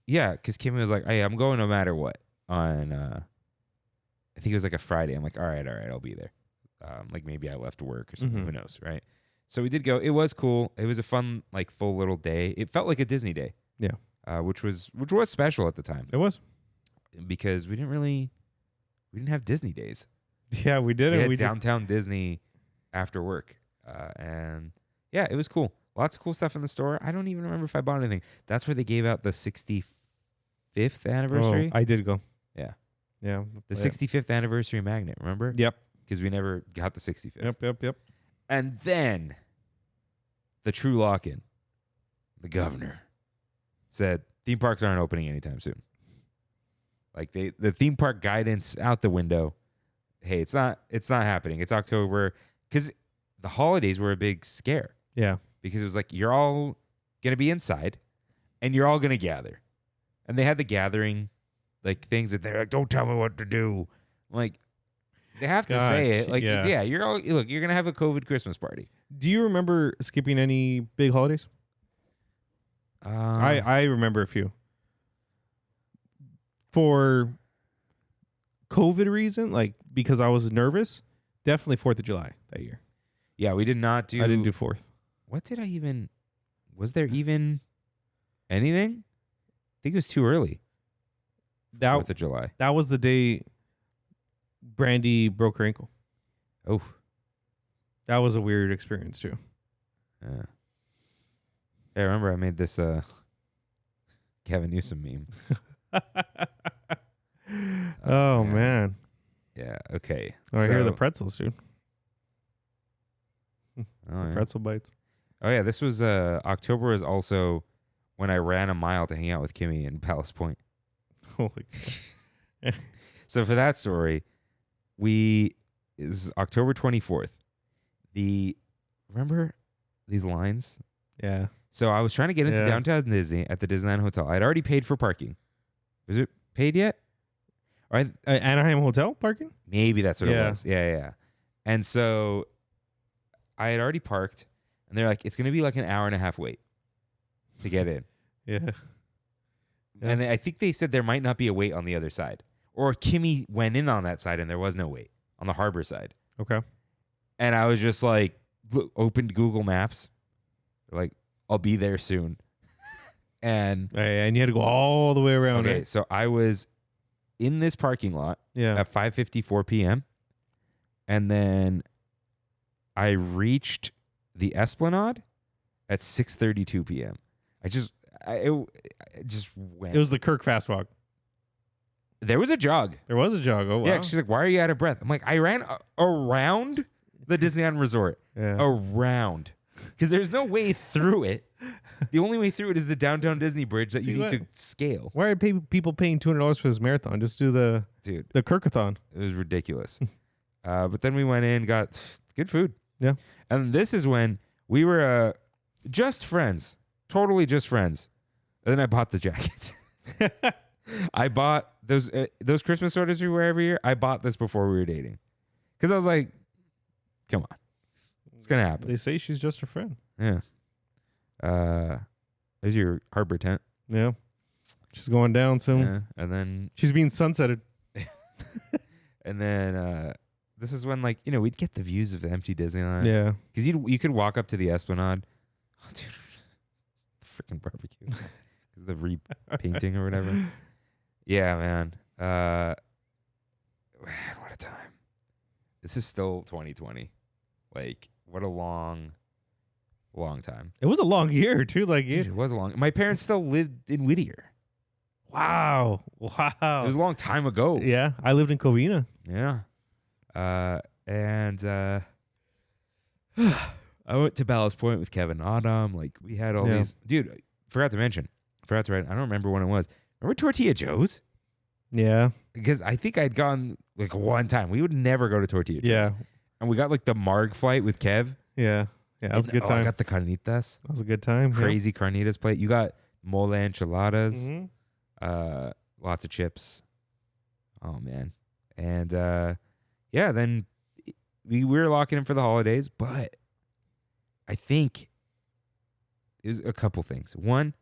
Speaker 1: yeah, because Kimmy was like, hey, I'm going no matter what on, I think it was like a Friday. I'm like, all right, I'll be there. Like maybe I left work or something.
Speaker 2: Mhm.
Speaker 1: Who knows, right? So we did go. It was cool. It was a fun, like full little day. It felt like a Disney day.
Speaker 2: Yeah.
Speaker 1: Which was special at the time
Speaker 2: It was.
Speaker 1: because we didn't have Disney days.
Speaker 2: Yeah, we did
Speaker 1: We
Speaker 2: it.
Speaker 1: had
Speaker 2: We did.
Speaker 1: downtown Disney after work. And yeah, it was cool. Lots of cool stuff in the store. I don't even remember if I bought anything. That's where they gave out the 65th anniversary.
Speaker 2: Oh, I did go.
Speaker 1: Yeah.
Speaker 2: Yeah.
Speaker 1: The 65th anniversary magnet, remember?
Speaker 2: Yep.
Speaker 1: Because we never got the 65th.
Speaker 2: Yep.
Speaker 1: And then the true lock-in, the governor, said theme parks aren't opening anytime soon. Like the theme park guidance out the window. Hey, it's not happening. It's October, because the holidays were a big scare.
Speaker 2: Yeah.
Speaker 1: Because it was like, you're all gonna be inside, and you're all gonna gather, and they had the gathering, like things that they're like, don't tell me what to do. Like, they have to say it. Like, yeah, you're gonna have a COVID Christmas party.
Speaker 2: Do you remember skipping any big holidays? I remember a few. For COVID reason, like because I was nervous, definitely 4th of July that year.
Speaker 1: Yeah, we did not do.
Speaker 2: I didn't do 4th.
Speaker 1: What did I even? Was there even anything? I think it was too early. 4th of July.
Speaker 2: That was the day Brandy broke her ankle.
Speaker 1: Oh,
Speaker 2: that was a weird experience too.
Speaker 1: Yeah, I remember I made this Gavin Newsom meme.
Speaker 2: Oh man.
Speaker 1: Yeah. Okay.
Speaker 2: I hear the pretzels, dude.
Speaker 1: Oh, yeah.
Speaker 2: Pretzel bites.
Speaker 1: Oh yeah, this was October was also when I ran a mile to hang out with Kimmy in Palace Point.
Speaker 2: Holy.
Speaker 1: So for that story, is October 24th. Remember these lines?
Speaker 2: Yeah.
Speaker 1: So I was trying to get into downtown Disney at the Disneyland Hotel. I'd already paid for parking. Was it paid yet? Or
Speaker 2: Anaheim Hotel parking?
Speaker 1: Maybe that's what it was. Yeah. And so I had already parked, and they're like, it's going to be like an hour and a half wait to get in.
Speaker 2: Yeah.
Speaker 1: And I think they said there might not be a wait on the other side. Or Kimmy went in on that side, and there was no wait on the harbor side.
Speaker 2: Okay.
Speaker 1: And I was just like, opened Google Maps. They're like, I'll be there soon. And
Speaker 2: you had to go all the way around.
Speaker 1: Okay, so I was in this parking lot at 5:54 p.m. And then I reached the Esplanade at 6:32 p.m. It just went.
Speaker 2: It was the Kirk fast walk.
Speaker 1: There was a jog.
Speaker 2: There was a jog. Oh, wow.
Speaker 1: Yeah, she's like, why are you out of breath? I'm like, I ran around the Disneyland Resort.
Speaker 2: Yeah.
Speaker 1: Around. Because there's no way through it. The only way through it is the downtown Disney Bridge that you need to scale.
Speaker 2: Why are people paying $200 for this marathon? Just do the Kirkathon.
Speaker 1: It was ridiculous. But then we went in, got good food.
Speaker 2: Yeah.
Speaker 1: And this is when we were just friends. Totally just friends. And then I bought the jackets. I bought those Christmas sweaters we wear every year. I bought this before we were dating. Because I was like, come on. It's going to happen.
Speaker 2: They say she's just a friend.
Speaker 1: Yeah. There's your harbor tent.
Speaker 2: Yeah. She's going down soon.
Speaker 1: Yeah. And then
Speaker 2: she's being sunsetted.
Speaker 1: And then this is when, like, we'd get the views of the empty Disneyland.
Speaker 2: Yeah.
Speaker 1: Because you could walk up to the Esplanade. Oh, dude. Freaking barbecue. The repainting or whatever. Yeah, man. Man, what a time. This is still 2020. Like, what a long time.
Speaker 2: It was a long year, too. Like,
Speaker 1: Dude, it was a long. My parents still lived in Whittier.
Speaker 2: Wow.
Speaker 1: It was a long time ago.
Speaker 2: Yeah. I lived in Covina.
Speaker 1: Yeah. And I went to Ballast Point with Kevin Autumn. Like, we had all these. Dude, forgot to write. I don't remember when it was. Remember Tortilla Joe's?
Speaker 2: Yeah.
Speaker 1: Because I think I'd gone like one time. We would never go to Tortilla Joe's.
Speaker 2: Yeah.
Speaker 1: And we got like the Marg flight with Kev.
Speaker 2: Yeah. Yeah, that was a good time.
Speaker 1: I got the carnitas.
Speaker 2: That was a good time.
Speaker 1: Crazy carnitas plate. You got mole enchiladas.
Speaker 2: Mm-hmm.
Speaker 1: Lots of chips. Oh, man. And then we were locking in for the holidays, but I think it was a couple things. One,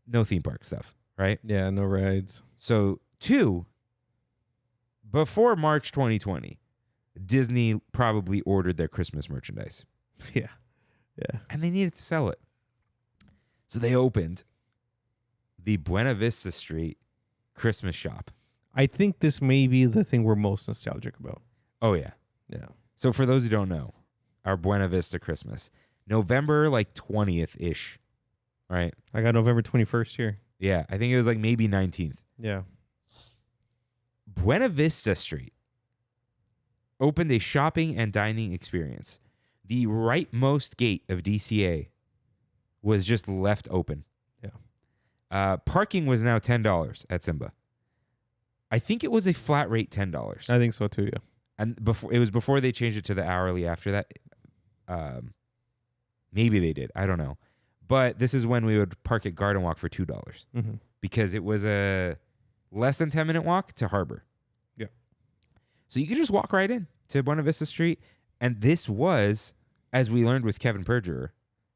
Speaker 1: no theme park stuff, right?
Speaker 2: Yeah, no rides.
Speaker 1: So, two, before March 2020, Disney probably ordered their Christmas merchandise.
Speaker 2: Yeah. Yeah.
Speaker 1: And they needed to sell it. So they opened the Buena Vista Street Christmas shop.
Speaker 2: I think this may be the thing we're most nostalgic about.
Speaker 1: Oh, yeah.
Speaker 2: Yeah.
Speaker 1: So for those who don't know, our Buena Vista Christmas, November like 20th-ish, right?
Speaker 2: I got November 21st here.
Speaker 1: Yeah, I think it was like maybe 19th.
Speaker 2: Yeah.
Speaker 1: Buena Vista Street opened a shopping and dining experience. The rightmost gate of DCA was just left open.
Speaker 2: Yeah.
Speaker 1: Parking was now $10 at Simba. I think it was a flat rate $10.
Speaker 2: I think so too. Yeah.
Speaker 1: And before they changed it to the hourly after that. Maybe they did. I don't know. But this is when we would park at Garden Walk for $2 because it was a less than 10-minute walk to Harbor.
Speaker 2: Yeah.
Speaker 1: So you could just walk right in to Buena Vista Street. And this was, as we learned with Kevin Perjurer,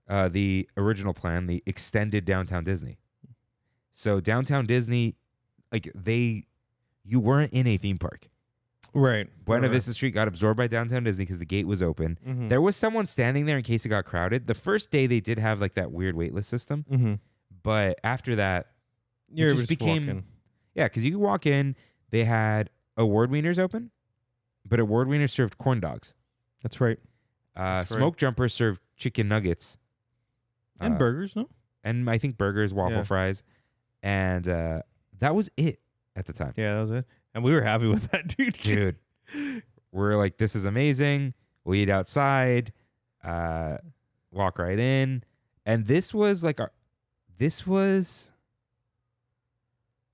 Speaker 1: the original plan, the extended Downtown Disney. So Downtown Disney, like you weren't in a theme park.
Speaker 2: Right.
Speaker 1: Buena Vista Street got absorbed by Downtown Disney because the gate was open. There was someone standing there in case it got crowded. The first day they did have like that weird waitlist system. But after that, it just became... Yeah, because you could walk in. They had Award Wieners open, but Award Wieners served corn dogs.
Speaker 2: That's right.
Speaker 1: Smoke Jumper served chicken nuggets.
Speaker 2: And burgers, no?
Speaker 1: And I think burgers, waffle fries. And that was it at the time.
Speaker 2: Yeah, that was it. And we were happy with that, dude.
Speaker 1: Dude, we're like, this is amazing. We'll eat outside, walk right in. And this was like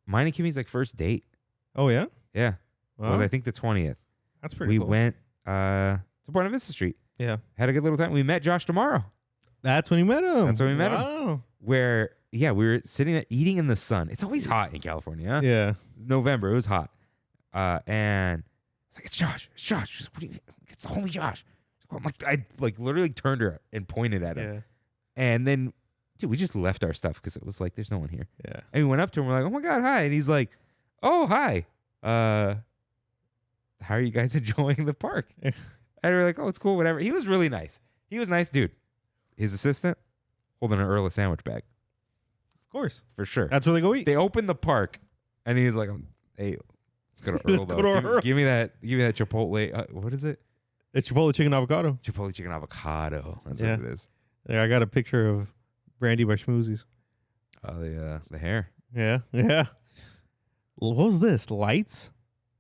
Speaker 1: mine and Kimmy's like first date.
Speaker 2: Oh, yeah?
Speaker 1: Yeah.
Speaker 2: Wow.
Speaker 1: It was, I think, the 20th.
Speaker 2: That's pretty cool.
Speaker 1: We went to Buena Vista Street.
Speaker 2: Yeah.
Speaker 1: Had a good little time. We met Josh tomorrow.
Speaker 2: That's when you met him.
Speaker 1: That's when we met him.
Speaker 2: Wow.
Speaker 1: Where, we were sitting there eating in the sun. It's always hot in California. Huh?
Speaker 2: Yeah.
Speaker 1: November, it was hot. And it's like, it's Josh. It's Josh. What do you, it's the homie Josh. I'm like, I like literally turned her and pointed at him.
Speaker 2: Yeah.
Speaker 1: And then, dude, we just left our stuff because it was like, there's no one here.
Speaker 2: Yeah.
Speaker 1: And we went up to him. We're like, oh my God, hi. And he's like, oh, hi. How are you guys enjoying the park? And we're like, oh, it's cool, whatever. He was really nice. He was a nice dude. His assistant holding an Earl of sandwich bag.
Speaker 2: Of course.
Speaker 1: For sure.
Speaker 2: That's where they go eat.
Speaker 1: They opened the park and he's like, hey, let's go to Earl.
Speaker 2: Let's go to Earl.
Speaker 1: Give me that Chipotle. What is it?
Speaker 2: It's Chipotle chicken avocado.
Speaker 1: Chipotle chicken avocado. That's
Speaker 2: Yeah.
Speaker 1: what it is.
Speaker 2: Yeah, I got a picture of Brandy by Schmoozies.
Speaker 1: The hair.
Speaker 2: Yeah. Yeah. What was this? Lights?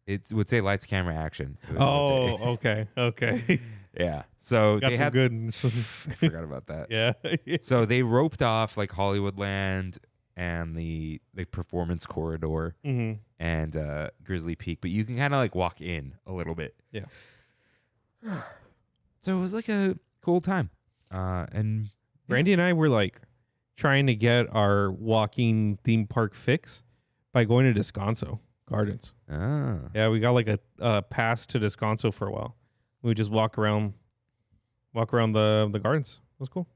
Speaker 1: It would say lights, camera, action.
Speaker 2: Oh, okay. Okay.
Speaker 1: Yeah. So
Speaker 2: Got
Speaker 1: they
Speaker 2: some
Speaker 1: had
Speaker 2: good.
Speaker 1: I forgot about that.
Speaker 2: Yeah.
Speaker 1: So they roped off like Hollywoodland and the performance corridor and Grizzly Peak, but you can kind of like walk in a little bit.
Speaker 2: Yeah.
Speaker 1: So it was like a cool time. And
Speaker 2: Brandy and I were like trying to get our walking theme park fix by going to Descanso Gardens. Yeah, we got like a pass to Descanso for a while. We would just walk around the gardens. It was cool.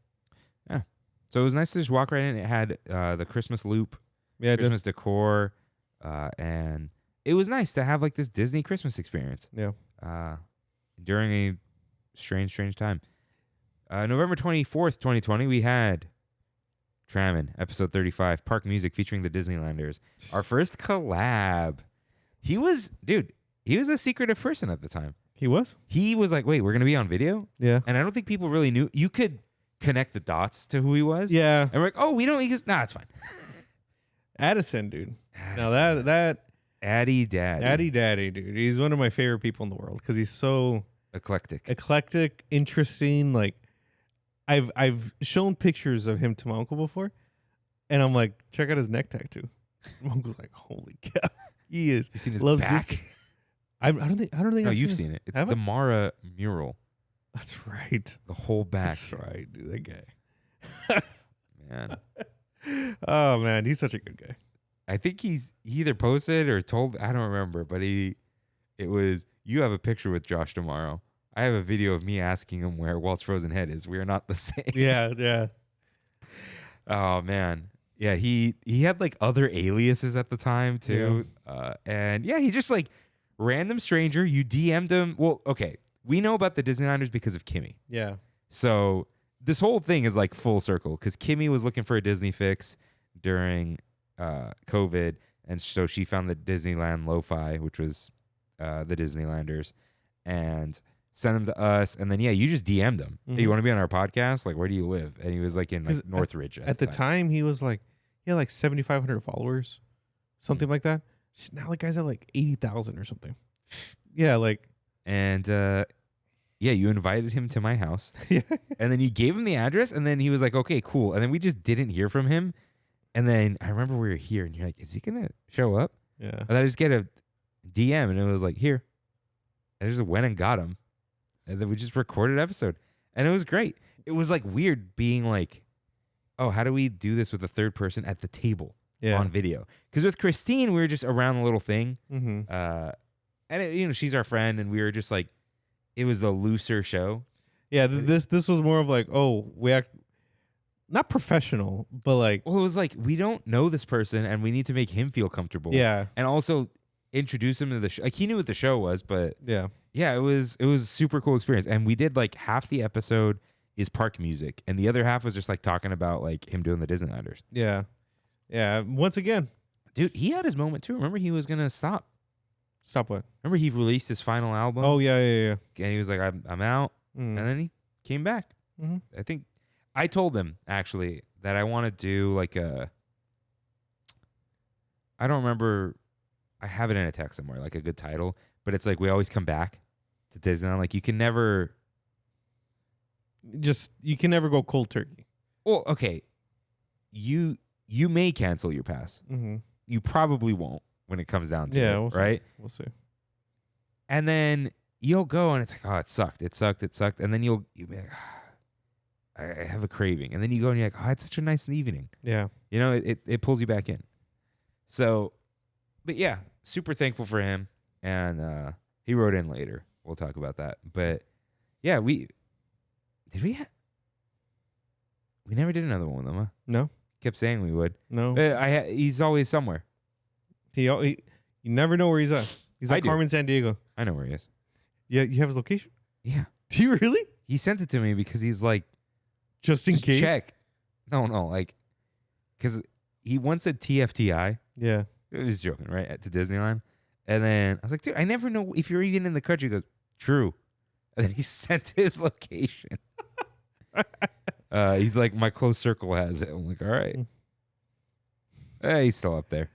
Speaker 1: Yeah. So it was nice to just walk right in. It had the Christmas loop, Christmas decor, and it was nice to have like this Disney Christmas experience.
Speaker 2: Yeah.
Speaker 1: During a strange time. November 24th, 2020, we had Trammin, episode 35, Park Music featuring the Disneylanders. Our first collab. He was a secretive person at the time.
Speaker 2: He was?
Speaker 1: He was like, wait, we're going to be on video?
Speaker 2: Yeah.
Speaker 1: And I don't think people really knew. You could connect the dots to who he was.
Speaker 2: Yeah.
Speaker 1: And we're like, oh, we don't. He goes, nah, it's fine.
Speaker 2: Addison, dude.
Speaker 1: Addison.
Speaker 2: Now that
Speaker 1: Addy Daddy,
Speaker 2: dude. He's one of my favorite people in the world because he's so
Speaker 1: eclectic,
Speaker 2: interesting. Like, I've shown pictures of him to my uncle before, and I'm like, check out his neck tattoo. My uncle's like, holy cow, he is.
Speaker 1: You seen his
Speaker 2: loves
Speaker 1: back?
Speaker 2: Disney. I don't think.
Speaker 1: No,
Speaker 2: I've
Speaker 1: you've seen it. It's
Speaker 2: Have
Speaker 1: the
Speaker 2: I?
Speaker 1: Mara mural.
Speaker 2: That's right.
Speaker 1: The whole back.
Speaker 2: That's right, dude. That guy.
Speaker 1: Man.
Speaker 2: Oh man, he's such a good guy.
Speaker 1: I think he either posted or told. I don't remember, but it was. You have a picture with Josh tomorrow. I have a video of me asking him where Walt's Frozen Head is. We are not the same.
Speaker 2: Yeah.
Speaker 1: Oh man. Yeah, he had like other aliases at the time too.
Speaker 2: Yeah.
Speaker 1: And yeah, he's just like random stranger. You DM'd him. Well, okay. We know about the Disneylanders because of Kimmy.
Speaker 2: Yeah.
Speaker 1: So this whole thing is like full circle because Kimmy was looking for a Disney fix during COVID. And so she found the Disneyland Lo-Fi, which was the Disneylanders, and sent them to us. And then, yeah, you just DM'd him. Hey, you want to be on our podcast? Like, where do you live? And he was like in like Northridge.
Speaker 2: At the time, he was like, he had like 7,500 followers, something like that. Now the guy's at like 80,000 or something. Yeah, like.
Speaker 1: And yeah, you invited him to my house.
Speaker 2: Yeah.
Speaker 1: And then you gave him the address, and then he was like, okay, cool. And then we just didn't hear from him. And then I remember we were here, and you're like, is he going to show up?
Speaker 2: Yeah.
Speaker 1: And I just get a DM, and it was like, here. And I just went and got him. And then we just recorded an episode. And it was great. It was like weird being like, oh, how do we do this with a third person at the table on video? Because with Christine, we were just around the little thing.
Speaker 2: Mm-hmm.
Speaker 1: And it, she's our friend, and we were just like, it was a looser show.
Speaker 2: Yeah, this was more of like, oh, we act not professional, but like,
Speaker 1: well, it was like, we don't know this person, and we need to make him feel comfortable.
Speaker 2: Yeah,
Speaker 1: and also introduce him to the show. Like, he knew what the show was, but
Speaker 2: yeah,
Speaker 1: it was a super cool experience. And we did like half the episode is park music, and the other half was just like talking about like him doing the Disneylanders.
Speaker 2: Yeah, yeah. Once again,
Speaker 1: dude, he had his moment too. Remember, he was gonna stop.
Speaker 2: Stop what?
Speaker 1: Remember, he released his final album.
Speaker 2: Oh yeah.
Speaker 1: And he was like, I'm out. And then he came back.
Speaker 2: Mm-hmm.
Speaker 1: I think I told him actually that I want to do like I don't remember. I have it in a text somewhere, like a good title, but it's like, we always come back to Disneyland. Like, you can never
Speaker 2: go cold turkey.
Speaker 1: Well, okay. You may cancel your pass.
Speaker 2: Mm-hmm.
Speaker 1: You probably won't when it comes down to it, right?
Speaker 2: We'll see.
Speaker 1: And then you'll go and it's like, oh, it sucked. And then you'll be like, I have a craving. And then you go and you're like, oh, it's such a nice evening.
Speaker 2: Yeah.
Speaker 1: It pulls you back in. So, but yeah, super thankful for him. And he wrote in later. We'll talk about that. But yeah, we never did another one with him, huh?
Speaker 2: No.
Speaker 1: Kept saying we would.
Speaker 2: No.
Speaker 1: He's always somewhere.
Speaker 2: You never know where he's at. He's at Carmen San Diego.
Speaker 1: I know where he is.
Speaker 2: Yeah, you have his location?
Speaker 1: Yeah.
Speaker 2: Do you really?
Speaker 1: He sent it to me because he's like,
Speaker 2: just in case.
Speaker 1: Check. No, like, because he once said TFTI.
Speaker 2: Yeah.
Speaker 1: He was joking, right? To Disneyland. And then I was like, dude, I never know if you're even in the country. He goes, true. And then he sent his location. He's like, my close circle has it. I'm like, all right. He's still up there.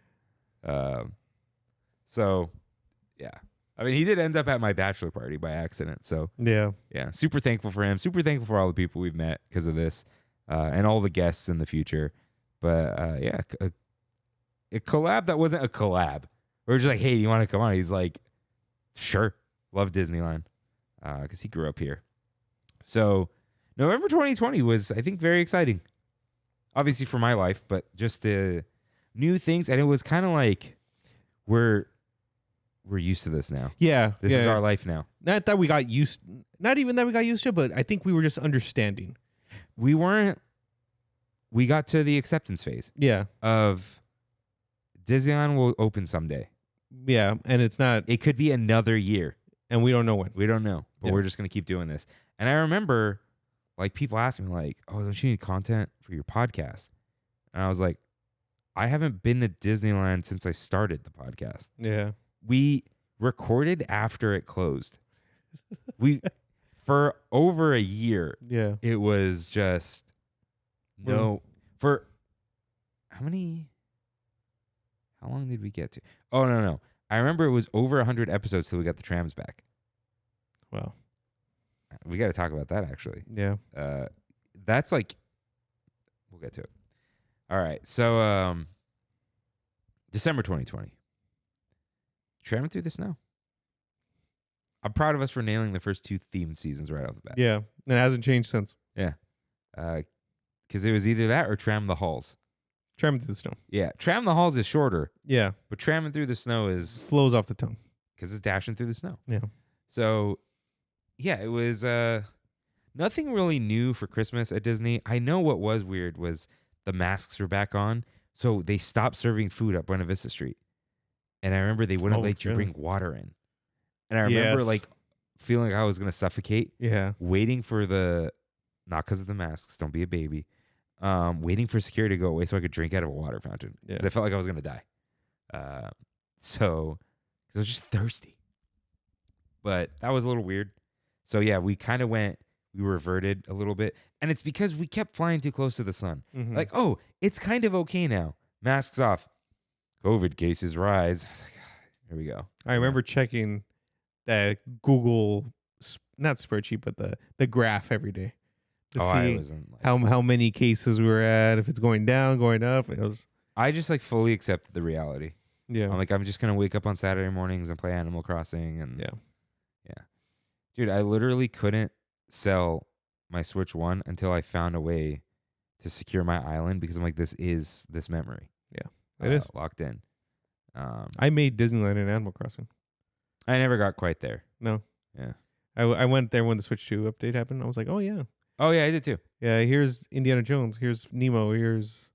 Speaker 1: So, yeah. I mean, he did end up at my bachelor party by accident. So, yeah, super thankful for him. Super thankful for all the people we've met because of this, and all the guests in the future. But yeah, a collab that wasn't a collab. We were just like, hey, do you want to come on? He's like, sure. Love Disneyland because he grew up here. So, November 2020 was, I think, very exciting. Obviously for my life, but just the new things. And it was kind of like we're used to this now. Yeah. This is our life now.
Speaker 2: Not even that we got used to, but I think we were just understanding.
Speaker 1: We got to the acceptance phase.
Speaker 2: Yeah.
Speaker 1: Of Disneyland will open someday.
Speaker 2: Yeah. And it
Speaker 1: could be another year.
Speaker 2: And we don't know when.
Speaker 1: We don't know. But we're just going to keep doing this. And I remember like people asking me like, oh, don't you need content for your podcast? And I was like, I haven't been to Disneyland since I started the podcast.
Speaker 2: Yeah.
Speaker 1: We recorded after it closed. For over a year.
Speaker 2: Yeah.
Speaker 1: It was just for how long did we get to? Oh, no. I remember it was over 100 episodes till we got the trams back.
Speaker 2: Wow.
Speaker 1: We got to talk about that actually.
Speaker 2: Yeah.
Speaker 1: That's like, we'll get to it. All right. So, December 2020. Tramming through the snow. I'm proud of us for nailing the first 2 themed seasons right off the bat.
Speaker 2: Yeah. And it hasn't changed since.
Speaker 1: Yeah. Because it was either that or Tram the Halls.
Speaker 2: Tramming through the snow.
Speaker 1: Yeah. Tram the Halls is shorter.
Speaker 2: Yeah.
Speaker 1: But tramming through the snow
Speaker 2: flows off the tongue.
Speaker 1: Because it's dashing through the snow.
Speaker 2: Yeah.
Speaker 1: So, yeah, it was nothing really new for Christmas at Disney. I know what was weird was the masks were back on. So they stopped serving food up Buena Vista Street. And I remember they wouldn't let you bring water in. And I remember like feeling like I was going to suffocate.
Speaker 2: Yeah.
Speaker 1: Waiting for not because of the masks, don't be a baby. Waiting for security to go away so I could drink out of a water fountain. Because I felt like I was going to die. So I was just thirsty. But that was a little weird. So yeah, we reverted a little bit. And it's because we kept flying too close to the sun.
Speaker 2: Mm-hmm.
Speaker 1: Like, oh, it's kind of okay now. Masks off. COVID cases rise. I was like, here we go.
Speaker 2: I remember checking that Google, not spreadsheet, but the graph every day to
Speaker 1: I
Speaker 2: see
Speaker 1: wasn't like,
Speaker 2: how many cases we were at, if it's going down, going up. It was
Speaker 1: I just like fully accepted the reality.
Speaker 2: yeah.
Speaker 1: I'm like, I'm just gonna wake up on Saturday mornings and play Animal Crossing and
Speaker 2: Yeah.
Speaker 1: Dude, I literally couldn't sell my Switch 1 until I found a way to secure my island because I'm like, this is this memory.
Speaker 2: It is.
Speaker 1: Locked in.
Speaker 2: I made Disneyland in Animal Crossing.
Speaker 1: I never got quite there.
Speaker 2: No.
Speaker 1: Yeah.
Speaker 2: I went there when the Switch 2 update happened. I was like, oh yeah.
Speaker 1: Oh yeah, I did too.
Speaker 2: Yeah, here's Indiana Jones. Here's Nemo. Here's,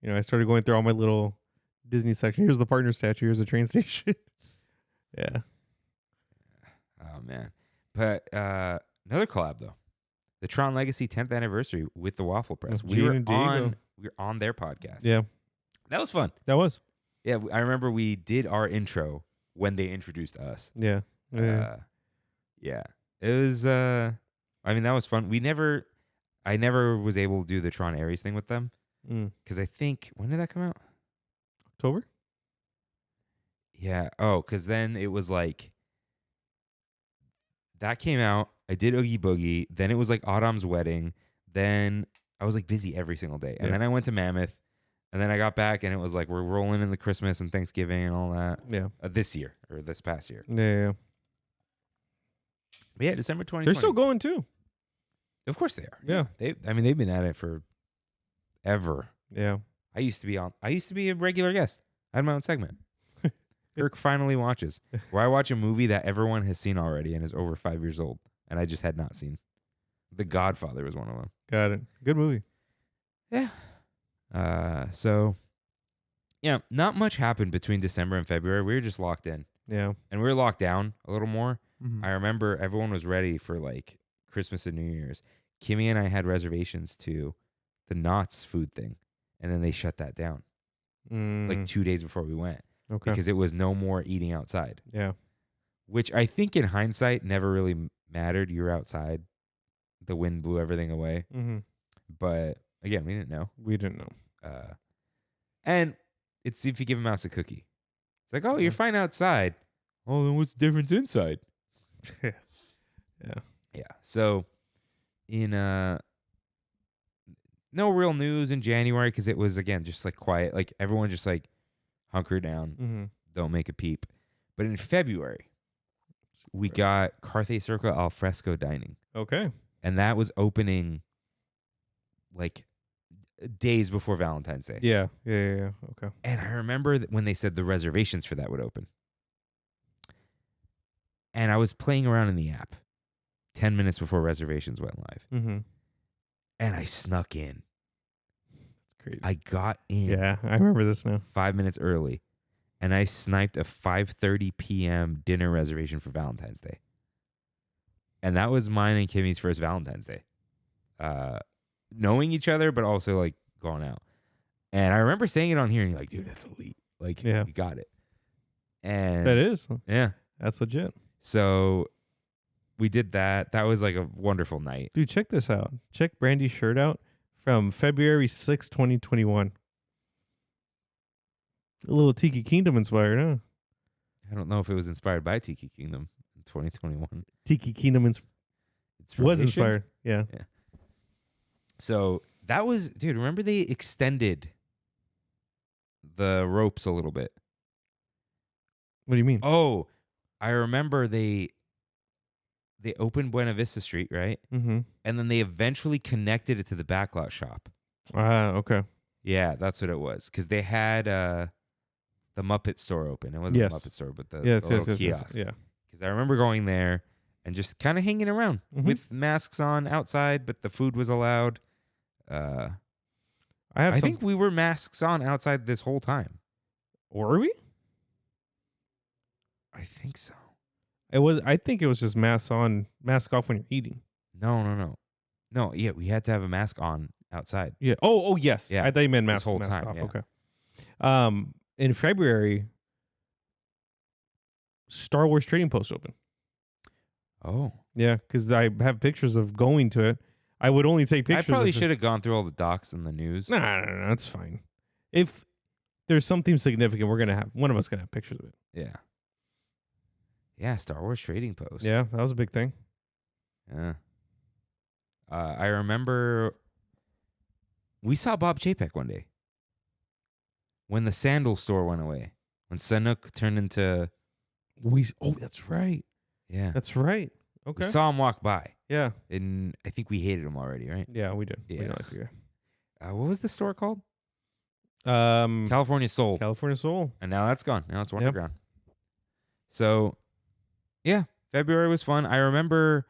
Speaker 2: I started going through all my little Disney section. Here's the partner statue. Here's the train station. Yeah.
Speaker 1: Oh man. But another collab though. The Tron Legacy 10th anniversary with the Waffle Press.
Speaker 2: With Gene and Diego.
Speaker 1: We were on their podcast.
Speaker 2: Yeah.
Speaker 1: That was fun.
Speaker 2: That was.
Speaker 1: Yeah, I remember we did our intro when they introduced us.
Speaker 2: Yeah.
Speaker 1: Yeah. It was I mean that was fun. I never was able to do the Tron Ares thing with them cuz I think when did that come out?
Speaker 2: October?
Speaker 1: Yeah. Oh, cuz then it was like that came out. I did Oogie Boogie, then it was like Autumn's wedding, then I was like busy every single day. And then I went to Mammoth and then I got back and it was like we're rolling in the Christmas and Thanksgiving and all that.
Speaker 2: Yeah.
Speaker 1: This year or this past year.
Speaker 2: Yeah.
Speaker 1: But yeah, December 2020.
Speaker 2: They're still going too.
Speaker 1: Of course they are.
Speaker 2: Yeah.
Speaker 1: They've been at it for ever.
Speaker 2: Yeah.
Speaker 1: I used to be a regular guest. I had my own segment. Kirk finally watches, where I watch a movie that everyone has seen already and is over 5 years old, and I just had not seen. The Godfather was one of them.
Speaker 2: Got it. Good movie.
Speaker 1: Yeah. So, yeah, not much happened between December and February. We were just locked in.
Speaker 2: Yeah.
Speaker 1: And we were locked down a little more.
Speaker 2: Mhm.
Speaker 1: I remember everyone was ready for like Christmas and New Year's. Kimmy and I had reservations to the Knott's food thing, and then they shut that down like 2 days before we went
Speaker 2: Okay.
Speaker 1: because it was no more eating outside,
Speaker 2: Yeah.
Speaker 1: which I think in hindsight never really mattered. You were outside. The wind blew everything away.
Speaker 2: Mm-hmm.
Speaker 1: But again, we didn't know.
Speaker 2: We didn't know.
Speaker 1: And it's if you give a mouse a cookie. It's like, oh, you're fine outside. Oh, then what's the difference inside?
Speaker 2: Yeah.
Speaker 1: Yeah. So in no real news in January because it was again just like quiet. Like everyone just like hunker down,
Speaker 2: Mm-hmm.
Speaker 1: don't make a peep. But in February, we got Carthay Circle al fresco dining.
Speaker 2: Okay.
Speaker 1: And that was opening like days before Valentine's Day.
Speaker 2: Yeah. Yeah. Okay.
Speaker 1: And I remember that when they said the reservations for that would open. And I was playing around in the app 10 minutes before reservations went live.
Speaker 2: Mm-hmm.
Speaker 1: And I snuck in.
Speaker 2: That's crazy.
Speaker 1: I got in
Speaker 2: Yeah, I remember this now.
Speaker 1: 5 minutes early. And I sniped a 5:30 p.m. dinner reservation for Valentine's Day. And that was mine and Kimmy's first Valentine's Day. Knowing each other, but also like going out. And I remember saying it on here and you're like, dude, that's elite. Like,
Speaker 2: Yeah.
Speaker 1: you got it. And
Speaker 2: That is.
Speaker 1: yeah.
Speaker 2: That's legit.
Speaker 1: So we did that. That was like a wonderful night.
Speaker 2: Dude, check this out. Check Brandy's shirt out from February 6, 2021. A little Tiki Kingdom inspired, huh?
Speaker 1: I don't know if it was inspired by Tiki Kingdom in 2021.
Speaker 2: Tiki Kingdom was
Speaker 1: Inspiration?
Speaker 2: inspired. Yeah.
Speaker 1: So that was, dude, remember they extended the ropes a little bit.
Speaker 2: What do you mean?
Speaker 1: Oh, I remember they opened Buena Vista Street, right?
Speaker 2: Mm-hmm.
Speaker 1: And then they eventually connected it to the backlot shop.
Speaker 2: Okay.
Speaker 1: Yeah, that's what it was. Because they had the Muppet store open. It wasn't
Speaker 2: Yes.
Speaker 1: the Muppet store, but the
Speaker 2: Yes,
Speaker 1: little kiosk.
Speaker 2: Yeah.
Speaker 1: Because I remember going there and just kind of hanging around
Speaker 2: Mhm.
Speaker 1: with masks on outside, but the food was allowed. I think we were masks on outside this whole time.
Speaker 2: Were we?
Speaker 1: I think so.
Speaker 2: I think it was just mask on, mask off when you're eating.
Speaker 1: No. No, yeah, we had to have a mask on outside.
Speaker 2: Yeah. Oh, yes.
Speaker 1: Yeah.
Speaker 2: I thought you meant
Speaker 1: This
Speaker 2: mask
Speaker 1: whole
Speaker 2: mask
Speaker 1: time,
Speaker 2: off.
Speaker 1: yeah.
Speaker 2: Okay. In February, Star Wars Trading Post opened.
Speaker 1: Oh.
Speaker 2: Yeah, because I have pictures of going to it. I would only take pictures.
Speaker 1: I probably
Speaker 2: of it.
Speaker 1: should have gone through all the docs and the news.
Speaker 2: No, that's fine. If there's something significant, one of us gonna have pictures of it.
Speaker 1: Yeah. Yeah, Star Wars Trading Post.
Speaker 2: Yeah, that was a big thing.
Speaker 1: Yeah. I remember we saw Bob Chapek one day when the sandal store went away. When Sanuk turned into...
Speaker 2: That's right.
Speaker 1: Yeah.
Speaker 2: That's right. Okay.
Speaker 1: We saw him walk by.
Speaker 2: Yeah.
Speaker 1: And I think we hated him already, right?
Speaker 2: Yeah, we did.
Speaker 1: Yeah.
Speaker 2: We like the guy.
Speaker 1: What was the store called?
Speaker 2: California
Speaker 1: California Soul. And now that's gone. Now it's Wonderground. So, yeah, February was fun. I remember,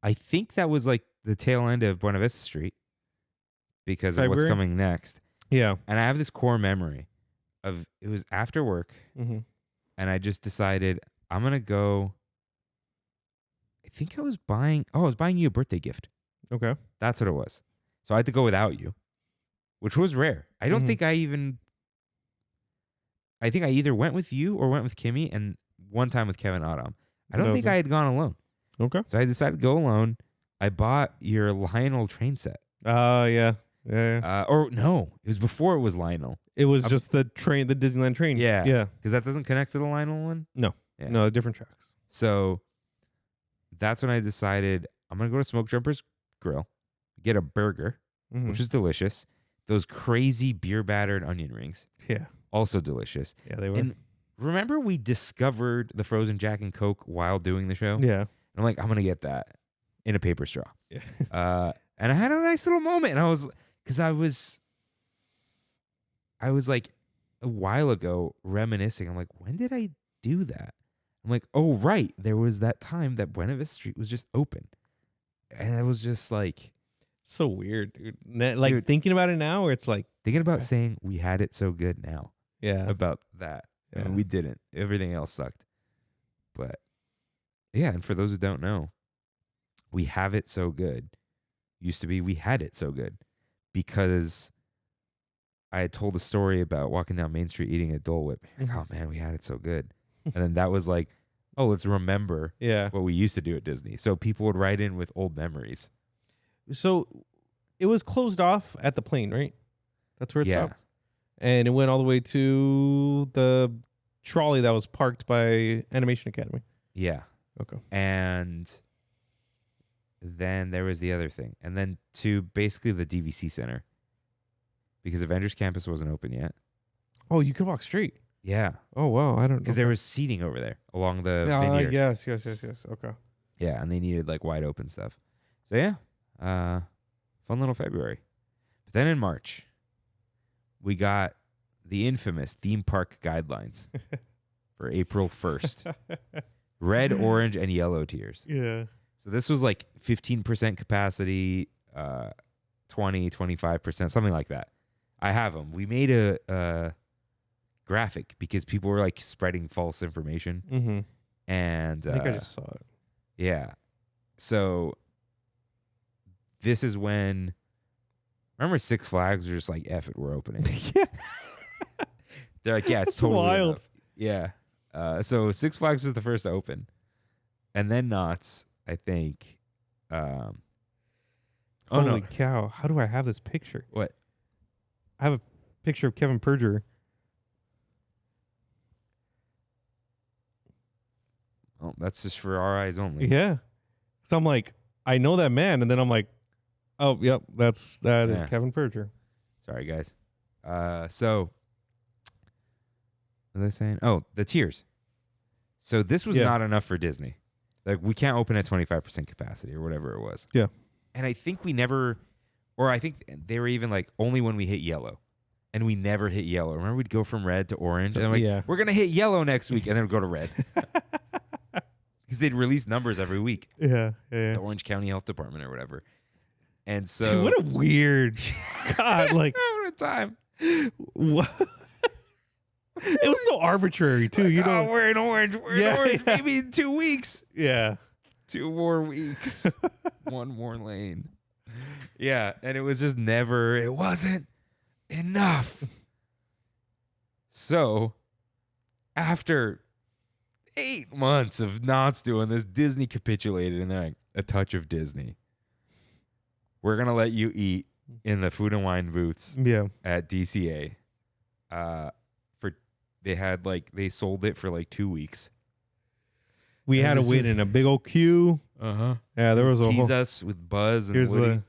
Speaker 1: I think that was like the tail end of Buena Vista Street because of what's coming next.
Speaker 2: Yeah.
Speaker 1: And I have this core memory of it was after work,
Speaker 2: Mm-hmm.
Speaker 1: and I just decided I'm going to go. I think I was buying you a birthday gift.
Speaker 2: Okay.
Speaker 1: That's what it was. So I had to go without you, which was rare. I don't think I think I either went with you or went with Kimmy, and one time with Kevin Adam. I don't think I had gone alone.
Speaker 2: Okay.
Speaker 1: So I decided to go alone. I bought your Lionel train set.
Speaker 2: Yeah.
Speaker 1: Or no, it was before it was Lionel.
Speaker 2: It was just the Disneyland train.
Speaker 1: Yeah.
Speaker 2: Yeah.
Speaker 1: Because that doesn't connect to the Lionel one?
Speaker 2: No.
Speaker 1: Yeah.
Speaker 2: No, different tracks.
Speaker 1: So that's when I decided I'm going to go to Smoke Jumper's Grill, get a burger, which is delicious. Those crazy beer battered onion rings.
Speaker 2: Yeah.
Speaker 1: Also delicious.
Speaker 2: Yeah, they were.
Speaker 1: And remember we discovered the frozen Jack and Coke while doing the show?
Speaker 2: Yeah.
Speaker 1: And I'm like, I'm going to get that in a paper straw.
Speaker 2: Yeah.
Speaker 1: And I had a nice little moment. And because I was like a while ago reminiscing. I'm like, when did I do that? I'm like, oh, right. There was that time that Buena Vista Street was just open. And it was just like.
Speaker 2: So weird, dude. Dude, thinking about it now, where it's like.
Speaker 1: Thinking about saying we had it so good now.
Speaker 2: Yeah.
Speaker 1: About that.
Speaker 2: Yeah.
Speaker 1: And we didn't. Everything else sucked. But yeah, and for those who don't know, we have it so good. Used to be we had it so good because I had told a story about walking down Main Street eating a Dole Whip. Like, oh man, we had it so good. And then that was like, oh, let's remember what we used to do at Disney. So people would write in with old memories.
Speaker 2: So it was closed off at the plane, right? That's where it stopped. And it went all the way to the trolley that was parked by Animation Academy.
Speaker 1: Yeah.
Speaker 2: Okay.
Speaker 1: And then there was the other thing. And then to basically the DVC Center. Because Avengers Campus wasn't open yet.
Speaker 2: Oh, you could walk straight.
Speaker 1: Yeah.
Speaker 2: Oh, wow. I don't know.
Speaker 1: Because there was seating over there along the vineyard.
Speaker 2: Yes. Okay.
Speaker 1: Yeah, and they needed like wide open stuff. So yeah, fun little February. But then in March, we got the infamous theme park guidelines for April 1st. Red, orange, and yellow tiers.
Speaker 2: Yeah.
Speaker 1: So this was like 15% capacity, 20, 25%, something like that. I have them. We made a graphic because people were like spreading false information.
Speaker 2: Mm-hmm.
Speaker 1: And
Speaker 2: I think I just saw it.
Speaker 1: Yeah. So this is when, remember Six Flags were just like, F it, we're opening.
Speaker 2: Yeah.
Speaker 1: They're like, yeah, it's totally
Speaker 2: wild.
Speaker 1: Enough. Yeah. So Six Flags was the first to open. And then Knott's, I think.
Speaker 2: Holy cow. How do I have this picture?
Speaker 1: What?
Speaker 2: I have a picture of Kevin Perjurer.
Speaker 1: Oh, that's just for our eyes only.
Speaker 2: Yeah. So I'm like, I know that man. And then I'm like, oh, yep, that is Kevin Perjurer.
Speaker 1: Sorry, guys. So, what was I saying? Oh, the tiers. So this was not enough for Disney. Like, we can't open at 25% capacity or whatever it was.
Speaker 2: Yeah.
Speaker 1: And I think we never, or I think they were even like, only when we hit yellow. And we never hit yellow. Remember, we'd go from red to orange. And I'm like, we're going to hit yellow next week. And then we'd go to red. Because they'd release numbers every week.
Speaker 2: Yeah.
Speaker 1: The Orange County Health Department or whatever. And so.
Speaker 2: Dude, what a weird. God, like.
Speaker 1: What a time.
Speaker 2: What? It was so arbitrary, too.
Speaker 1: Like, we're in orange. We're in orange.
Speaker 2: Yeah.
Speaker 1: Maybe in 2 weeks.
Speaker 2: Yeah.
Speaker 1: 2 more weeks. 1 more lane. Yeah. And it was just never, it wasn't enough. So, after 8 months of Knott's doing this, Disney capitulated and they're like, a touch of Disney. We're going to let you eat in the food and wine booths at DCA. they sold it for like 2 weeks.
Speaker 2: We
Speaker 1: And
Speaker 2: had to
Speaker 1: this
Speaker 2: wait
Speaker 1: was-
Speaker 2: in a big old queue.
Speaker 1: Uh-huh.
Speaker 2: Yeah, there was a
Speaker 1: Tease
Speaker 2: whole.
Speaker 1: us with Buzz and
Speaker 2: Here's
Speaker 1: Woody.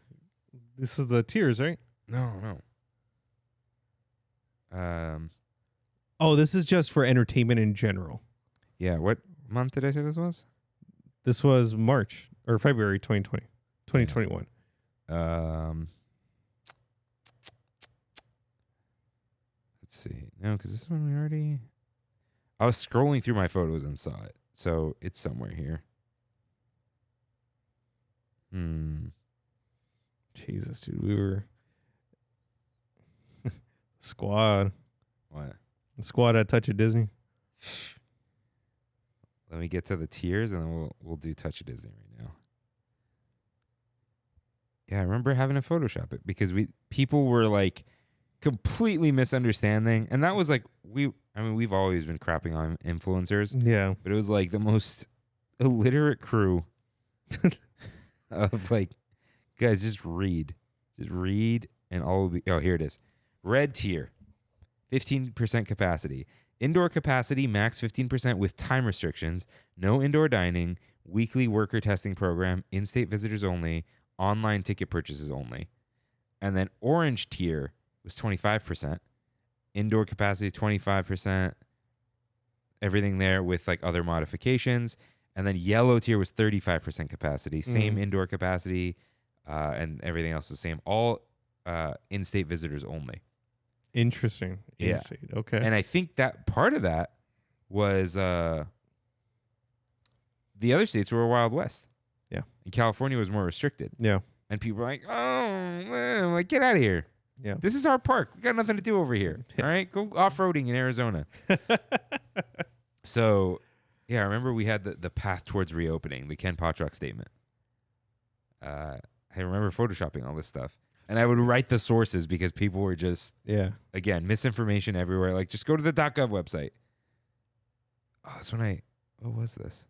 Speaker 2: This is the tiers, right?
Speaker 1: No.
Speaker 2: Oh, this is just for entertainment in general.
Speaker 1: Yeah, what month did I say this was?
Speaker 2: This was March or February 2021.
Speaker 1: Let's see. No, because this one we already... I was scrolling through my photos and saw it. So it's somewhere here.
Speaker 2: Jesus, dude. We were... Squad.
Speaker 1: What?
Speaker 2: Squad at Touch of Disney.
Speaker 1: Let me get to the tiers and then we'll do Touch of Disney right now. Yeah, I remember having to Photoshop it because people were like completely misunderstanding. And that was like, we've always been crapping on influencers,
Speaker 2: Yeah.
Speaker 1: but it was like the most illiterate crew of like, guys, just read. And all will be, oh, here it is. Red tier, 15% capacity. Indoor capacity, max 15% with time restrictions. No indoor dining. Weekly worker testing program. In-state visitors only. Online ticket purchases only. And then orange tier was 25%. Indoor capacity, 25%. Everything there with like other modifications. And then yellow tier was 35% capacity. Same indoor capacity. And everything else is the same. All in-state visitors only.
Speaker 2: Interesting.
Speaker 1: Yeah.
Speaker 2: In-state. Okay.
Speaker 1: And I think that part of that was the other states were Wild West.
Speaker 2: Yeah.
Speaker 1: And California was more restricted.
Speaker 2: Yeah.
Speaker 1: And people were like, oh, man, like, get out of here.
Speaker 2: Yeah.
Speaker 1: This is our park. We got nothing to do over here. All right? Go off-roading in Arizona. So, yeah, I remember we had the path towards reopening, the Ken Potrock statement. I remember photoshopping all this stuff. And I would write the sources because people were just, again, misinformation everywhere. Like, just go to the .gov website. Oh, that's when what was this?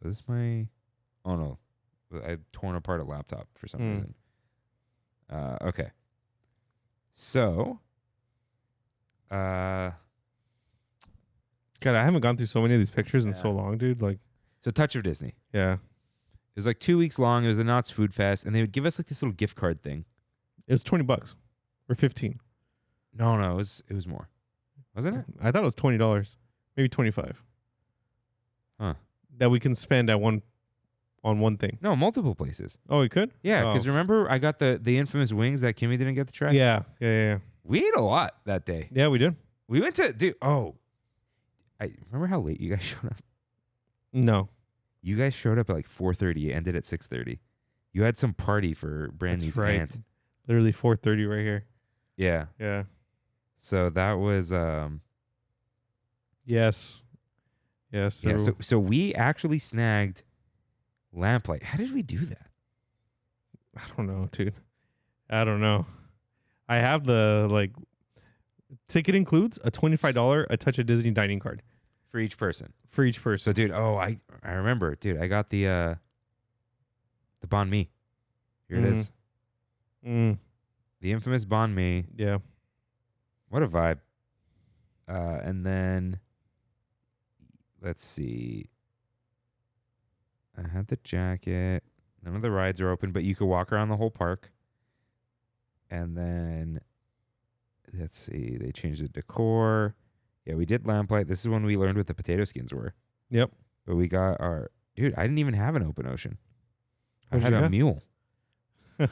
Speaker 1: Was this my, oh no. I'd torn apart a laptop for some reason. Okay. So,
Speaker 2: God, I haven't gone through so many of these pictures in so long, dude. Like,
Speaker 1: so Touch of Disney.
Speaker 2: yeah.
Speaker 1: It was like 2 weeks long. It was a Knott's Food Fest, and they would give us like this little gift card thing.
Speaker 2: It was $20 or 15.
Speaker 1: No, it was more, wasn't it?
Speaker 2: I thought it was $20, maybe 25.
Speaker 1: Huh?
Speaker 2: That we can spend on one thing.
Speaker 1: No, multiple places.
Speaker 2: Oh, we could?
Speaker 1: Yeah, because remember I got the infamous wings that Kimmy didn't get to try.
Speaker 2: Yeah.
Speaker 1: We ate a lot that day.
Speaker 2: Yeah, we did.
Speaker 1: We went to I remember how late you guys showed up.
Speaker 2: No.
Speaker 1: You guys showed up at like 4:30. It ended at 6:30. You had some party for Brandy's
Speaker 2: That's right.
Speaker 1: aunt.
Speaker 2: Literally 4:30 right here.
Speaker 1: Yeah.
Speaker 2: Yeah.
Speaker 1: So that was
Speaker 2: Yes.
Speaker 1: yeah. So we actually snagged Lamplight. How did we do that?
Speaker 2: I don't know, dude. I don't know. I have the ticket includes a $25 a Touch of Disney dining card
Speaker 1: For each person.
Speaker 2: for each person.
Speaker 1: So dude, I remember, dude, I got the banh mi. Here it is. The infamous banh mi.
Speaker 2: Yeah.
Speaker 1: What a vibe. And then let's see. I had the jacket. None of the rides are open, but you could walk around the whole park. And then let's see, they changed the decor. Yeah, we did Lamplight. This is when we learned what the potato skins were.
Speaker 2: Yep.
Speaker 1: But we got our dude, I didn't even have an open ocean. I
Speaker 2: What'd
Speaker 1: had
Speaker 2: you
Speaker 1: a
Speaker 2: have?
Speaker 1: mule.
Speaker 2: What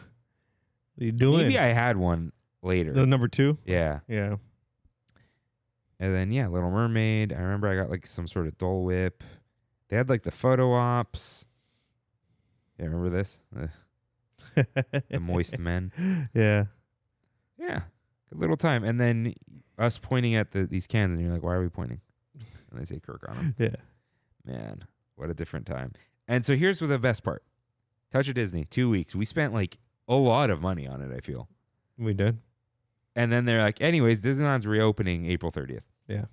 Speaker 2: are you doing?
Speaker 1: Maybe I had one later.
Speaker 2: The number 2?
Speaker 1: Yeah.
Speaker 2: Yeah.
Speaker 1: And then yeah, Little Mermaid. I remember I got like some sort of Dole Whip. They had like the photo ops. Yeah, remember this? The moist men.
Speaker 2: Yeah.
Speaker 1: Yeah. Good little time. And then us pointing at these cans and you're like, why are we pointing? And they say Kirk on them.
Speaker 2: Yeah.
Speaker 1: Man, what a different time. And so here's the best part. Touch of Disney, 2 weeks. We spent like a lot of money on it, I feel.
Speaker 2: We did.
Speaker 1: And then they're like, anyways, Disneyland's reopening April 30th.
Speaker 2: Yeah.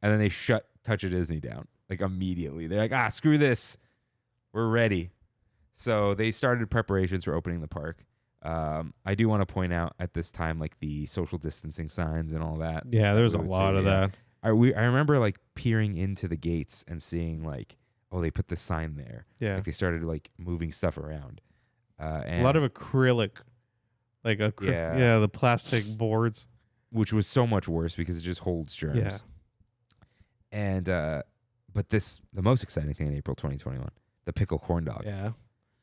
Speaker 1: And then they shut Touch of Disney down like immediately. They're like, screw this. We're ready. So they started preparations for opening the park. I do want to point out at this time, like the social distancing signs and all that.
Speaker 2: Yeah, there was a
Speaker 1: we would
Speaker 2: lot
Speaker 1: see,
Speaker 2: of
Speaker 1: yeah.
Speaker 2: that.
Speaker 1: I remember like peering into the gates and seeing like, oh, they put the sign there.
Speaker 2: Yeah.
Speaker 1: Like they started like moving stuff around. And
Speaker 2: A lot of acrylic, like
Speaker 1: Yeah.
Speaker 2: the plastic boards.
Speaker 1: which was so much worse because it just holds germs.
Speaker 2: Yeah.
Speaker 1: And but the most exciting thing in April 2021, the pickle corn dog
Speaker 2: Yeah.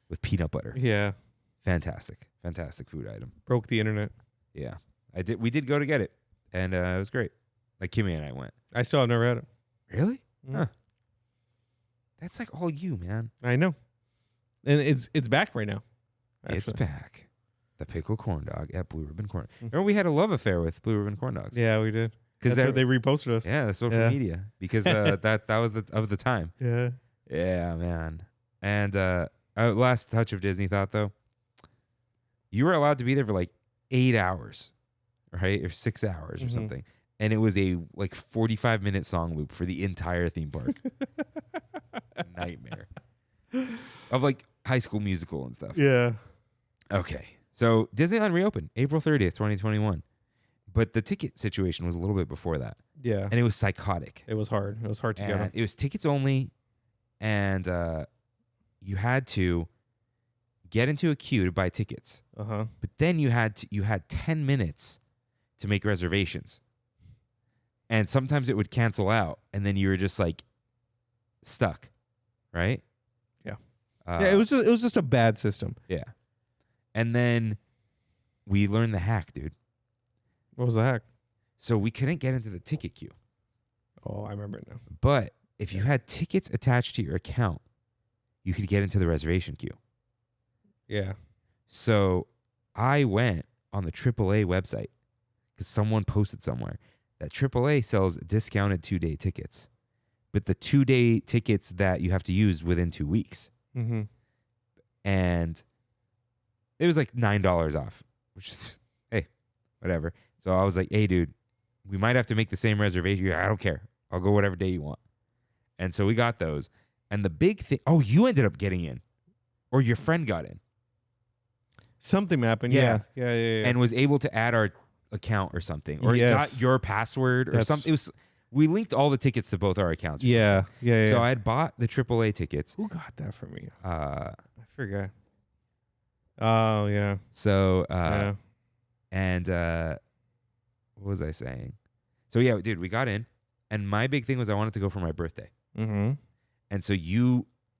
Speaker 1: with peanut butter.
Speaker 2: Yeah.
Speaker 1: Fantastic food item.
Speaker 2: Broke the internet.
Speaker 1: Yeah, we did go to get it, and it was great. Like Kimmy and I went.
Speaker 2: I still have never had it.
Speaker 1: Really?
Speaker 2: Mm.
Speaker 1: Huh. That's like all you, man.
Speaker 2: I know. And it's back right now.
Speaker 1: It's
Speaker 2: actually.
Speaker 1: back. The pickle corn dog at Blue Ribbon Corn.
Speaker 2: Mhm.
Speaker 1: Remember we had a love affair with Blue Ribbon Corn Dogs.
Speaker 2: Yeah, we did.
Speaker 1: because
Speaker 2: That's what they reposted us.
Speaker 1: yeah, the social
Speaker 2: Yeah.
Speaker 1: media because that was the time.
Speaker 2: Yeah.
Speaker 1: Yeah, man. And last touch of Disney thought though, you were allowed to be there for like 8 hours, right, or 6 hours or
Speaker 2: Mhm.
Speaker 1: something, and it was a like 45-minute song loop for the entire theme park. Nightmare of like High School Musical and stuff.
Speaker 2: Yeah.
Speaker 1: Okay, so Disneyland reopened April 30th, 2021, but the ticket situation was a little bit before that,
Speaker 2: Yeah.
Speaker 1: and it was psychotic.
Speaker 2: It was hard. It was hard to get
Speaker 1: And
Speaker 2: on.
Speaker 1: it was tickets only, and you had to get into a queue to buy tickets.
Speaker 2: Uh-huh.
Speaker 1: But then you had 10 minutes to make reservations, and sometimes it would cancel out, and then you were just like stuck, right?
Speaker 2: Yeah.
Speaker 1: Uh,
Speaker 2: Yeah, it was just a bad system.
Speaker 1: yeah. And then we learned the hack, dude.
Speaker 2: What was the hack?
Speaker 1: So we couldn't get into the ticket queue,
Speaker 2: Oh, I remember it now.
Speaker 1: but if you had tickets attached to your account, you could get into the reservation queue.
Speaker 2: Yeah.
Speaker 1: So I went on the AAA website because someone posted somewhere that AAA sells discounted 2-day tickets, but the 2-day tickets that you have to use within 2 weeks.
Speaker 2: Mm-hmm.
Speaker 1: And it was like $9 off, which, hey, whatever. So I was like, hey, dude, we might have to make the same reservation. Yeah, I don't care. I'll go whatever day you want. And so we got those. And the big thing, oh, you ended up getting in, or your friend got in.
Speaker 2: Something happened.
Speaker 1: Yeah.
Speaker 2: Yeah. Yeah.
Speaker 1: And was able to add our account or something, or
Speaker 2: Yes.
Speaker 1: got your password or
Speaker 2: That's-
Speaker 1: something. It was, we linked all the tickets to both our accounts. or
Speaker 2: Yeah.
Speaker 1: something.
Speaker 2: Yeah.
Speaker 1: So I had bought the AAA tickets.
Speaker 2: Who got that for me?
Speaker 1: Uh,
Speaker 2: I forgot. Oh yeah.
Speaker 1: so
Speaker 2: Yeah.
Speaker 1: and what was I saying? So yeah, dude, we got in, and my big thing was I wanted to go for my birthday,
Speaker 2: Mm-hmm.
Speaker 1: and so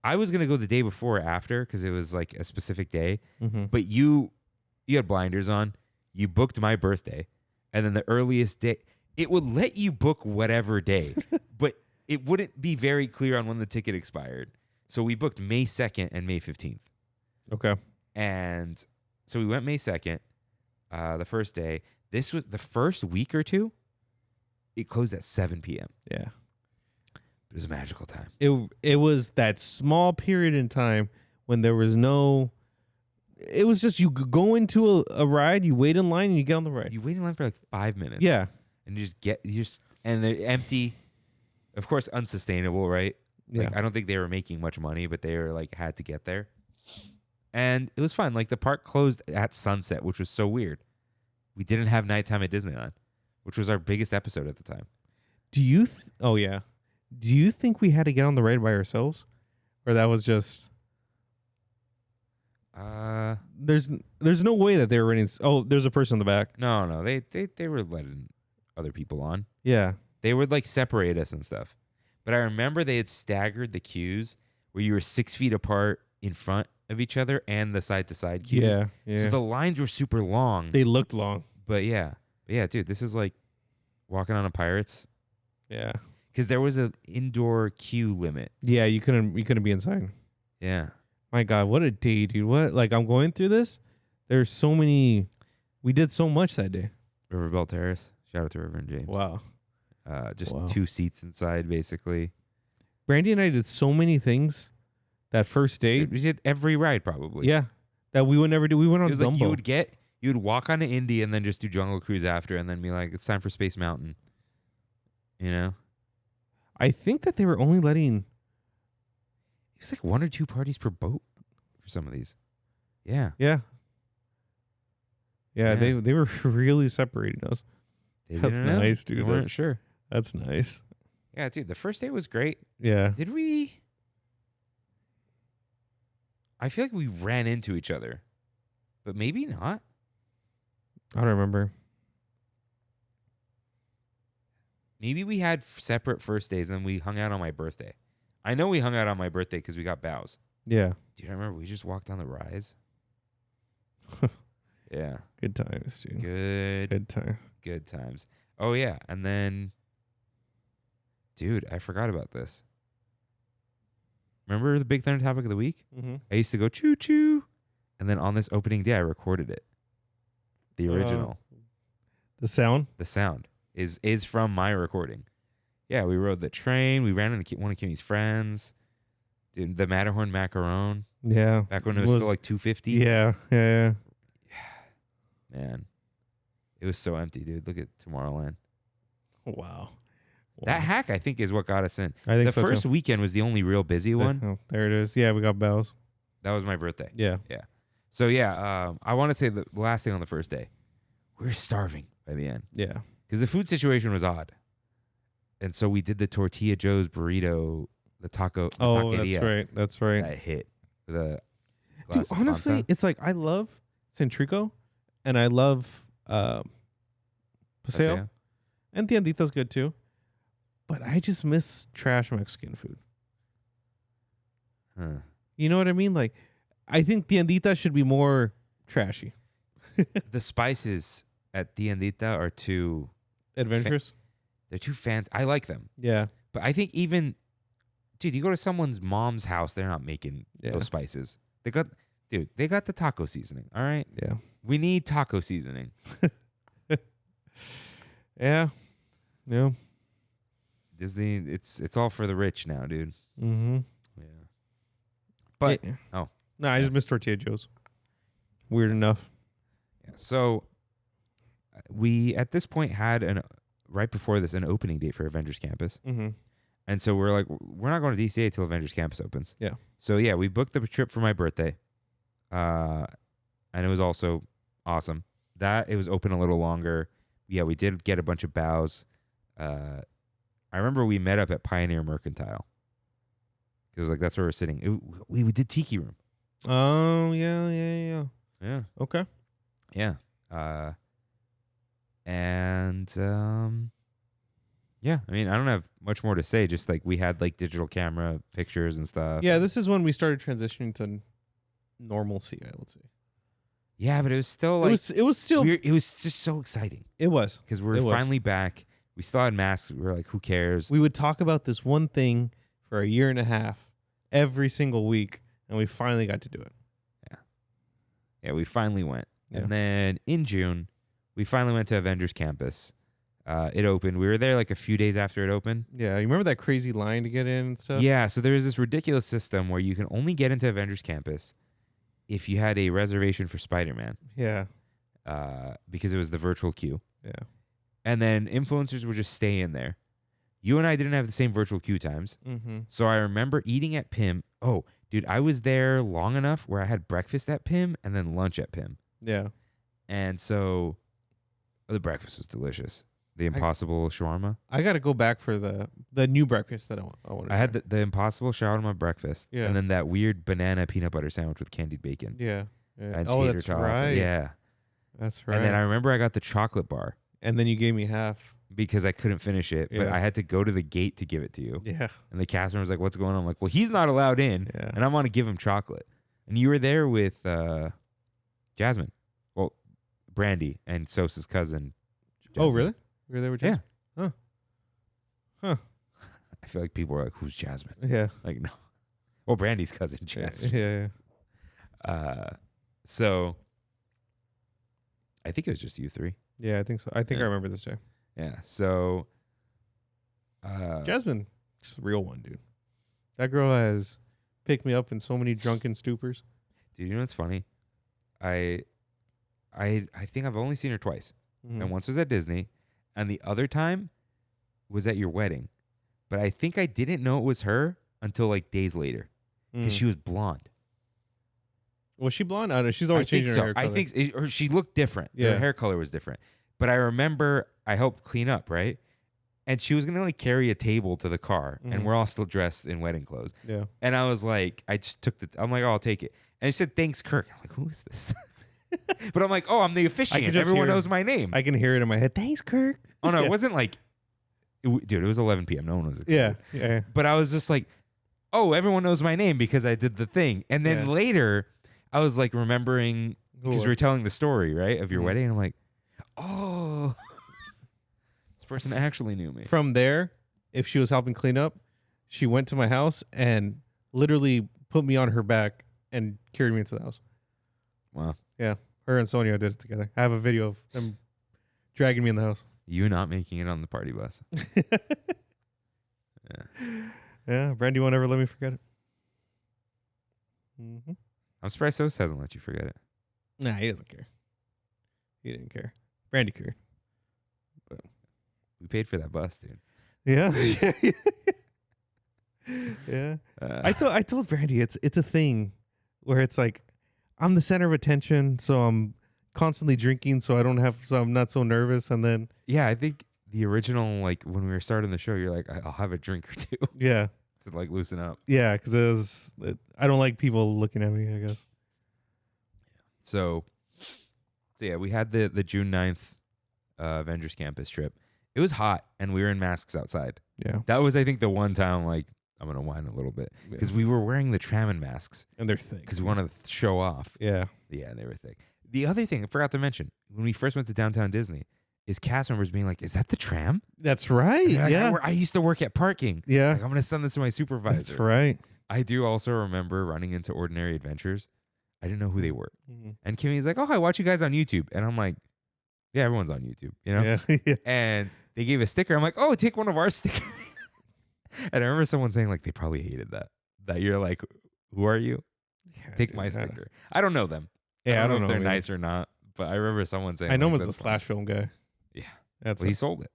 Speaker 1: I was gonna go the day before or after because it was like a specific day,
Speaker 2: Mm-hmm.
Speaker 1: but you had blinders on. You booked my birthday, and then the earliest day, it would let you book whatever day, but it wouldn't be very clear on when the ticket expired. So we booked May 2nd and May 15th.
Speaker 2: Okay.
Speaker 1: And so we went May 2nd, the first day. This was the first week or two. It closed at 7 p.m.
Speaker 2: Yeah.
Speaker 1: It was a magical time.
Speaker 2: It was that small period in time when there was no. It was just you could go into a ride, you wait in line, and you get on the ride.
Speaker 1: You wait in line for like 5 minutes.
Speaker 2: Yeah.
Speaker 1: And and they're empty. Of course, unsustainable, right?
Speaker 2: Yeah.
Speaker 1: Like I don't think they were making much money, but they were like had to get there. And it was fun. Like the park closed at sunset, which was so weird. We didn't have nighttime at Disneyland, which was our biggest episode at the time.
Speaker 2: Do you? Oh yeah. Do you think we had to get on the ride by ourselves, or that was just? There's no way that they were running. Oh, there's a person in the back.
Speaker 1: No, they were letting other people on.
Speaker 2: Yeah.
Speaker 1: They would like separate us and stuff. But I remember they had staggered the queues where you were 6 feet apart in front of each other and the side to side queues.
Speaker 2: Yeah. Yeah.
Speaker 1: So the lines were super long.
Speaker 2: They looked long.
Speaker 1: But yeah, dude, this is like walking on a Pirates.
Speaker 2: Yeah.
Speaker 1: Because there was an indoor queue limit.
Speaker 2: Yeah. You couldn't be inside.
Speaker 1: Yeah.
Speaker 2: My God, what a day, dude. What? Like I'm going through this. There's so many. We did so much that day.
Speaker 1: Riverbell Terrace. Shout out to River and James.
Speaker 2: Wow.
Speaker 1: Just
Speaker 2: Wow.
Speaker 1: 2 seats inside, basically.
Speaker 2: Brandy and I did so many things that first day.
Speaker 1: We did every ride, probably.
Speaker 2: Yeah. That we would never do. We went on
Speaker 1: It was like
Speaker 2: Dumbo.
Speaker 1: you would walk on to Indy and then just do Jungle Cruise after, and then be like, it's time for Space Mountain. You know?
Speaker 2: I think that they were only letting.
Speaker 1: It was like 1 or 2 parties per boat for some of these. Yeah.
Speaker 2: Yeah. Yeah,
Speaker 1: Yeah.
Speaker 2: they were really separating us.
Speaker 1: They
Speaker 2: That's
Speaker 1: didn't know.
Speaker 2: nice, dude.
Speaker 1: They weren't sure.
Speaker 2: That's nice.
Speaker 1: Yeah, dude. The first day was great.
Speaker 2: Yeah.
Speaker 1: Did we? I feel like we ran into each other, but maybe not.
Speaker 2: I don't remember.
Speaker 1: Maybe we had separate first days and then we hung out on my birthday. I know we hung out on my birthday because we got bows.
Speaker 2: Yeah.
Speaker 1: Dude, I remember we just walked down the rise. Yeah.
Speaker 2: Good times, dude.
Speaker 1: Good
Speaker 2: time.
Speaker 1: Good times. Oh, yeah. And then, dude, I forgot about this. Remember the Big Thunder topic of the week?
Speaker 2: Mm-hmm.
Speaker 1: I used to go choo choo. And then on this opening day, I recorded it. The original.
Speaker 2: The sound?
Speaker 1: The sound is from my recording. Yeah, we rode the train. We ran into one of Kimmy's friends. Dude, the Matterhorn macaron.
Speaker 2: Yeah.
Speaker 1: Back when it was still like $2.50.
Speaker 2: Yeah.
Speaker 1: Man, it was so empty, dude. Look at Tomorrowland.
Speaker 2: Wow.
Speaker 1: That hack, I think, is what got us in.
Speaker 2: I think
Speaker 1: The
Speaker 2: so
Speaker 1: first
Speaker 2: too.
Speaker 1: weekend was the only real busy one.
Speaker 2: Oh, there it is. Yeah, we got bells.
Speaker 1: That was my birthday.
Speaker 2: Yeah.
Speaker 1: So, yeah, I want to say the last thing on the first day. We were starving by the end
Speaker 2: Yeah.
Speaker 1: because the food situation was odd. And so we did the Tortilla Joe's burrito, the taco. The
Speaker 2: Oh,
Speaker 1: taqueria.
Speaker 2: That's right.
Speaker 1: That hit with a
Speaker 2: Dude,
Speaker 1: glass of
Speaker 2: honestly,
Speaker 1: Fanta.
Speaker 2: it's like I love Centrico and I love Paseo.
Speaker 1: Paseo.
Speaker 2: And Tiendita's good too. But I just miss trash Mexican food.
Speaker 1: Huh.
Speaker 2: You know what I mean? Like, I think Tiendita should be more trashy.
Speaker 1: The spices at Tiendita are too,
Speaker 2: Adventurous?
Speaker 1: they're too fancy. I like them.
Speaker 2: Yeah.
Speaker 1: But I think even, dude, you go to someone's mom's house, they're not making
Speaker 2: Yeah.
Speaker 1: those spices. They got the taco seasoning. All right.
Speaker 2: Yeah.
Speaker 1: We need taco seasoning.
Speaker 2: Yeah. Yeah.
Speaker 1: Disney, it's all for the rich now, dude.
Speaker 2: Mm-hmm.
Speaker 1: Yeah. But
Speaker 2: No, I just miss Tortilla Joe's. Weird enough.
Speaker 1: yeah, so we at this point had right before this an opening date for Avengers Campus.
Speaker 2: Mm-hmm.
Speaker 1: And so we're like, we're not going to DCA till Avengers Campus opens.
Speaker 2: Yeah.
Speaker 1: So yeah, we booked the trip for my birthday. And it was also awesome. That it was open a little longer. Yeah, we did get a bunch of bows. I remember we met up at Pioneer Mercantile. Because like that's where we're sitting. We did Tiki Room.
Speaker 2: Oh, yeah.
Speaker 1: Yeah.
Speaker 2: Okay.
Speaker 1: Yeah. Yeah, I mean, I don't have much more to say. Just like we had like digital camera pictures and stuff.
Speaker 2: Yeah, this is when we started transitioning to normalcy, I would say.
Speaker 1: Yeah, but it was still like
Speaker 2: It was still
Speaker 1: it was just so exciting
Speaker 2: it was.
Speaker 1: because we're
Speaker 2: It was.
Speaker 1: finally back. We still had masks. We were like, who cares?
Speaker 2: We would talk about this one thing for a year and a half every single week, and we finally got to do it.
Speaker 1: Yeah, we finally went.
Speaker 2: Yeah.
Speaker 1: And then in June, we finally went to Avengers Campus. It opened. We were there like a few days after it opened.
Speaker 2: Yeah, you remember that crazy line to get in and stuff?
Speaker 1: Yeah, so there's this ridiculous system where you can only get into Avengers Campus if you had a reservation for Spider-Man,
Speaker 2: Yeah.
Speaker 1: because it was the virtual queue.
Speaker 2: Yeah.
Speaker 1: And then influencers would just stay in there. You and I didn't have the same virtual queue times.
Speaker 2: Mm-hmm.
Speaker 1: So I remember eating at Pim. Oh, dude, I was there long enough where I had breakfast at Pim and then lunch at Pim.
Speaker 2: Yeah.
Speaker 1: And so the breakfast was delicious. The Impossible Shawarma.
Speaker 2: I got to go back for the new breakfast that I want.
Speaker 1: I had the Impossible Shawarma breakfast.
Speaker 2: Yeah.
Speaker 1: And then that weird banana peanut butter sandwich with candied bacon.
Speaker 2: Yeah.
Speaker 1: And
Speaker 2: Oh,
Speaker 1: tater
Speaker 2: that's
Speaker 1: tots.
Speaker 2: right.
Speaker 1: Yeah.
Speaker 2: That's right.
Speaker 1: And then I remember I got the chocolate bar
Speaker 2: and then you gave me half.
Speaker 1: because I couldn't finish it. But
Speaker 2: Yeah.
Speaker 1: I had to go to the gate to give it to you.
Speaker 2: Yeah.
Speaker 1: And the cast member was like, what's going on? I'm like, well, he's not allowed in.
Speaker 2: Yeah.
Speaker 1: And I want to give him chocolate. And you were there with Jasmine. Well, Brandy and Sosa's cousin.
Speaker 2: Oh,
Speaker 1: Jasmine.
Speaker 2: really? You were there with
Speaker 1: Yeah.
Speaker 2: Huh.
Speaker 1: I feel like people were like, who's Jasmine?
Speaker 2: Yeah.
Speaker 1: Like, no. Well, Brandy's cousin,
Speaker 2: Yeah.
Speaker 1: Jasmine.
Speaker 2: Yeah.
Speaker 1: So I think it was just you three.
Speaker 2: Yeah, I think so. I think I
Speaker 1: Yeah.
Speaker 2: remember this day.
Speaker 1: Yeah. So
Speaker 2: Jasmine, she's a real one, dude. That girl has picked me up in so many drunken stupors.
Speaker 1: dude, you know what's funny? I think I've only seen her twice.
Speaker 2: Mhm.
Speaker 1: And once was at Disney, and the other time was at your wedding. But I think I didn't know it was her until like days later because
Speaker 2: Mm.
Speaker 1: she was blonde.
Speaker 2: Was she blonde? I don't know. She's always changing her hair color.
Speaker 1: I think or she looked different.
Speaker 2: Yeah.
Speaker 1: Her hair color was different. But I remember I helped clean up, right? And she was going to like carry a table to the car. And we're all still dressed in wedding clothes.
Speaker 2: Yeah.
Speaker 1: And I was like, I'm like, oh, I'll take it. And she said, thanks, Kirk. I'm like, who is this? But I'm like, oh, I'm the officiant. Everyone knows my name.
Speaker 2: I can hear it in my head. Thanks, Kirk.
Speaker 1: Oh, no, it wasn't like, dude, it was 11 p.m. No one was excited.
Speaker 2: Yeah.
Speaker 1: But I was just like, oh, everyone knows my name because I did the thing. And then later, I was like remembering, because we were telling the story, right, of your wedding. And I'm like, oh, this person actually knew me.
Speaker 2: From there, if she was helping clean up, she went to my house and literally put me on her back and carried me into the house.
Speaker 1: Wow.
Speaker 2: Yeah. Her and Sonia did it together. I have a video of them dragging me in the house.
Speaker 1: You not making it on the party bus.
Speaker 2: Yeah. Brandy won't ever let me forget it. Mm-hmm.
Speaker 1: I'm surprised Sos hasn't let you forget it.
Speaker 2: Nah, he doesn't care. He didn't care. Brandy cared. But
Speaker 1: we paid for that bus, dude.
Speaker 2: Yeah. Yeah. I told Brandy it's a thing where it's like I'm the center of attention, so I'm constantly drinking, so I'm not so nervous, and then
Speaker 1: I think the original, like when we were starting the show, you're like, I'll have a drink or two.
Speaker 2: Yeah.
Speaker 1: To like loosen up.
Speaker 2: Yeah, because I don't like people looking at me, I guess.
Speaker 1: So yeah, we had the June 9th Avengers Campus trip. It was hot, and we were in masks outside.
Speaker 2: Yeah.
Speaker 1: That was, I think, the one time, like, I'm going to whine a little bit. Because we were wearing the Trammin masks.
Speaker 2: And they're thick.
Speaker 1: Because we wanted to show off.
Speaker 2: Yeah.
Speaker 1: Yeah, and they were thick. The other thing I forgot to mention, when we first went to downtown Disney, is cast members being like, is that the tram?
Speaker 2: That's right.
Speaker 1: Like,
Speaker 2: yeah.
Speaker 1: I used to work at parking.
Speaker 2: Yeah.
Speaker 1: Like, I'm going to send this to my supervisor.
Speaker 2: That's right.
Speaker 1: I do also remember running into Ordinary Adventures. I didn't know who they were.
Speaker 2: Mm-hmm.
Speaker 1: And Kimmy's like, oh, I watch you guys on YouTube. And I'm like, yeah, everyone's on YouTube, you know?
Speaker 2: Yeah.
Speaker 1: And they gave a sticker. I'm like, oh, take one of our stickers. And I remember someone saying, like, they probably hated that. That you're like, who are you? Take my sticker. I don't know them.
Speaker 2: Yeah,
Speaker 1: I don't know if they're nice or not. But I remember someone saying,
Speaker 2: I know
Speaker 1: like,
Speaker 2: him as the Slash film guy.
Speaker 1: Yeah.
Speaker 2: That's
Speaker 1: he sold it.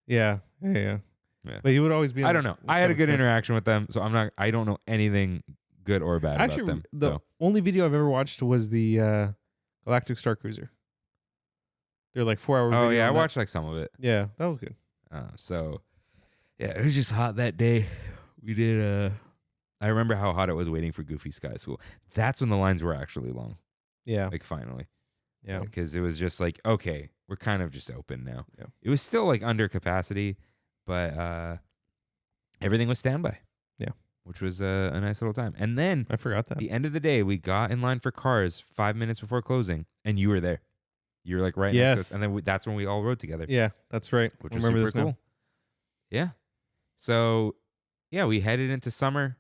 Speaker 2: Yeah. But he would always be.
Speaker 1: I don't know. I had a good interaction with them, so I don't know anything good or bad about them.
Speaker 2: The only video I've ever watched was the Galactic Star Cruiser. They're like 4-hour.
Speaker 1: Oh yeah, I watched like some of it.
Speaker 2: Yeah, that was good.
Speaker 1: So yeah, it was just hot that day. We did. I remember how hot it was waiting for Goofy Sky School. That's when the lines were actually long.
Speaker 2: Yeah.
Speaker 1: Like finally.
Speaker 2: Yeah.
Speaker 1: Because it was just like, okay, we're kind of just open now.
Speaker 2: Yeah.
Speaker 1: It was still like under capacity, but everything was standby.
Speaker 2: Yeah.
Speaker 1: Which was a nice little time. And then
Speaker 2: I forgot that.
Speaker 1: At the end of the day, we got in line for cars 5 minutes before closing, and you were there. You were like right next to us. And then that's when we all rode together.
Speaker 2: Yeah, that's right.
Speaker 1: Which was super cool. Yeah. So, yeah, we headed into summer.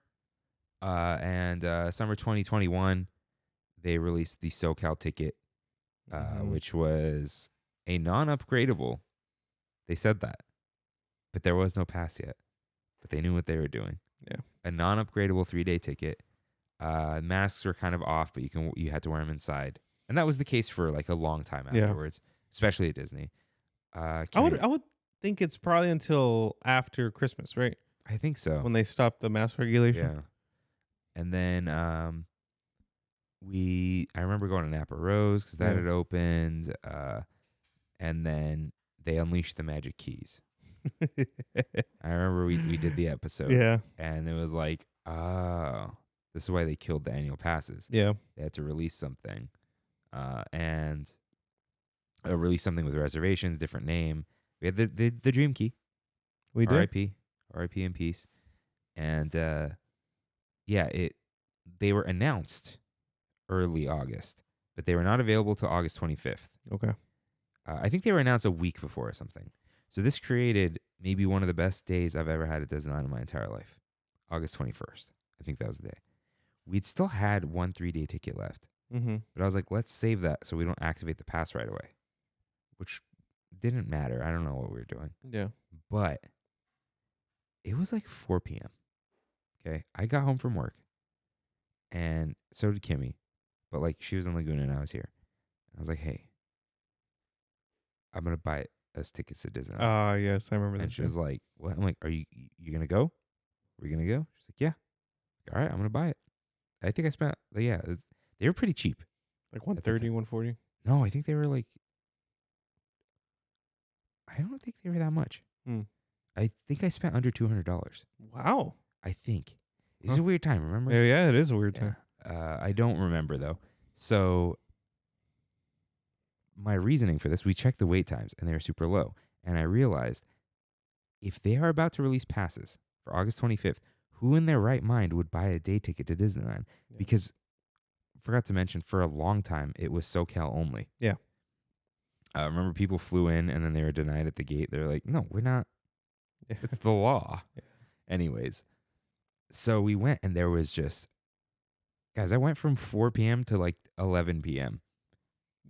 Speaker 1: And summer 2021, they released the SoCal ticket, which was a non-upgradable. They said that, but there was no pass yet. But they knew what they were doing.
Speaker 2: Yeah,
Speaker 1: a non-upgradable 3-day ticket. Masks were kind of off, but you had to wear them inside, and that was the case for like a long time afterwards, especially at Disney. I
Speaker 2: would think it's probably until after Christmas, right?
Speaker 1: I think so.
Speaker 2: When they stopped the mask regulation.
Speaker 1: Yeah. And then I remember going to Napa Rose because that had opened. And then they unleashed the magic keys. I remember we did the episode.
Speaker 2: Yeah.
Speaker 1: And it was like, oh, this is why they killed the annual passes.
Speaker 2: Yeah.
Speaker 1: They had to release something. And release something with reservations, different name. We had the Dream Key.
Speaker 2: We did.
Speaker 1: R.I.P. in peace. And they were announced early August, but they were not available till August 25th.
Speaker 2: Okay.
Speaker 1: I think they were announced a week before or something. So this created maybe one of the best days I've ever had at Disneyland in my entire life. August 21st. I think that was the day. We'd still had one 3-day ticket left.
Speaker 2: Mm-hmm.
Speaker 1: But I was like, let's save that so we don't activate the pass right away, which didn't matter. I don't know what we were doing.
Speaker 2: Yeah.
Speaker 1: But it was like 4 p.m. Okay. I got home from work, and so did Kimmy. But like, she was in Laguna and I was here. I was like, hey, I'm going to buy us tickets to Disneyland.
Speaker 2: Yes. I remember that.
Speaker 1: And she was like, what? I'm like, are you going to go? Are you going to go? She's like, yeah. All right, I'm going to buy it. I think I spent, They were pretty cheap.
Speaker 2: Like 130, 140.
Speaker 1: No, I think they were like. I don't think they were that much. I think I spent under $200.
Speaker 2: Wow.
Speaker 1: I think. It's a weird time, remember?
Speaker 2: Yeah, it is a weird time.
Speaker 1: I don't remember, though. So, my reasoning for this, we checked the wait times, and they were super low. And I realized, if they are about to release passes for August 25th, who in their right mind would buy a day ticket to Disneyland? Yeah. Because, I forgot to mention, for a long time, it was SoCal only.
Speaker 2: Yeah.
Speaker 1: Remember, people flew in, and then they were denied at the gate. They're like, no, we're not. It's the law. Yeah. Anyways. So we went, and there was just, guys, I went from 4 p.m. to like 11 p.m.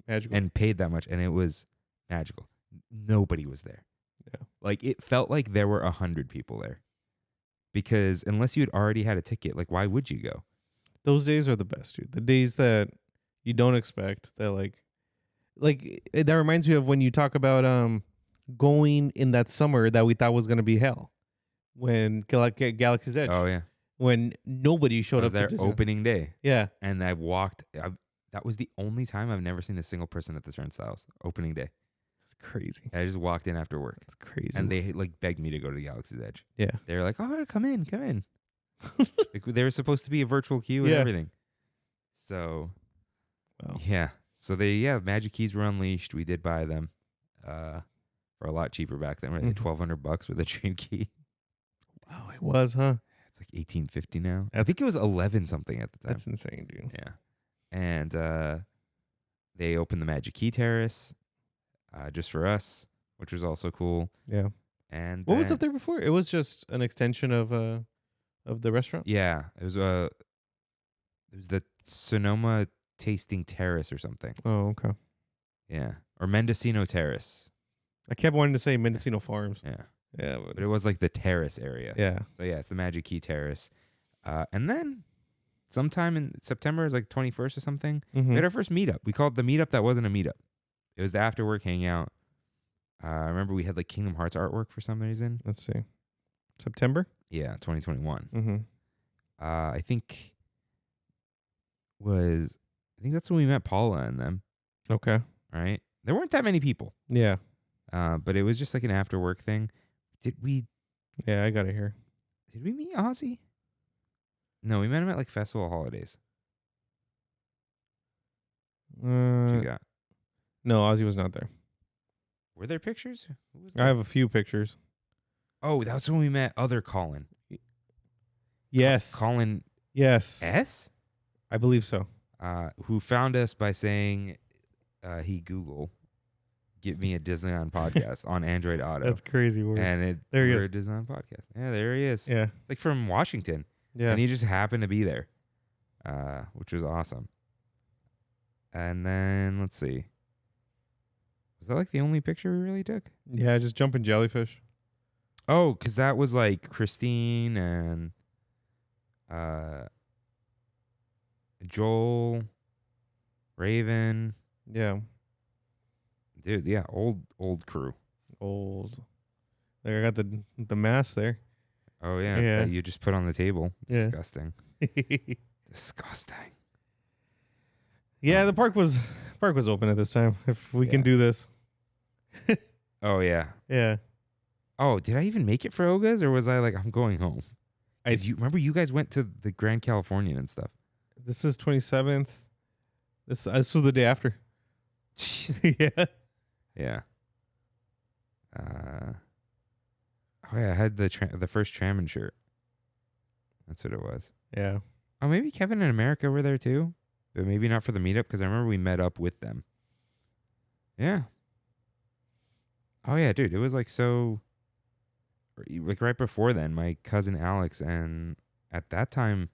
Speaker 2: Magical.
Speaker 1: And paid that much, and it was magical. Nobody was there.
Speaker 2: Yeah.
Speaker 1: Like, it felt like there were 100 people there. Because unless you had already had a ticket, like, why would you go?
Speaker 2: Those days are the best, dude. The days that you don't expect, that like that reminds me of when you talk about going in that summer that we thought was going to be hell. When Galaxy's Edge.
Speaker 1: Oh, yeah.
Speaker 2: When nobody showed up
Speaker 1: to
Speaker 2: Disneyland.
Speaker 1: Opening day.
Speaker 2: Yeah.
Speaker 1: And that was the only time I've never seen a single person at the Turnstiles. Opening day.
Speaker 2: It's crazy.
Speaker 1: I just walked in after work.
Speaker 2: It's crazy.
Speaker 1: And they like begged me to go to the Galaxy's Edge.
Speaker 2: Yeah.
Speaker 1: They were like, oh, come in. Like, they were supposed to be a virtual queue and everything. So, yeah. So Magic Keys were unleashed. We did buy them for a lot cheaper back then. Were they $1,200 with a Dream Key?
Speaker 2: Wow, it was, huh?
Speaker 1: It's like $1,850 now. I think it was 11 something at the time.
Speaker 2: That's insane, dude.
Speaker 1: Yeah. And they opened the Magic Key Terrace just for us, which was also cool.
Speaker 2: Yeah.
Speaker 1: And
Speaker 2: what was up there before? It was just an extension of the restaurant?
Speaker 1: Yeah. It was the Sonoma Tasting Terrace or something.
Speaker 2: Oh, okay.
Speaker 1: Yeah. Or Mendocino Terrace.
Speaker 2: I kept wanting to say Mendocino Farms.
Speaker 1: Yeah.
Speaker 2: Yeah.
Speaker 1: But it was like the terrace area.
Speaker 2: Yeah.
Speaker 1: So yeah, it's the Magic Key Terrace. And then sometime in September, it was like 21st or something, we had our first meetup. We called it the meetup that wasn't a meetup. It was the after work hangout. I remember we had like Kingdom Hearts artwork for some reason.
Speaker 2: Let's see. September?
Speaker 1: Yeah, 2021.
Speaker 2: Mm-hmm.
Speaker 1: I think that's when we met Paula and them.
Speaker 2: Okay.
Speaker 1: Right? There weren't that many people.
Speaker 2: Yeah.
Speaker 1: But it was just like an after work thing.
Speaker 2: Yeah, I got it here.
Speaker 1: Did we meet Ozzy? No, we met him at like Festival Holidays. What you got?
Speaker 2: No, Ozzy was not there.
Speaker 1: Were there pictures?
Speaker 2: I have a few pictures.
Speaker 1: Oh, that's when we met other Colin.
Speaker 2: Yes.
Speaker 1: Colin.
Speaker 2: Yes.
Speaker 1: S?
Speaker 2: I believe so.
Speaker 1: Who found us by saying he Google, "Get me a Disneyland podcast" on Android Auto.
Speaker 2: That's crazy.
Speaker 1: And
Speaker 2: there he
Speaker 1: we're
Speaker 2: is.
Speaker 1: a Disneyland podcast. Yeah, there he is.
Speaker 2: Yeah.
Speaker 1: It's like from Washington.
Speaker 2: Yeah.
Speaker 1: And he just happened to be there, which was awesome. And then, let's see. Was that like the only picture we really took?
Speaker 2: Yeah, just jumping jellyfish.
Speaker 1: Oh, because that was like Christine and Joel, Raven.
Speaker 2: Yeah.
Speaker 1: Dude, yeah, old crew.
Speaker 2: Old. There, I got the mask there.
Speaker 1: Oh, yeah.
Speaker 2: Yeah.
Speaker 1: That you just put on the table.
Speaker 2: Yeah.
Speaker 1: Disgusting. Disgusting.
Speaker 2: Yeah, the park was open at this time. If we can do this.
Speaker 1: Oh, yeah.
Speaker 2: Yeah.
Speaker 1: Oh, did I even make it for Oga's, or was I like, I'm going home? You remember you guys went to the Grand Californian and stuff.
Speaker 2: This is 27th. This was the day after.
Speaker 1: Jeez.
Speaker 2: Yeah.
Speaker 1: Yeah. Oh yeah, I had the first Trammin shirt. That's what it was.
Speaker 2: Yeah.
Speaker 1: Oh, maybe Kevin and America were there too, but maybe not for the meetup because I remember we met up with them. Yeah. Oh yeah, dude, it was like so. Like right before then, my cousin Alex and at that time,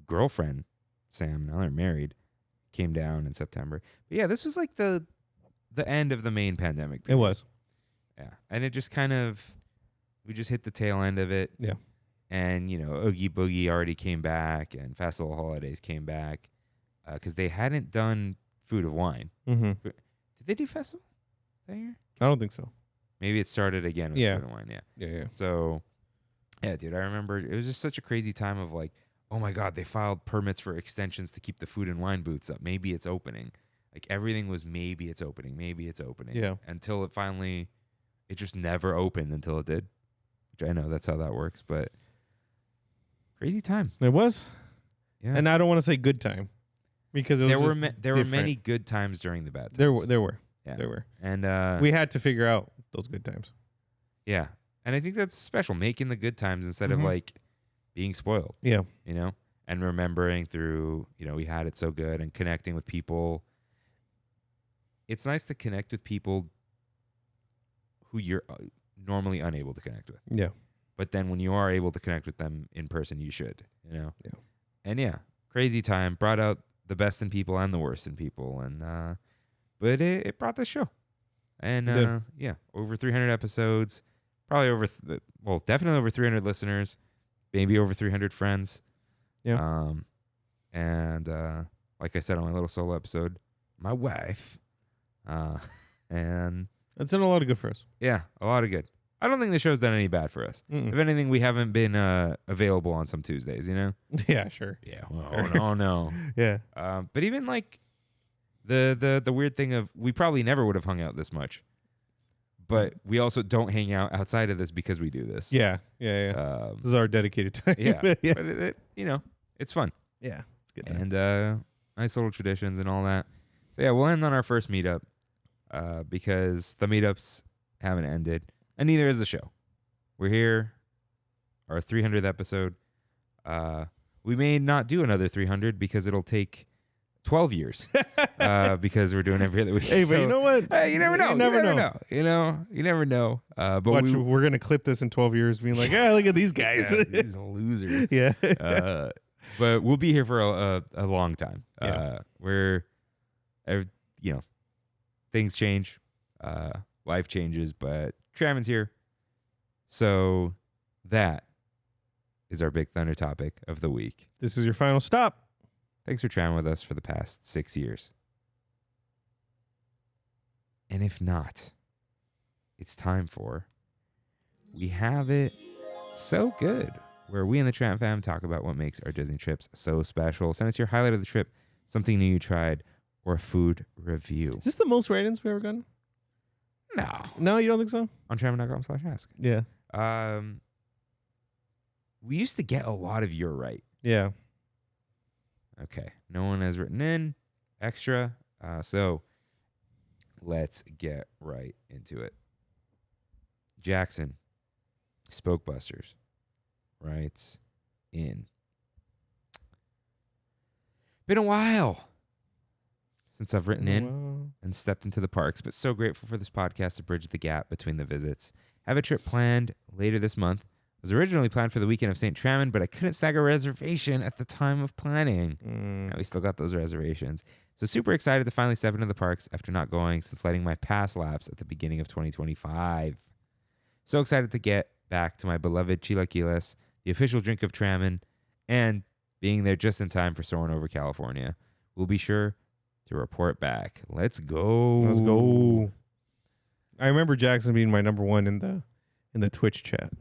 Speaker 1: girlfriend Sam, now they're married, came down in September. But yeah, this was like the end of the main pandemic period.
Speaker 2: It was.
Speaker 1: Yeah, and it just kind of, we just hit the tail end of it.
Speaker 2: Yeah.
Speaker 1: And, you know, Oogie Boogie already came back and Festival Holidays came back because they hadn't done Food of Wine.
Speaker 2: Mm-hmm.
Speaker 1: Did they do Festival that year?
Speaker 2: I don't think so.
Speaker 1: Maybe it started again with
Speaker 2: Yeah.
Speaker 1: Food of Wine, yeah.
Speaker 2: Yeah.
Speaker 1: So, yeah, dude, I remember it was just such a crazy time of like, oh my God, they filed permits for extensions to keep the food and wine booths up. Maybe it's opening. Like everything was maybe it's opening. Maybe it's opening.
Speaker 2: Yeah.
Speaker 1: Until it just never opened until it did. Which I know that's how that works, but crazy time.
Speaker 2: It was.
Speaker 1: Yeah.
Speaker 2: And I don't want to say good time because it was
Speaker 1: there were many good times during the bad times.
Speaker 2: There were.
Speaker 1: Yeah.
Speaker 2: There were.
Speaker 1: And
Speaker 2: we had to figure out those good times.
Speaker 1: yeah. And I think that's special, making the good times instead of like being spoiled.
Speaker 2: Yeah.
Speaker 1: You know, and remembering through, we had it so good and connecting with people. It's nice to connect with people who you're normally unable to connect with.
Speaker 2: Yeah.
Speaker 1: But then when you are able to connect with them in person, you should,
Speaker 2: Yeah.
Speaker 1: And yeah, crazy time, brought out the best in people and the worst in people. And, but it brought the show. And, yeah, over 300 episodes, probably definitely over 300 listeners, maybe over 300 friends.
Speaker 2: Yeah.
Speaker 1: And, like I said on my little solo episode, my wife, and
Speaker 2: It's done a lot of good for us.
Speaker 1: yeah, a lot of good. I don't think the show's done any bad for us. If anything, we haven't been available on some Tuesdays,
Speaker 2: Yeah, sure.
Speaker 1: Yeah. Oh no.
Speaker 2: Yeah.
Speaker 1: But even like the weird thing of we probably never would have hung out this much, but we also don't hang out outside of this because we do this.
Speaker 2: Yeah. Yeah. This is our dedicated time.
Speaker 1: Yeah.
Speaker 2: Yeah.
Speaker 1: But it's fun.
Speaker 2: Yeah. It's good time.
Speaker 1: And nice little traditions and all that. So yeah, we'll end on our first meetup because the meetups haven't ended, and neither is the show. We're here, our 300th episode. We may not do another 300 because it'll take 12 years because we're doing every other week.
Speaker 2: Hey, but you know what?
Speaker 1: Hey, you never know.
Speaker 2: You never know.
Speaker 1: You never know. But
Speaker 2: Watch, we're going to clip this in 12 years being like, look at these guys.
Speaker 1: yeah, these losers.
Speaker 2: Yeah.
Speaker 1: But we'll be here for a long time.
Speaker 2: Yeah.
Speaker 1: Things change, life changes, but Trammin's here. So that is our Big Thunder topic of the week.
Speaker 2: This is your final stop.
Speaker 1: Thanks for Trammin with us for the past 6 years. And if not, it's time for We Have It So Good, where we and the Tram fam talk about what makes our Disney trips so special. Send us your highlight of the trip, something new you tried, or a food review.
Speaker 2: Is this the most write-ins we've ever gotten? No, you don't think so?
Speaker 1: On Trammin.com/ask.
Speaker 2: Yeah.
Speaker 1: We used to get a lot of your right.
Speaker 2: Yeah.
Speaker 1: Okay. No one has written in extra. So let's get right into it. Jackson, Spokebusters, writes in. Been a while since I've written in and stepped into the parks, but so grateful for this podcast to bridge the gap between the visits. Have a trip planned later this month. It was originally planned for the weekend of St. Trammin, but I couldn't snag a reservation at the time of planning. Now we still got those reservations. So super excited to finally step into the parks after not going since letting my pass lapse at the beginning of 2025. So excited to get back to my beloved Chilaquiles, the official drink of Trammin, and being there just in time for soaring over California. We'll be sure to report back. Let's go.
Speaker 2: Let's go. I remember Jackson being my number one in the Twitch chat.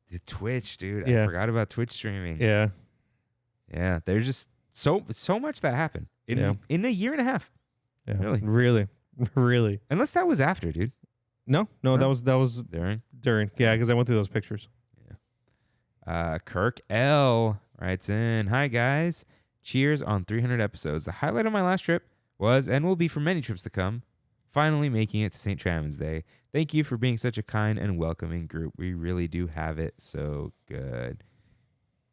Speaker 1: The Twitch, dude.
Speaker 2: Yeah.
Speaker 1: I forgot about Twitch streaming.
Speaker 2: Yeah.
Speaker 1: Yeah. There's just so much that happened in a year and a half.
Speaker 2: Yeah.
Speaker 1: Really?
Speaker 2: Really.
Speaker 1: Unless that was after, dude.
Speaker 2: No, that was
Speaker 1: During.
Speaker 2: Yeah, because I went through those pictures.
Speaker 1: Yeah. Kirk L writes in, "Hi guys. Cheers on 300 episodes. The highlight of my last trip was and will be for many trips to come, finally making it to St. Trammin's Day. Thank you for being such a kind and welcoming group. We really do have it so good."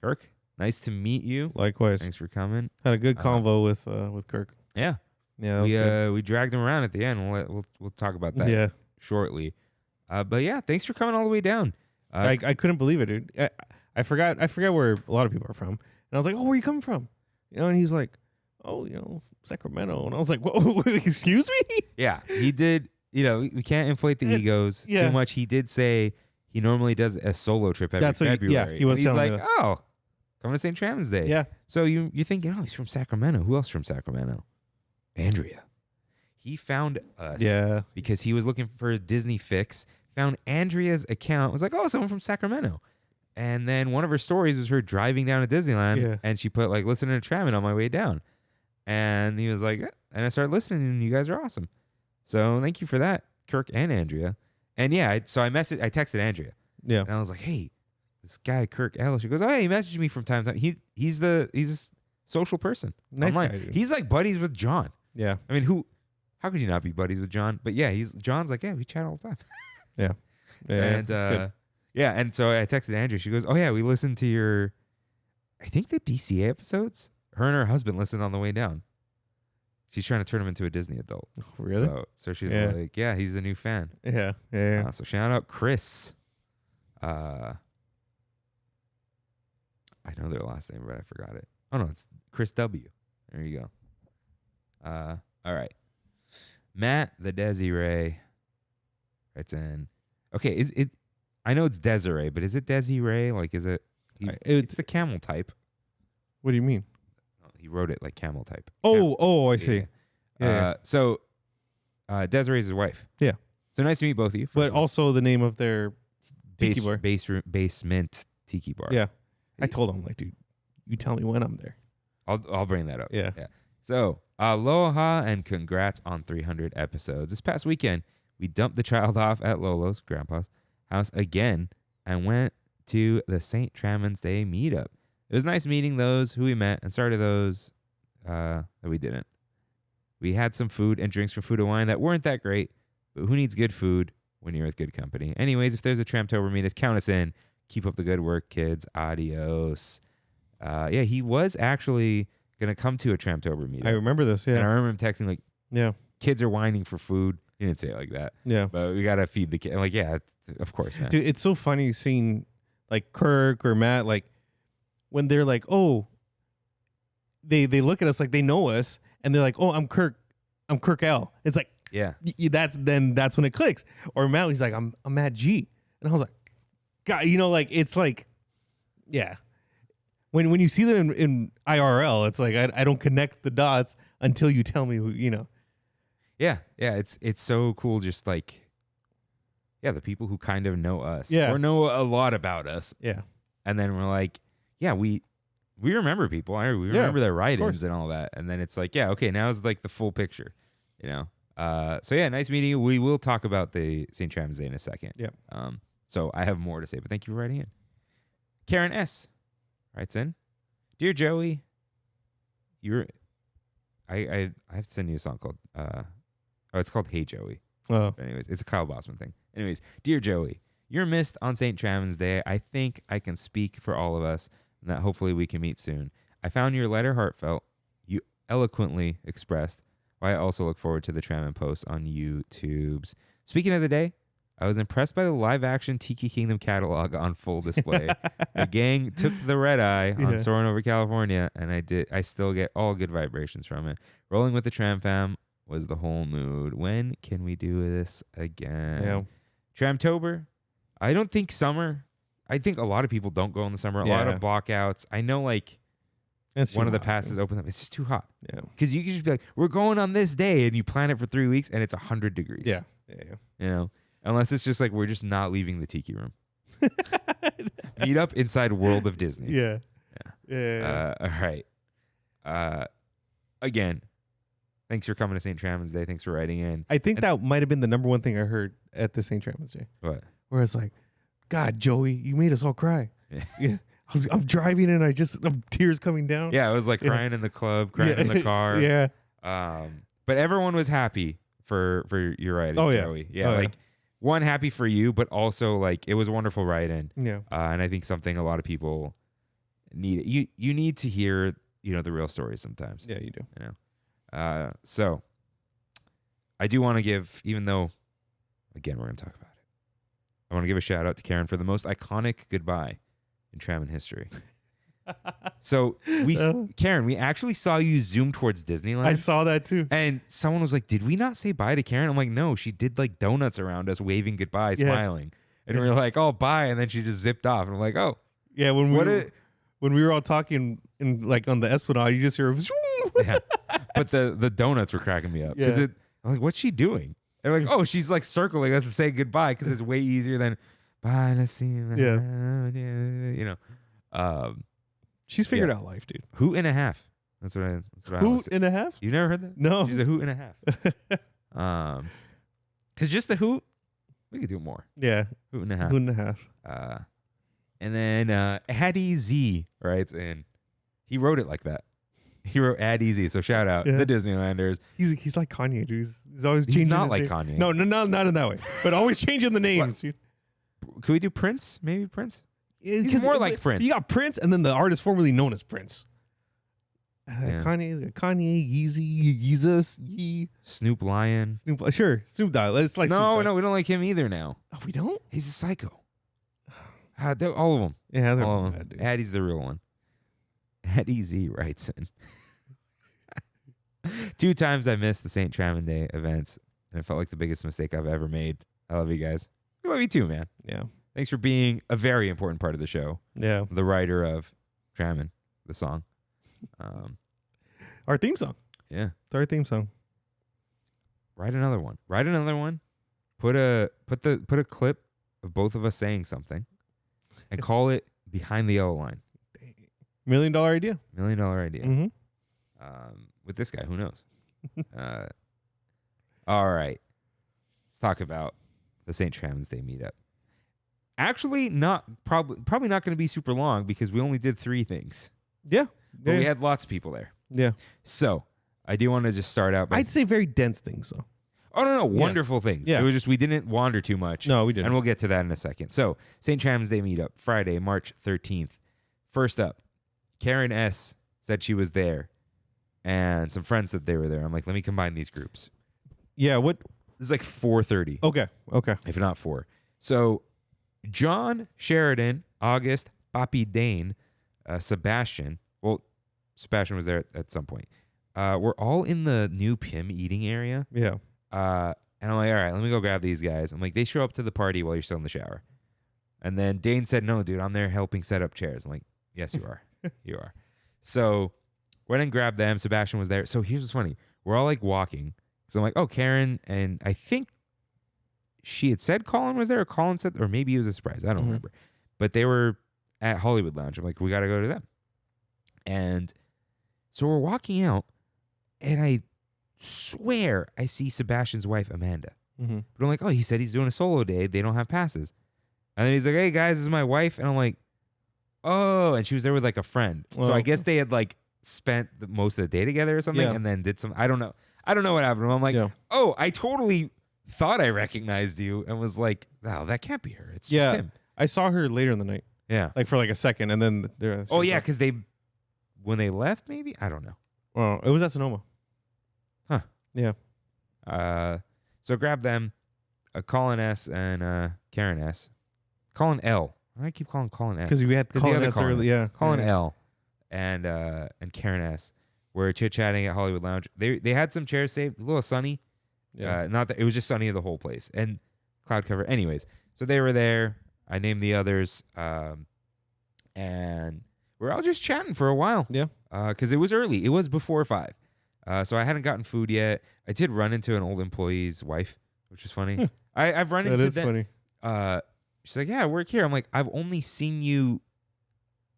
Speaker 1: Kirk, nice to meet you.
Speaker 2: Likewise.
Speaker 1: Thanks for coming.
Speaker 2: Had a good convo with Kirk.
Speaker 1: Yeah.
Speaker 2: Yeah, that was good.
Speaker 1: We dragged him around at the end. We'll talk about that shortly. But yeah, thanks for coming all the way down.
Speaker 2: I couldn't believe it, dude. I forgot where a lot of people are from. And I was like, "Oh, where are you coming from?" And he's like, "Oh, Sacramento." And I was like, "Whoa, excuse me?"
Speaker 1: Yeah, he did. We can't inflate the egos too much. He did say he normally does a solo trip every February.
Speaker 2: He was
Speaker 1: and he's
Speaker 2: telling
Speaker 1: like,
Speaker 2: me
Speaker 1: "Oh, coming to St. Trammin's Day."
Speaker 2: Yeah.
Speaker 1: So you're thinking, "Oh, he's from Sacramento. Who else from Sacramento?" Andrea. He found us.
Speaker 2: Yeah.
Speaker 1: Because he was looking for a Disney fix. Found Andrea's account. Was like, "Oh, someone from Sacramento." And then one of her stories was her driving down to Disneyland,
Speaker 2: Yeah.
Speaker 1: and she put like listening to Trammin on my way down. And he was like, and I started listening, and you guys are awesome. So thank you for that, Kirk and Andrea. And yeah, I texted Andrea.
Speaker 2: Yeah.
Speaker 1: And I was like, hey, this guy Kirk L. She goes, oh yeah, he messaged me from time to time. He's a social person.
Speaker 2: Nice
Speaker 1: online.
Speaker 2: guy, dude.
Speaker 1: He's like buddies with John.
Speaker 2: Yeah.
Speaker 1: I mean, how could you not be buddies with John? But yeah, John's like, yeah, we chat all the time.
Speaker 2: Yeah.
Speaker 1: And and so I texted Andrea. She goes, oh yeah, we listened to your, I think the DCA episodes. Her and her husband listened on the way down. She's trying to turn him into a Disney adult.
Speaker 2: Really?
Speaker 1: So she's
Speaker 2: Yeah.
Speaker 1: like, yeah, he's a new fan.
Speaker 2: Yeah. Yeah.
Speaker 1: So shout out Chris. I know their last name, but I forgot it. Oh no, it's Chris W. There you go. All right. Matt the Desiree writes in. Okay, is it? I know it's Desiree, but is it Desiree? Like, is it? It's the camel type.
Speaker 2: What do you mean?
Speaker 1: He wrote it like camel type.
Speaker 2: I see. Yeah.
Speaker 1: So Desiree's his wife.
Speaker 2: Yeah.
Speaker 1: So nice to meet both of you.
Speaker 2: But also the name of their tiki bar.
Speaker 1: Basement tiki bar.
Speaker 2: Yeah. I told him, like, dude, you tell me when I'm there.
Speaker 1: I'll bring that up.
Speaker 2: Yeah.
Speaker 1: So aloha and congrats on 300 episodes. This past weekend, we dumped the child off at Lolo's, Grandpa's house again, and went to the St. Trammin's Day meetup. It was nice meeting those who we met and sorry to those that we didn't. We had some food and drinks from Food and Wine that weren't that great, but who needs good food when you're with good company? Anyways, if there's a Tramtober meet us, count us in. Keep up the good work, kids. Adios. Yeah, he was actually going to come to a Tramtober meetup.
Speaker 2: I remember this, yeah.
Speaker 1: And I remember him texting like,
Speaker 2: yeah,
Speaker 1: kids are whining for food. He didn't say it like that.
Speaker 2: Yeah.
Speaker 1: But we got to feed the kid. I'm like, yeah, of course, man.
Speaker 2: Dude, it's so funny seeing like Kirk or Matt, like when they're like, oh, they look at us like they know us and they're like, oh, I'm Kirk L. It's like,
Speaker 1: yeah,
Speaker 2: that's when it clicks. Or Matt, he's like, I'm Matt G. And I was like, God, like, it's like, yeah. When you see them in IRL, it's like, I don't connect the dots until you tell me who,
Speaker 1: Yeah. It's so cool. Just like, yeah, the people who kind of know us
Speaker 2: or
Speaker 1: know a lot about us.
Speaker 2: Yeah. And
Speaker 1: then we're like, yeah, we remember people. We remember their write-ins and all that. And then it's like, yeah, okay, now it's like the full picture, So yeah, nice meeting you. We will talk about the St. Trammin's Day in a second.
Speaker 2: Yeah.
Speaker 1: So I have more to say, but thank you for writing in. Karen S. writes in, Dear Joey, I have to send you a song called it's called Hey Joey.
Speaker 2: Oh.
Speaker 1: But anyways, it's a Kyle Bossman thing. Anyways, Dear Joey, you're missed on St. Trammin's Day. I think I can speak for all of us and that hopefully we can meet soon. I found your letter heartfelt. You eloquently expressed why I also look forward to the Trammin posts on YouTubes. Speaking of the day, I was impressed by the live-action Tiki Kingdom catalog on full display. The gang took the red eye on Soaring Over California, and I still get all good vibrations from it. Rolling with the Tram Fam was the whole mood. When can we do this again?
Speaker 2: Yeah.
Speaker 1: Tramtober, I don't think summer. I think a lot of people don't go in the summer. A lot of blockouts. I know, like, one of the passes open up. It's just too hot.
Speaker 2: Yeah.
Speaker 1: Because you can just be like, we're going on this day, and you plan it for 3 weeks, and it's 100 degrees.
Speaker 2: Yeah.
Speaker 1: Unless it's just like we're just not leaving the tiki room. Meet up inside World of Disney.
Speaker 2: Yeah.
Speaker 1: All right. Again, thanks for coming to St. Trammin's Day. Thanks for writing in.
Speaker 2: I think that might have been the number one thing I heard at the St. Trammin's Day.
Speaker 1: What?
Speaker 2: Where it's like, God, Joey, you made us all cry. Yeah. I'm driving and I'm tears coming down.
Speaker 1: Yeah, I was like crying in the club, crying in the car.
Speaker 2: Yeah.
Speaker 1: But everyone was happy for your writing, Joey. Yeah, one, happy for you, but also like it was a wonderful write-in.
Speaker 2: Yeah.
Speaker 1: And I think something a lot of people need. You need to hear, the real stories sometimes.
Speaker 2: Yeah, you do.
Speaker 1: So I do want to give, even though, again, we're going to talk about it, I want to give a shout out to Karen for the most iconic goodbye in Trammin history. So Karen, we actually saw you zoom towards Disneyland.
Speaker 2: I saw that too.
Speaker 1: And someone was like, did we not say bye to Karen? I'm like, no, she did like donuts around us, waving goodbye, smiling. And we were like, oh, bye. And then she just zipped off. And I'm like, oh.
Speaker 2: Yeah, when we were all talking in like on the Esplanade, you just hear
Speaker 1: yeah. But the donuts were cracking me up. Because I'm like, what's she doing? And I'm like, oh, she's like circling us to say goodbye because it's way easier than By the scene.
Speaker 2: Yeah.
Speaker 1: You know.
Speaker 2: She's figured out life, dude.
Speaker 1: Hoot and a half. That's what I
Speaker 2: Hoot and a half?
Speaker 1: You never heard that?
Speaker 2: No.
Speaker 1: She's a hoot and a half. Because just the hoot, we could do more.
Speaker 2: Yeah.
Speaker 1: Hoot and a half.
Speaker 2: Hoot and a half.
Speaker 1: And then Addy Z writes in. He wrote it like that. He wrote Addy Z. So shout out the Disneylanders.
Speaker 2: He's like Kanye, dude. He's always
Speaker 1: He's
Speaker 2: changing
Speaker 1: not
Speaker 2: his
Speaker 1: like
Speaker 2: name.
Speaker 1: Kanye.
Speaker 2: No, not in that way. But always changing the names.
Speaker 1: Could we do Prince? Maybe Prince?
Speaker 2: He's
Speaker 1: more like Prince.
Speaker 2: You got Prince and then the artist formerly known as Prince.
Speaker 1: Yeah.
Speaker 2: Kanye, Yeezy, Yeezus, Yee.
Speaker 1: Snoop Lion.
Speaker 2: Sure, Snoop Dogg. It's like
Speaker 1: No,
Speaker 2: Snoop Dogg.
Speaker 1: we don't like him either now.
Speaker 2: Oh, we don't?
Speaker 1: He's a psycho. All of them.
Speaker 2: Yeah, they're
Speaker 1: all of
Speaker 2: bad,
Speaker 1: them.
Speaker 2: dude.
Speaker 1: Addy's the real one. Addy Z writes in. 2 times I missed the St. Trammin Day events, and it felt like the biggest mistake I've ever made. I love you guys. I love you too, man.
Speaker 2: Yeah.
Speaker 1: Thanks for being a very important part of the show.
Speaker 2: Yeah.
Speaker 1: The writer of Trammin, the song.
Speaker 2: Our theme song.
Speaker 1: Yeah.
Speaker 2: It's our theme song.
Speaker 1: Write another one. Put a clip of both of us saying something and call it Behind the Yellow Line.
Speaker 2: $1 million idea.
Speaker 1: $1 million idea.
Speaker 2: Mm-hmm.
Speaker 1: With this guy, who knows? All right. Let's talk about the St. Trammin's Day meetup. Actually, probably not going to be super long because we only did 3 things.
Speaker 2: Yeah.
Speaker 1: But we had lots of people there.
Speaker 2: Yeah.
Speaker 1: So I do want to just start out by
Speaker 2: I'd say very dense things, though.
Speaker 1: Oh, no. Wonderful things.
Speaker 2: Yeah.
Speaker 1: It was just we didn't wander too much.
Speaker 2: No, we didn't.
Speaker 1: And we'll get to that in a second. So St. Trammin's Day meetup, Friday, March 13th. First up, Karen S. said she was there. And some friends said they were there. I'm like, let me combine these groups.
Speaker 2: Yeah, what?
Speaker 1: This is like 4:30.
Speaker 2: Okay.
Speaker 1: If not 4. So John, Sheridan, August, Papi Dane, Sebastian. Well, Sebastian was there at some point. We're all in the new Pim eating area.
Speaker 2: Yeah.
Speaker 1: And I'm like, all right, let me go grab these guys. I'm like, they show up to the party while you're still in the shower. And then Dane said, no, dude, I'm there helping set up chairs. I'm like, yes, you are. You are. So went and grabbed them. Sebastian was there. So here's what's funny. We're all like walking. So I'm like, oh, Karen. And I think she had said Colin was there, or Colin said, or maybe it was a surprise. I don't remember. But they were at Hollywood Lounge. I'm like, we got to go to them. And so we're walking out, and I swear I see Sebastian's wife, Amanda.
Speaker 2: Mm-hmm.
Speaker 1: But I'm like, oh, he said he's doing a solo day. They don't have passes. And then he's like, hey, guys, this is my wife. And I'm like, oh. And she was there with like a friend.
Speaker 2: Well,
Speaker 1: so I guess they had like spent most of the day together or something and then did some, I don't know. I don't know what happened. I'm like, oh, I totally thought I recognized you and was like, wow, that can't be her. It's just him.
Speaker 2: I saw her later in the night.
Speaker 1: Yeah.
Speaker 2: Like for like a second. And then there.
Speaker 1: Oh, yeah, because when they left, maybe? I don't know.
Speaker 2: Oh, it was at Sonoma.
Speaker 1: Huh.
Speaker 2: Yeah.
Speaker 1: So grab them, Colin S. and Karen S. Colin L. Why do I keep calling Colin S?
Speaker 2: Because we had Colin
Speaker 1: the
Speaker 2: S
Speaker 1: Colin
Speaker 2: early. Yeah.
Speaker 1: Colin
Speaker 2: yeah.
Speaker 1: L. And Karen S. were chit-chatting at Hollywood Lounge. They had some chairs saved, a little sunny.
Speaker 2: Yeah.
Speaker 1: Not that it was just sunny the whole place. And cloud cover. Anyways, so they were there. I named the others. And we're all just chatting for a while.
Speaker 2: Yeah.
Speaker 1: Because it was early. It was before 5. So I hadn't gotten food yet. I did run into an old employee's wife, which is funny. I've run into
Speaker 2: that. That is funny.
Speaker 1: She's like, yeah, I work here. I'm like, I've only seen you,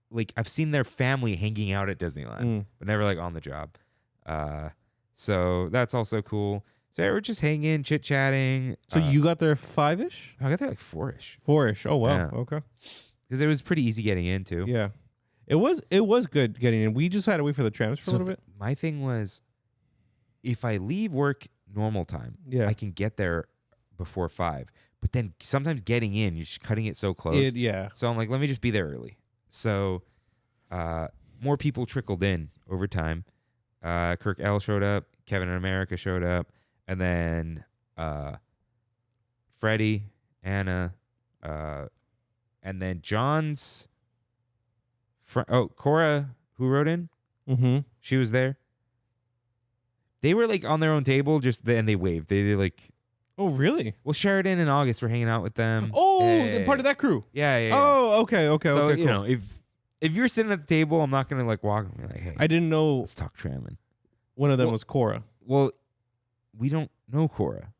Speaker 1: like, I've seen their family hanging out at Disneyland, but never, like, on the job. So that's also cool. So yeah, we're just hanging, chit-chatting.
Speaker 2: So you got there 5-ish?
Speaker 1: I got there, like, 4-ish.
Speaker 2: 4-ish. Oh, wow.
Speaker 1: Yeah.
Speaker 2: Okay.
Speaker 1: Because it was pretty easy getting in, too.
Speaker 2: Yeah. It was good getting in. We just had to wait for the trams for a little bit.
Speaker 1: My thing was, if I leave work normal time, I can get there before 5. But then sometimes getting in, you're just cutting it so close. So I'm like, let me just be there early. So more people trickled in over time. Kirk L showed up. Kevin in America showed up. And then Freddie, Anna, and then John's Cora, who wrote in.
Speaker 2: Mm-hmm.
Speaker 1: She was there. They were like on their own table, and they waved. They like.
Speaker 2: Oh, really?
Speaker 1: Well, Sheridan and August were hanging out with them.
Speaker 2: Oh, part of that crew.
Speaker 1: Yeah.
Speaker 2: Oh, okay.
Speaker 1: So
Speaker 2: cool.
Speaker 1: you know, if you're sitting at the table, I'm not gonna like walk and be like, hey,
Speaker 2: I didn't know
Speaker 1: let's talk Trammin.
Speaker 2: One of them was Cora.
Speaker 1: Well, we don't know Cora.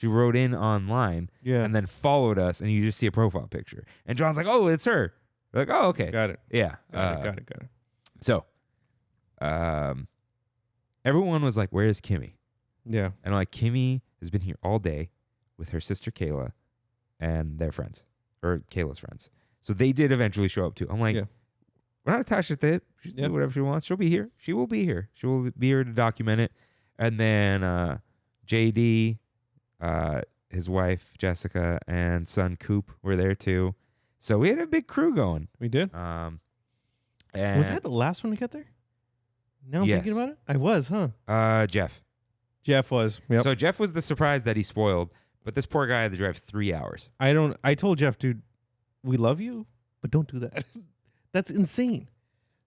Speaker 1: She wrote in online
Speaker 2: Yeah.
Speaker 1: and then followed us, and you just see a profile picture. And John's like, "Oh, it's her." We're like, "Oh, okay."
Speaker 2: Got it.
Speaker 1: Yeah.
Speaker 2: Got it.
Speaker 1: So, everyone was like, "Where's Kimmy?"
Speaker 2: Yeah.
Speaker 1: And I'm like, Kimmy has been here all day with her sister Kayla and their friends, or Kayla's friends. So they did eventually show up too. I'm like,
Speaker 2: Yeah.
Speaker 1: we're not attached to it. She can do whatever she wants. She'll be here. She will be here. She will be here to document it. And then JD, his wife Jessica, and son Coop were there too. So we had a big crew going.
Speaker 2: We did.
Speaker 1: And
Speaker 2: Was that the last one to get there? Now I'm thinking about it. I was, huh?
Speaker 1: Jeff.
Speaker 2: Jeff was. Yep.
Speaker 1: So Jeff was the surprise that he spoiled, but this poor guy had to drive 3 hours.
Speaker 2: I told Jeff, dude, we love you, but don't do that. That's insane.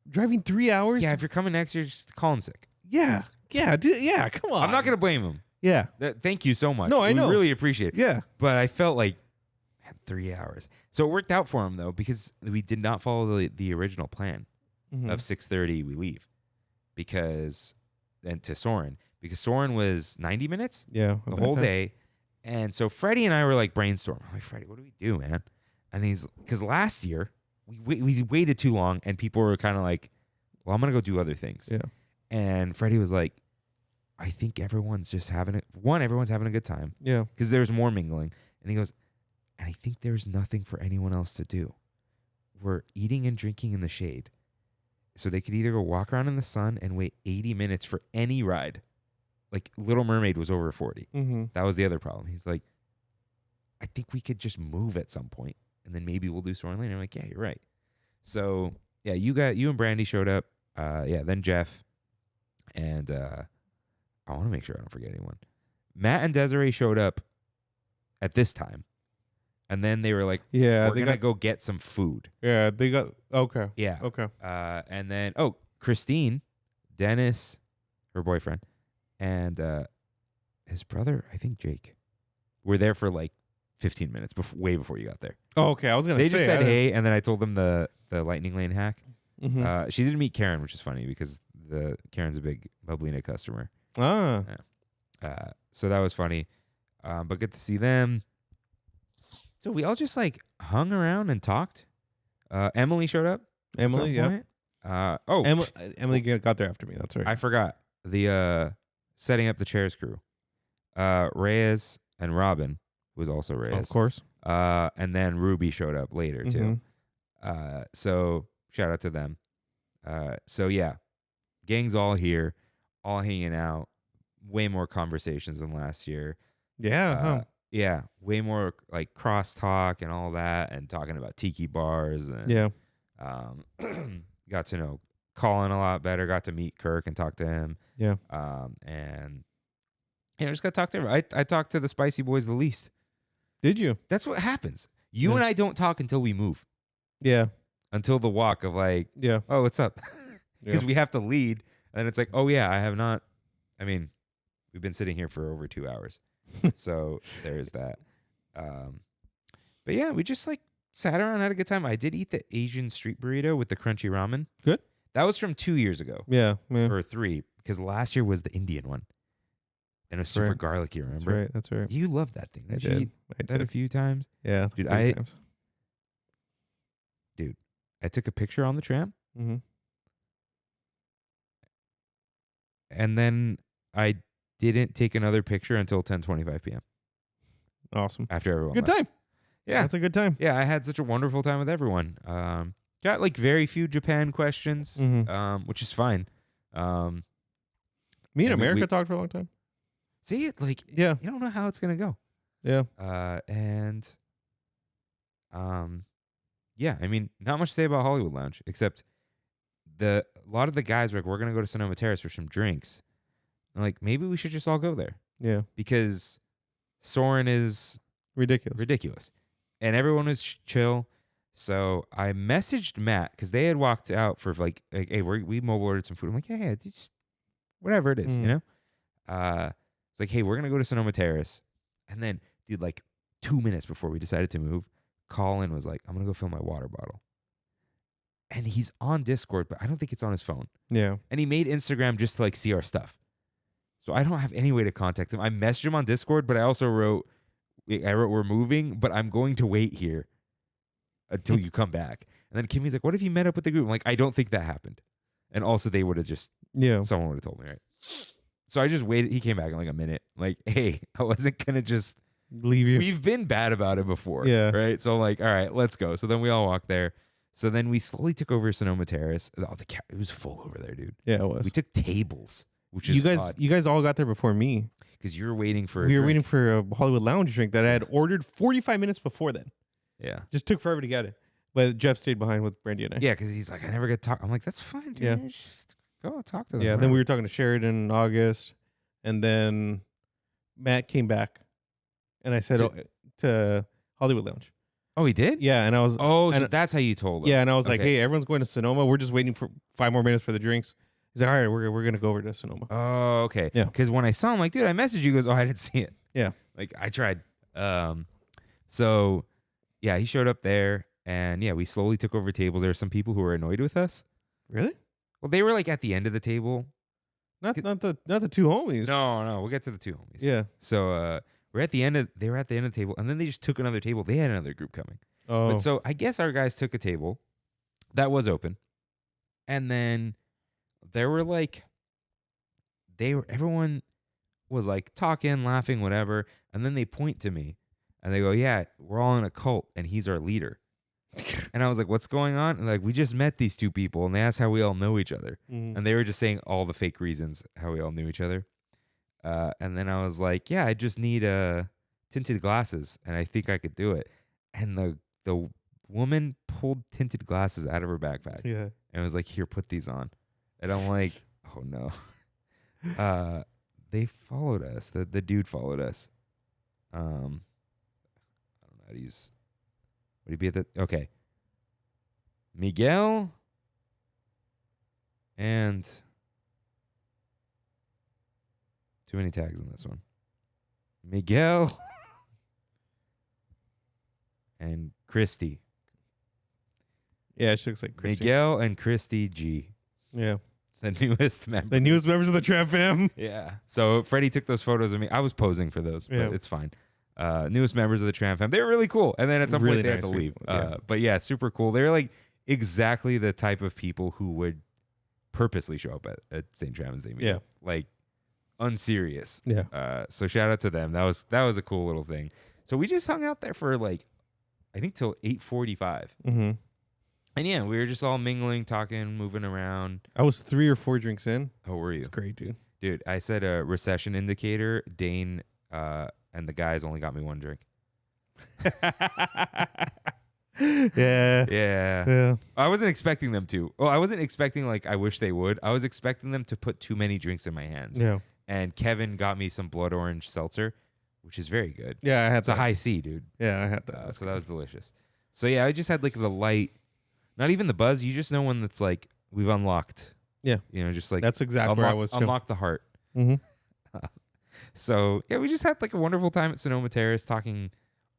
Speaker 2: Driving 3 hours.
Speaker 1: Yeah, if you're coming next year, just call in sick.
Speaker 2: Yeah, dude. Yeah, come on.
Speaker 1: I'm not gonna blame him.
Speaker 2: Yeah.
Speaker 1: Thank you so much.
Speaker 2: No, I know.
Speaker 1: We really appreciate it.
Speaker 2: Yeah.
Speaker 1: But I felt like, man, 3 hours. So it worked out for him though, because we did not follow the original plan of 6:30 we leave, to Soren, because Soren was 90 minutes.
Speaker 2: Yeah.
Speaker 1: The whole day. And so Freddie and I were like brainstorming. I'm like, Freddie, what do we do, man? And because last year we waited too long, and people were kind of like, well, I'm gonna go do other things.
Speaker 2: Yeah.
Speaker 1: And Freddie was like, I think everyone's just everyone's having a good time.
Speaker 2: Yeah.
Speaker 1: Because there's more mingling. And he goes, and I think there's nothing for anyone else to do. We're eating and drinking in the shade. So they could either go walk around in the sun and wait 80 minutes for any ride. Like Little Mermaid was over 40. That was the other problem. He's like, I think we could just move at some point, and then maybe we'll do Soaring Lane. I'm like, yeah, you're right. So yeah, you and Brandy showed up. Then Jeff, and I want to make sure I don't forget anyone. Matt and Desiree showed up at this time, and then they were like,
Speaker 2: yeah,
Speaker 1: we're gonna go get some food.
Speaker 2: Yeah, they got okay.
Speaker 1: Yeah.
Speaker 2: Okay.
Speaker 1: And then Christine, Dennis, her boyfriend, and his brother, I think Jake, were there for like 15 minutes way before you got there.
Speaker 2: Oh, okay. I was gonna say
Speaker 1: they just said hey, and then I told them the lightning lane hack. She didn't meet Karen, which is funny because Karen's a big Bubblina customer. So that was funny, but good to see them. So we all just like hung around and talked. Emily showed up.
Speaker 2: Emily,
Speaker 1: yeah.
Speaker 2: Emily got there after me. That's right.
Speaker 1: I forgot the setting up the chairs crew. Reyes and Robin, who was also Reyes,
Speaker 2: of course.
Speaker 1: and then Ruby showed up later too. So shout out to them. So yeah, gang's all here, all hanging out. Way more conversations than last year.
Speaker 2: Yeah.
Speaker 1: Yeah, way more like crosstalk and all that, and talking about tiki bars. And,
Speaker 2: yeah.
Speaker 1: Got to know Colin a lot better. Got to meet Kirk and talk to him.
Speaker 2: Yeah.
Speaker 1: And just got to talk to everyone. I talked to the Spicy Boys the least.
Speaker 2: Did you?
Speaker 1: That's what happens. You and I don't talk until we move.
Speaker 2: Yeah.
Speaker 1: Until the walk of like,
Speaker 2: yeah.
Speaker 1: Oh, what's up? Because we have to lead, and it's like, oh yeah, I have not. I mean, we've been sitting here for over 2 hours. So there's that. But yeah, we just like sat around, had a good time. I did eat the Asian street burrito with the crunchy ramen.
Speaker 2: Good.
Speaker 1: That was from 2 years ago.
Speaker 2: Yeah.
Speaker 1: Or 3, because last year was the Indian one. And it was super garlicky, remember?
Speaker 2: That's right.
Speaker 1: You loved that thing.
Speaker 2: I
Speaker 1: Did you
Speaker 2: did.
Speaker 1: eat
Speaker 2: I
Speaker 1: that
Speaker 2: did.
Speaker 1: a few times?
Speaker 2: Yeah.
Speaker 1: Dude,
Speaker 2: times.
Speaker 1: I took a picture on the tram.
Speaker 2: Mm-hmm.
Speaker 1: And then I didn't take another picture until 10:25 p.m.
Speaker 2: Awesome.
Speaker 1: After everyone
Speaker 2: Good
Speaker 1: left.
Speaker 2: time.
Speaker 1: Yeah.
Speaker 2: That's a good time.
Speaker 1: Yeah, I had such a wonderful time with everyone. Got like very few Japan questions, which is fine.
Speaker 2: Me and America talked for a long time.
Speaker 1: See, like,
Speaker 2: yeah,
Speaker 1: you don't know how it's gonna go.
Speaker 2: Yeah.
Speaker 1: Yeah, I mean, not much to say about Hollywood Lounge, except a lot of the guys were like, we're gonna go to Sonoma Terrace for some drinks. I'm like, maybe we should just all go there.
Speaker 2: Yeah.
Speaker 1: Because Soren is
Speaker 2: ridiculous.
Speaker 1: And everyone was chill. So I messaged Matt because they had walked out for like hey, we mobile ordered some food. I'm like, yeah, just whatever it is, you know? It's like, hey, we're going to go to Sonoma Terrace. And then, dude, like 2 minutes before we decided to move, Colin was like, I'm going to go fill my water bottle. And he's on Discord, but I don't think it's on his phone.
Speaker 2: Yeah.
Speaker 1: And he made Instagram just to like see our stuff. So I don't have any way to contact him. I messaged him on Discord, but I also wrote we're moving, but I'm going to wait here until you come back. And then Kimmy's like, what if you met up with the group? I'm like, I don't think that happened. And also they would have just, someone would have told me, right? So I just waited. He came back in like a minute. Like, hey, I wasn't going to just
Speaker 2: leave you.
Speaker 1: We've been bad about it before.
Speaker 2: Yeah.
Speaker 1: Right. So I'm like, all right, let's go. So then we all walked there. So then we slowly took over Sonoma Terrace. Oh, it was full over there, dude.
Speaker 2: Yeah, it was.
Speaker 1: We took tables, which is odd.
Speaker 2: You guys all got there before me.
Speaker 1: Because you were waiting for
Speaker 2: We were waiting for a Hollywood Lounge drink that I had ordered 45 minutes before then.
Speaker 1: Yeah.
Speaker 2: Just took forever to get it. But Jeff stayed behind with Brandy and I.
Speaker 1: Yeah, because he's like, I never get to talk. I'm like, that's fine, dude.
Speaker 2: Yeah.
Speaker 1: Just go talk to them.
Speaker 2: Yeah, then we were talking to Sheridan in August. And then Matt came back. And I said to Hollywood Lounge.
Speaker 1: Oh, he did?
Speaker 2: Yeah, and I was...
Speaker 1: Oh, so that's how you told him.
Speaker 2: Yeah, and I was like, hey, everyone's going to Sonoma. We're just waiting for 5 more minutes for the drinks. He's like, all right, we're going to go over to Sonoma.
Speaker 1: Oh, okay.
Speaker 2: Yeah.
Speaker 1: Because when I saw him, like, dude, I messaged you. He goes, oh, I didn't see it.
Speaker 2: Yeah.
Speaker 1: Like, I tried. So, yeah, he showed up there. And, yeah, we slowly took over tables. There were some people who were annoyed with us.
Speaker 2: Really?
Speaker 1: Well, they were, like, at the end of the table.
Speaker 2: Not the two homies.
Speaker 1: No. We'll get to the two homies.
Speaker 2: Yeah.
Speaker 1: So, they were at the end of the table. And then they just took another table. They had another group coming.
Speaker 2: Oh.
Speaker 1: But so I guess our guys took a table that was open, and then there were like, everyone was like talking, laughing, whatever, and then they point to me, and they go, "Yeah, we're all in a cult, and he's our leader." And I was like, "What's going on?" And like, we just met these two people, and they asked how we all know each other, and they were just saying all the fake reasons how we all knew each other. And then I was like, "Yeah, I just need tinted glasses, and I think I could do it." And the woman pulled tinted glasses out of her backpack.
Speaker 2: Yeah.
Speaker 1: And was like, here, put these on. And I'm like, oh no. They followed us. The dude followed us. I don't know how to use. Would he be at the okay. Miguel and too many tags on this one. Miguel and Christy.
Speaker 2: Yeah, she looks like Christy.
Speaker 1: Miguel and Christy G.
Speaker 2: Yeah.
Speaker 1: The newest members.
Speaker 2: The newest members of the Tramp Fam.
Speaker 1: Yeah. So Freddie took those photos of me. I was posing for those, but it's fine. Newest members of the Tramp Fam. They were really cool. And then at some point they had to leave. But yeah, super cool. They're like exactly the type of people who would purposely show up at St. Travis Day meeting.
Speaker 2: Yeah.
Speaker 1: Like unserious.
Speaker 2: Yeah.
Speaker 1: So shout out to them. That was a cool little thing. So we just hung out there for like, I think till 8:45.
Speaker 2: Mm-hmm.
Speaker 1: And yeah, we were just all mingling, talking, moving around.
Speaker 2: I was 3 or 4 drinks in.
Speaker 1: Oh, were you?
Speaker 2: It's great, dude.
Speaker 1: Dude, I said a recession indicator. Dane and the guys only got me 1 drink. Yeah. I wasn't expecting them to. Well, I wasn't expecting like I wish they would. I was expecting them to put too many drinks in my hands.
Speaker 2: Yeah.
Speaker 1: And Kevin got me some blood orange seltzer, which is very good.
Speaker 2: Yeah, I had
Speaker 1: It's a high C, dude.
Speaker 2: Yeah, I had that.
Speaker 1: So that was delicious. So yeah, I just had like the light, not even the buzz. You just know when it's like we've unlocked.
Speaker 2: Yeah.
Speaker 1: You know, just like
Speaker 2: that's exactly where I was.
Speaker 1: Unlock the heart.
Speaker 2: Mm-hmm.
Speaker 1: So yeah, we just had like a wonderful time at Sonoma Terrace, talking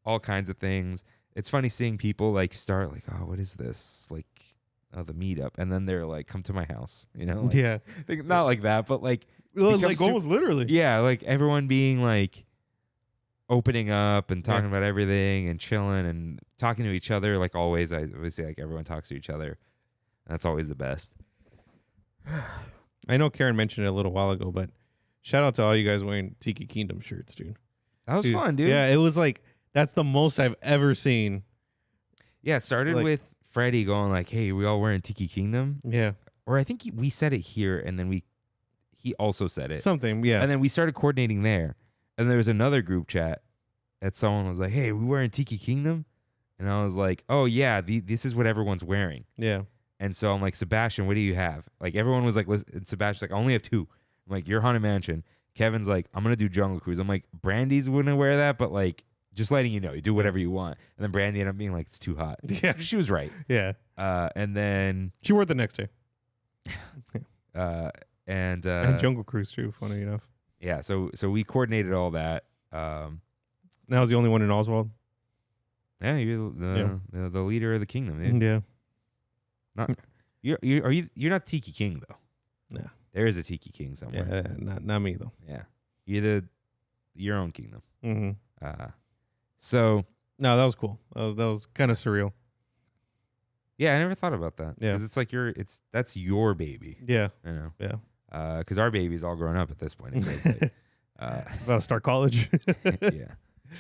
Speaker 1: all kinds of things. It's funny seeing people like start like, oh, what is this? Like, oh, the meetup, and then they're like, come to my house. You know? Like,
Speaker 2: yeah.
Speaker 1: Not like that, but like,
Speaker 2: like almost literally.
Speaker 1: Yeah, like everyone being like opening up and talking about everything and chilling and talking to each other. Like always, I always say like everyone talks to each other. That's always the best.
Speaker 2: I know Karen mentioned it a little while ago, but shout out to all you guys wearing Tiki Kingdom shirts, dude.
Speaker 1: That was fun, dude.
Speaker 2: Yeah, it was like, that's the most I've ever seen.
Speaker 1: Yeah, it started with Freddie going like, hey, we all wearing Tiki Kingdom?
Speaker 2: Yeah.
Speaker 1: Or I think we said it here, and then he also said it.
Speaker 2: Something, yeah.
Speaker 1: And then we started coordinating there. And there was another group chat that someone was like, hey, we wearing Tiki Kingdom? And I was like, oh, yeah, this is what everyone's wearing.
Speaker 2: Yeah.
Speaker 1: And so I'm like, Sebastian, what do you have? Like, everyone was like, listen, and Sebastian's like, I only have 2. I'm like, you're Haunted Mansion. Kevin's like, I'm going to do Jungle Cruise. I'm like, Brandy's wouldn't wear that, but like, just letting you know, you do whatever you want. And then Brandy ended up being like, it's too hot.
Speaker 2: Yeah.
Speaker 1: She was right.
Speaker 2: Yeah.
Speaker 1: And then
Speaker 2: she wore it the next day.
Speaker 1: And
Speaker 2: Jungle Cruise too, funny enough.
Speaker 1: Yeah, so we coordinated all that.
Speaker 2: Now I was the only one in Oswald.
Speaker 1: Yeah, you're the leader of the kingdom, dude.
Speaker 2: Yeah.
Speaker 1: Not you're not Tiki King though.
Speaker 2: No.
Speaker 1: There is a Tiki King somewhere.
Speaker 2: Yeah, not me though.
Speaker 1: Yeah. You're your own kingdom.
Speaker 2: Mm-hmm.
Speaker 1: So
Speaker 2: No, that was cool. That was kind of surreal.
Speaker 1: yeah, I never thought about that.
Speaker 2: Yeah.
Speaker 1: Because it's like that's your baby.
Speaker 2: Yeah.
Speaker 1: You know?
Speaker 2: Yeah.
Speaker 1: Because our baby's all grown up at this point. Anyways, like,
Speaker 2: About to start college.
Speaker 1: yeah.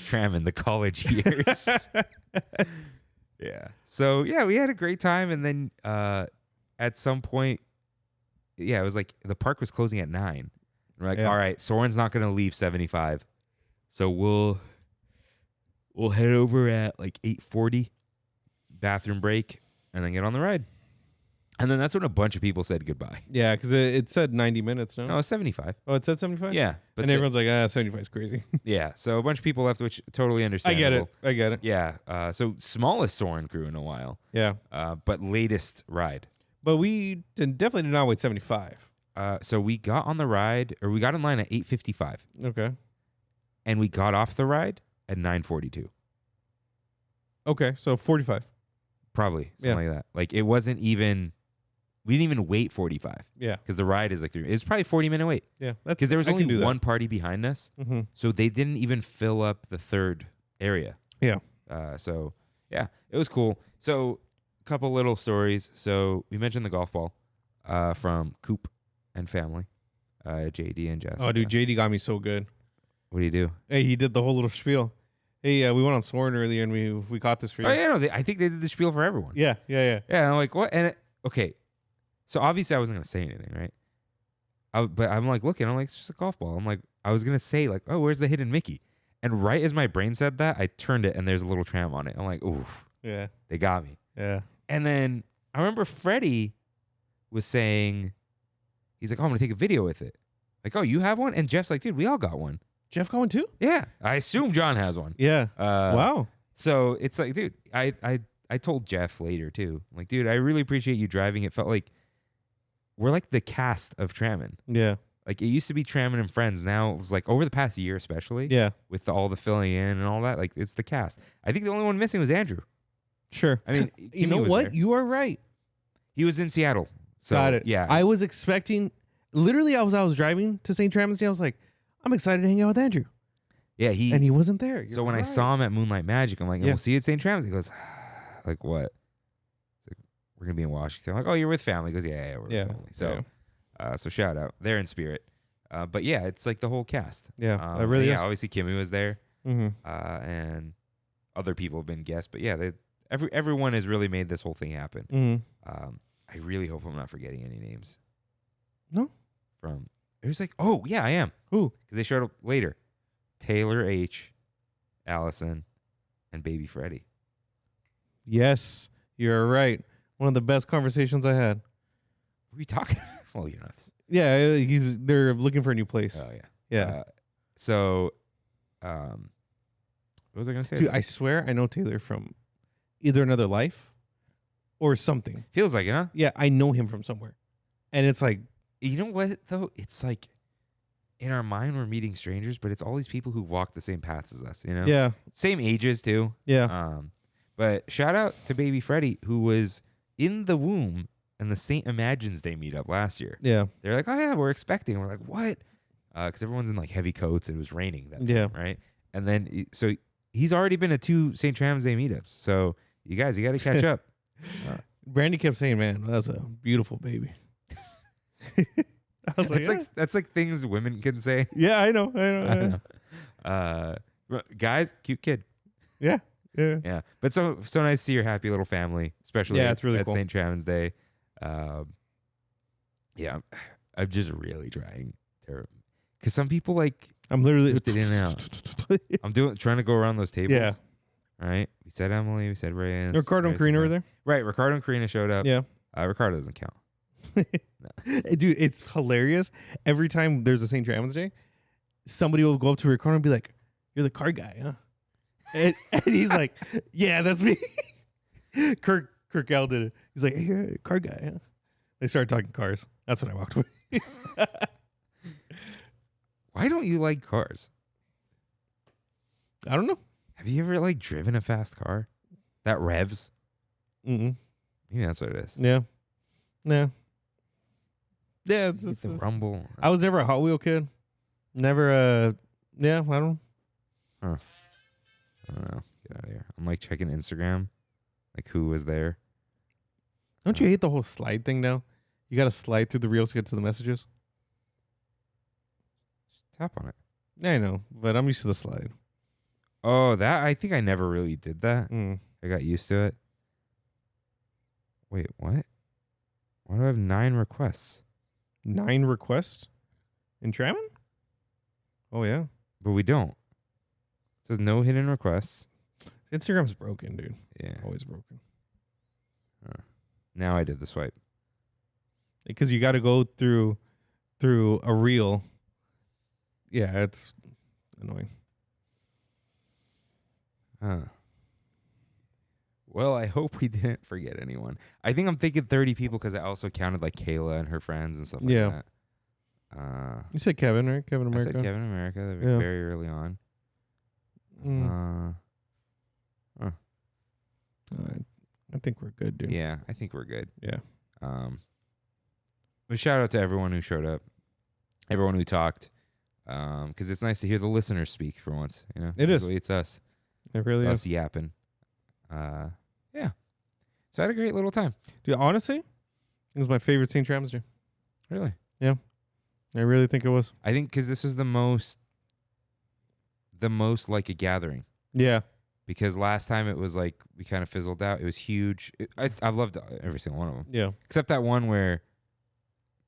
Speaker 1: Trammin the college years. Yeah. So yeah, we had a great time, and then at some point, yeah, it was like the park was closing at 9. We're like, all right, Soren's not gonna leave 75, so we'll head over at like 8:40, bathroom break, and then get on the ride. And then that's when a bunch of people said goodbye.
Speaker 2: Yeah, because it said 90 minutes, no?
Speaker 1: No, it's 75.
Speaker 2: Oh, it said 75?
Speaker 1: Yeah, but
Speaker 2: And everyone's like, 75 is crazy.
Speaker 1: yeah, so a bunch of people left, which totally understandable.
Speaker 2: I get it.
Speaker 1: Yeah, so smallest Soren crew in a while.
Speaker 2: Yeah.
Speaker 1: But latest ride.
Speaker 2: But we definitely did not wait 75.
Speaker 1: So we got on the ride, or we got in line at 8:55,
Speaker 2: Okay.
Speaker 1: and we got off the ride at 9:42.
Speaker 2: Okay, so 45.
Speaker 1: Probably something like that. Like it wasn't even. We didn't even wait 45.
Speaker 2: Yeah.
Speaker 1: Because the ride is like 3. It was probably 40-minute wait.
Speaker 2: Yeah.
Speaker 1: Because there was only one party behind us,
Speaker 2: Mm-hmm.
Speaker 1: so they didn't even fill up the third area.
Speaker 2: Yeah.
Speaker 1: So yeah, it was cool. So a couple little stories. So we mentioned the golf ball from Coop and family, JD and Jess.
Speaker 2: Oh, dude, JD got me so good.
Speaker 1: What do you do?
Speaker 2: Hey, he did the whole little spiel. Hey, we went on Soren earlier, and we caught this for you.
Speaker 1: Oh yeah, no, I think they did the spiel for everyone.
Speaker 2: Yeah.
Speaker 1: Yeah, and I'm like, what? And okay, so obviously I wasn't gonna say anything, right? But I'm like looking, I'm like, it's just a golf ball. I'm like, I was gonna say like, oh, where's the hidden Mickey? And right as my brain said that, I turned it and there's a little tram on it. I'm like, oof,
Speaker 2: Yeah.
Speaker 1: they got me.
Speaker 2: Yeah.
Speaker 1: And then I remember Freddie was saying, he's like, oh, I'm gonna take a video with it. Like, oh, you have one? And Jeff's like, dude, we all got one.
Speaker 2: Jeff going too?
Speaker 1: Yeah, I assume John has one.
Speaker 2: Yeah.
Speaker 1: Wow.
Speaker 2: Wow.
Speaker 1: So it's like, dude, I told Jeff later too. I'm like, dude, I really appreciate you driving. It felt like we're like the cast of Trammin.
Speaker 2: Yeah.
Speaker 1: Like it used to be Trammin and Friends. Now it's like over the past year, especially.
Speaker 2: Yeah.
Speaker 1: With all the filling in and all that, like it's the cast. I think the only one missing was Andrew.
Speaker 2: Sure.
Speaker 1: I mean,
Speaker 2: You
Speaker 1: Kimmy
Speaker 2: know
Speaker 1: was
Speaker 2: what?
Speaker 1: there.
Speaker 2: You are right.
Speaker 1: He was in Seattle. So,
Speaker 2: Got it.
Speaker 1: Yeah.
Speaker 2: I was expecting. Literally, I was driving to St. Travis Day. I was like, I'm excited to hang out with Andrew,
Speaker 1: yeah.
Speaker 2: and he wasn't there. You're
Speaker 1: So when I
Speaker 2: right.
Speaker 1: saw him at Moonlight Magic, I'm like,
Speaker 2: Yeah.
Speaker 1: we'll see you at St. Travis. He goes, like what? It's like, we're gonna be in Washington. I'm like, oh, you're with family. He goes, yeah, we're with family. So, so shout out. They're in spirit. But yeah, it's like the whole cast.
Speaker 2: Yeah, that really is.
Speaker 1: Obviously Kimmy was there,
Speaker 2: Mm-hmm.
Speaker 1: and other people have been guests. But yeah, everyone has really made this whole thing happen.
Speaker 2: Mm-hmm.
Speaker 1: I really hope I'm not forgetting any names.
Speaker 2: No.
Speaker 1: From it was like, oh yeah, I am.
Speaker 2: Who?
Speaker 1: Because they showed up later. Taylor H, Allison, and Baby Freddie.
Speaker 2: Yes, you're right. One of the best conversations I had.
Speaker 1: What are we talking about? Well, you know.
Speaker 2: Yeah, they're looking for a new place.
Speaker 1: Oh yeah.
Speaker 2: Yeah.
Speaker 1: So, what was I gonna say?
Speaker 2: Dude, I swear I know Taylor from either another life or something.
Speaker 1: Feels like it, huh?
Speaker 2: Yeah, I know him from somewhere. And it's like,
Speaker 1: You know what though? It's like in our mind we're meeting strangers, but it's all these people who walk the same paths as us. You know?
Speaker 2: yeah,
Speaker 1: Same ages too.
Speaker 2: yeah.
Speaker 1: But shout out to Baby Freddie, who was in the womb in the St. Imagines Day meetup last year.
Speaker 2: Yeah.
Speaker 1: They're like, oh yeah, we're expecting. We're like, what? Because everyone's in like heavy coats. It was raining that time, right? And then so he's already been to 2 St. Trams Day meetups. So you guys, you got to catch up.
Speaker 2: Brandy kept saying, man, that's a beautiful baby. I was like,
Speaker 1: that's like things women can say.
Speaker 2: yeah, I know.
Speaker 1: Guys, cute kid.
Speaker 2: Yeah.
Speaker 1: Yeah, but so nice to see your happy little family, especially
Speaker 2: Yeah, it's really
Speaker 1: at
Speaker 2: cool.
Speaker 1: St. Trams Day. Yeah, I'm just really trying to, because some people like
Speaker 2: I'm literally
Speaker 1: lift it in and out. I'm trying to go around those tables.
Speaker 2: Yeah.
Speaker 1: Right. We said Emily. We said Reyes.
Speaker 2: Ricardo and Karina were there.
Speaker 1: Right. Ricardo and Karina showed up.
Speaker 2: Yeah.
Speaker 1: Ricardo doesn't count.
Speaker 2: Dude, it's hilarious. Every time there's a St. Travis Day, somebody will go up to Ricardo and be like, "You're the car guy, huh?" And he's like, "Yeah, that's me." Kirk L did it. He's like, "Hey, you're a car guy, huh?" They started talking cars. That's when I walked away.
Speaker 1: Why don't you like cars?
Speaker 2: I don't know.
Speaker 1: Have you ever like driven a fast car that revs?
Speaker 2: Mm-mm.
Speaker 1: Maybe that's what it is.
Speaker 2: Yeah. Yeah. Yeah,
Speaker 1: Get the rumble.
Speaker 2: I was never a Hot Wheel kid. Never yeah, I don't.
Speaker 1: I don't know. Get out of here. I'm like checking Instagram, like who was there.
Speaker 2: Don't you hate the whole slide thing now? You got to slide through the reels to get to the messages.
Speaker 1: Just tap on it.
Speaker 2: Yeah, I know, but I'm used to the slide.
Speaker 1: Oh, that I think I never really did that.
Speaker 2: Mm.
Speaker 1: I got used to it. Wait, what? Why do I have 9 requests?
Speaker 2: 9 requests in Trammin? Oh yeah,
Speaker 1: But we don't. It says no hidden requests.
Speaker 2: Instagram's broken, dude.
Speaker 1: Yeah.
Speaker 2: Always broken.
Speaker 1: Now I did the swipe.
Speaker 2: Because you got to go through a reel. Yeah, it's annoying.
Speaker 1: Well, I hope we didn't forget anyone. I think I'm thinking 30 people because I also counted like Kayla and her friends and stuff like
Speaker 2: Yeah.
Speaker 1: that.
Speaker 2: You said Kevin, right? Kevin
Speaker 1: I
Speaker 2: America.
Speaker 1: said Kevin America
Speaker 2: Yeah.
Speaker 1: very early on.
Speaker 2: I think we're good, dude.
Speaker 1: Yeah, I think we're good.
Speaker 2: Yeah.
Speaker 1: But shout out to everyone who showed up, everyone who talked, because it's nice to hear the listeners speak for once. You know,
Speaker 2: It is.
Speaker 1: Usually it's us.
Speaker 2: It really
Speaker 1: It's
Speaker 2: is.
Speaker 1: us yapping. Yeah. So I had a great little time.
Speaker 2: Dude, honestly, it was my favorite St. Trams Day.
Speaker 1: Really.
Speaker 2: I really think it was.
Speaker 1: I think because this was the most like a gathering.
Speaker 2: Yeah.
Speaker 1: Because last time it was like we kind of fizzled out. It was huge. I loved every single one of them,
Speaker 2: Yeah.
Speaker 1: except that one where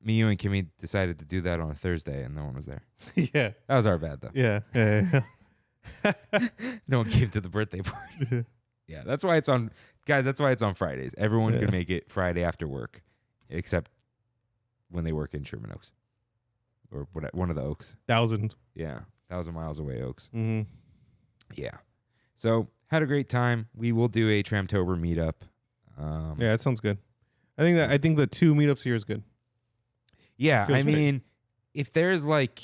Speaker 1: me, you, and Kimmy decided to do that on a Thursday, and no one was there.
Speaker 2: Yeah.
Speaker 1: That was our bad, though.
Speaker 2: Yeah. Yeah.
Speaker 1: No one came to the birthday party. Yeah, that's why it's on, guys. That's why it's on Fridays. Everyone
Speaker 2: Yeah.
Speaker 1: can make it Friday after work, except when they work in Sherman Oaks or one of the Oaks.
Speaker 2: Thousands.
Speaker 1: Yeah, 1,000 miles away, Oaks.
Speaker 2: Mm-hmm.
Speaker 1: Yeah. So had a great time. We will do a Tramtober meetup.
Speaker 2: Yeah, that sounds good. I think the 2 meetups here is good.
Speaker 1: Yeah,
Speaker 2: Feels
Speaker 1: I
Speaker 2: right.
Speaker 1: mean, if there's like,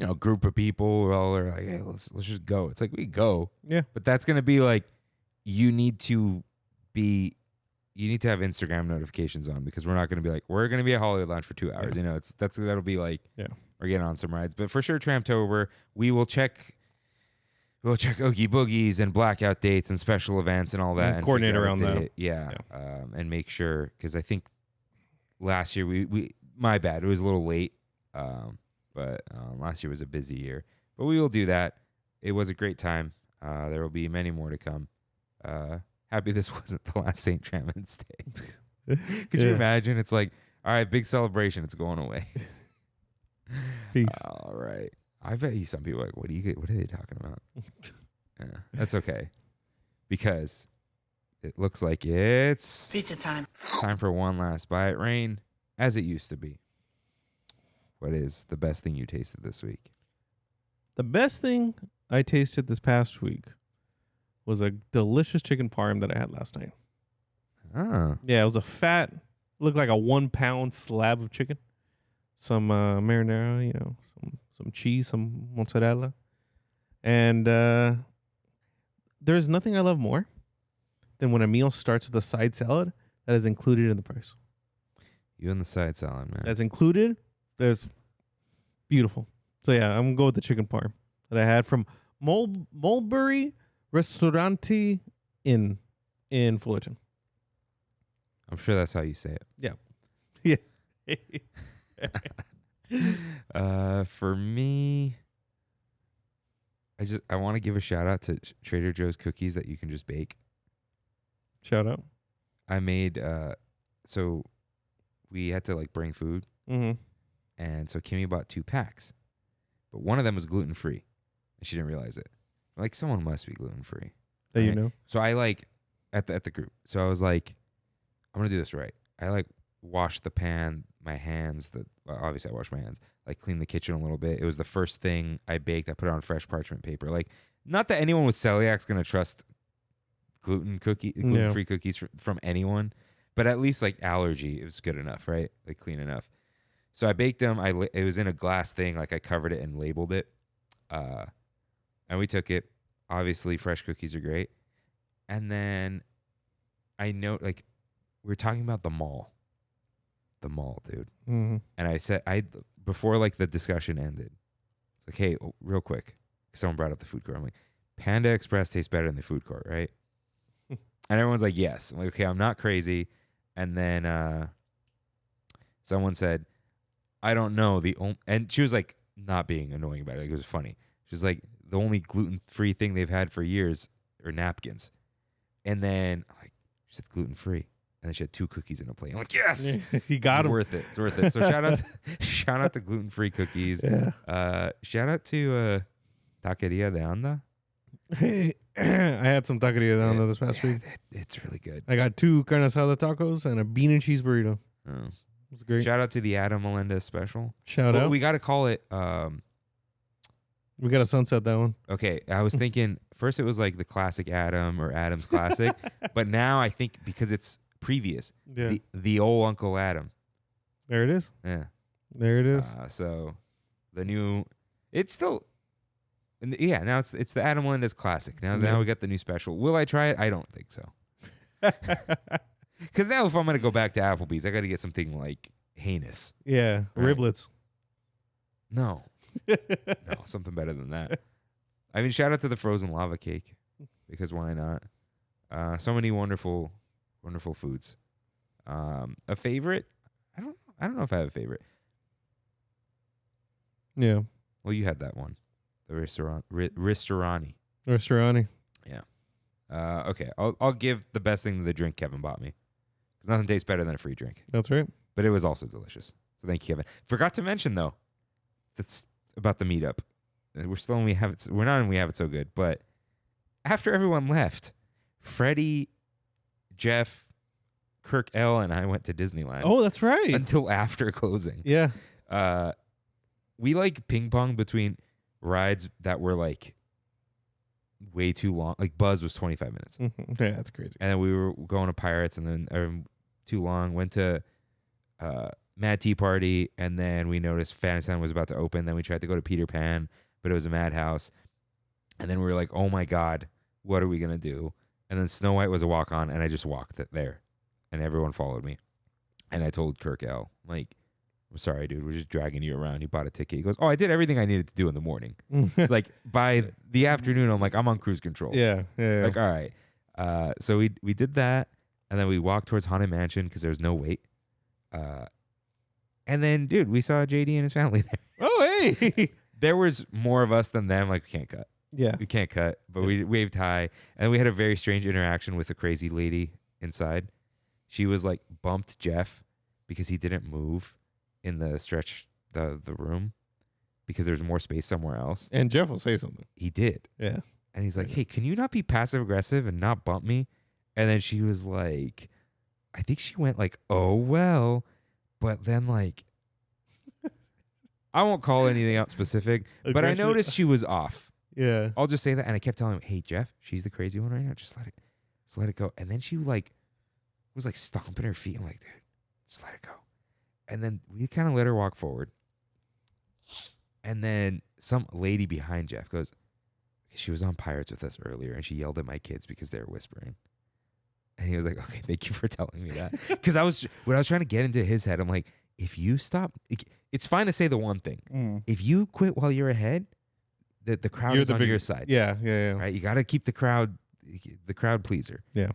Speaker 1: a group of people who all are like, hey, let's just go. It's like we go.
Speaker 2: Yeah.
Speaker 1: But that's gonna be like, you need to have Instagram notifications on because we're not gonna be like, we're gonna be at Hollywood Lounge for 2 hours.
Speaker 2: Yeah.
Speaker 1: That'll be like,
Speaker 2: Yeah.
Speaker 1: we're getting on some rides. But for sure, Tramtober, we will check. We'll check Oogie Boogies and blackout dates and special events and all that. And
Speaker 2: coordinate
Speaker 1: figure out a
Speaker 2: around that.
Speaker 1: date. Yeah. And make sure, because I think last year we my bad, it was a little late. But last year was a busy year. But we will do that. It was a great time. There will be many more to come. Happy this wasn't the last St. Trammin's Day. Could you
Speaker 2: Yeah.
Speaker 1: imagine? It's like, all right, big celebration. It's going away.
Speaker 2: Peace.
Speaker 1: All right. I bet you some people are like, what are they talking about? Yeah, that's okay. Because it looks like it's
Speaker 5: Pizza time.
Speaker 1: time for one last bite. Rain, as it used to be. What is the best thing you tasted this week?
Speaker 2: The best thing I tasted this past week was a delicious chicken parm that I had last night.
Speaker 1: Ah,
Speaker 2: Yeah, it was a fat, looked like a 1 pound slab of chicken. Some marinara, some cheese, some mozzarella. And there's nothing I love more than when a meal starts with a side salad that is included in the price.
Speaker 1: you and the side salad, man.
Speaker 2: That's included. There's beautiful. So yeah, I'm gonna go with the chicken parm that I had from Mulberry Ristorante in Fullerton.
Speaker 1: I'm sure that's how you say it.
Speaker 2: Yeah.
Speaker 1: For me, I want to give a shout out to Trader Joe's cookies that you can just bake.
Speaker 2: Shout out.
Speaker 1: I made so we had to like bring food,
Speaker 2: Mm-hmm.
Speaker 1: and so Kimmy bought 2 packs, but one of them was gluten free, and she didn't realize it. Like, someone must be gluten free.
Speaker 2: That you
Speaker 1: Right.
Speaker 2: know.
Speaker 1: So I like at the group. So I was like, I'm gonna do this right. I like washed the pan, my hands. Obviously I washed my hands. Like cleaned the kitchen a little bit. It was the first thing I baked. I put it on fresh parchment paper. Like, not that anyone with celiac's gonna trust gluten-free cookies from anyone, but at least like allergy, it was good enough, right? Like clean enough. So I baked them. It was in a glass thing. Like I covered it and labeled it. And we took it. Obviously, fresh cookies are great. And then I know, like, we were talking about the mall. the mall, dude.
Speaker 2: Mm-hmm.
Speaker 1: And I said, before like the discussion ended, it's like, hey, real quick, someone brought up the food court. I'm like, Panda Express tastes better than the food court, right? And everyone's like, yes. I'm like, okay, I'm not crazy. And then someone said, I don't know. And she was like, not being annoying about it. Like, it was funny. She's like, the only gluten-free thing they've had for years are napkins. And then like, she said gluten-free. And then she had 2 cookies in a plate. I'm like, yes,
Speaker 2: You got him.
Speaker 1: Worth it. It's worth it. So shout out to gluten-free cookies.
Speaker 2: Yeah.
Speaker 1: Shout out to Taqueria de Anda.
Speaker 2: Hey, I had some taqueria down there this past week.
Speaker 1: It's really good.
Speaker 2: I got 2 carne asada tacos and a bean and cheese burrito.
Speaker 1: Oh.
Speaker 2: It was great.
Speaker 1: Shout out to the Adam Melendez special.
Speaker 2: Shout out.
Speaker 1: We got to call it.
Speaker 2: We got to sunset that one.
Speaker 1: Okay, I was thinking first it was like the classic Adam or Adam's classic, but now I think because it's previous,
Speaker 2: Yeah.
Speaker 1: the old Uncle Adam.
Speaker 2: There it is.
Speaker 1: Yeah.
Speaker 2: There it is.
Speaker 1: So the new, it's still, yeah. Now it's the Adam Melendez classic. Now we got the new special. Will I try it? I don't think so. Because now if I'm gonna go back to Applebee's, I got to get something like heinous.
Speaker 2: Yeah.
Speaker 1: Right.
Speaker 2: Riblets.
Speaker 1: No, no, something better than that. I mean, shout out to the frozen lava cake because why not? So many wonderful foods. A favorite? I don't know if I have a favorite.
Speaker 2: Yeah.
Speaker 1: Well, you had that one, the restaurant.
Speaker 2: Restaurant.
Speaker 1: Yeah. Okay, I'll give the best thing to the drink Kevin bought me because nothing tastes better than a free drink.
Speaker 2: That's right.
Speaker 1: But it was also delicious. So thank you, Kevin. Forgot to mention though, that's about the meetup. We're still in We Have It. We're not in We Have It So Good, but after everyone left, Freddie, Jeff, Kirk L, and I went to Disneyland.
Speaker 2: Oh, that's right.
Speaker 1: Until after closing.
Speaker 2: Yeah.
Speaker 1: We like ping pong between rides that were like way too long. Like Buzz was 25 minutes.
Speaker 2: Mm-hmm. Yeah, that's crazy.
Speaker 1: And then we were going to Pirates and then too long. Went to Mad Tea Party, and then we noticed Fantasyland was about to open. Then we tried to go to Peter Pan, but it was a madhouse. And then we were like, oh my God, what are we going to do? And then Snow White was a walk on, and I just walked it there. And everyone followed me. And I told Kirk L, like, I'm sorry, dude, we're just dragging you around. He bought a ticket. He goes, oh, I did everything I needed to do in the morning. It's like by the afternoon, I'm like, I'm on cruise control.
Speaker 2: Yeah.
Speaker 1: Like, all right. So we did that, and then we walked towards Haunted Mansion because there was no wait. And then, dude, we saw JD and his family there.
Speaker 2: Oh, hey.
Speaker 1: There was more of us than them. Like, we can't cut.
Speaker 2: Yeah.
Speaker 1: We can't cut. But we waved hi, and we had a very strange interaction with a crazy lady inside. She was like bumped Jeff because he didn't move in the room because there's more space somewhere else.
Speaker 2: And Jeff will say something.
Speaker 1: He did.
Speaker 2: Yeah.
Speaker 1: And he's like, hey, can you not be passive aggressive and not bump me? And then she was like, I think she went like, oh, well. But then like, I won't call anything out specific, but I noticed she was off.
Speaker 2: Yeah.
Speaker 1: I'll just say that. And I kept telling him, hey, Jeff, she's the crazy one right now. Just let it go. And then she like was like stomping her feet. I'm like, dude, just let it go. And then we kind of let her walk forward. And then some lady behind Jeff goes, she was on Pirates with us earlier, and she yelled at my kids because they were whispering. And he was like, okay, thank you for telling me that. Because when I was trying to get into his head, I'm like, if you stop, it's fine to say the one thing. If you quit while you're ahead, the crowd is on your side.
Speaker 2: Yeah.
Speaker 1: Right? You got to keep the crowd pleaser.
Speaker 2: Yeah.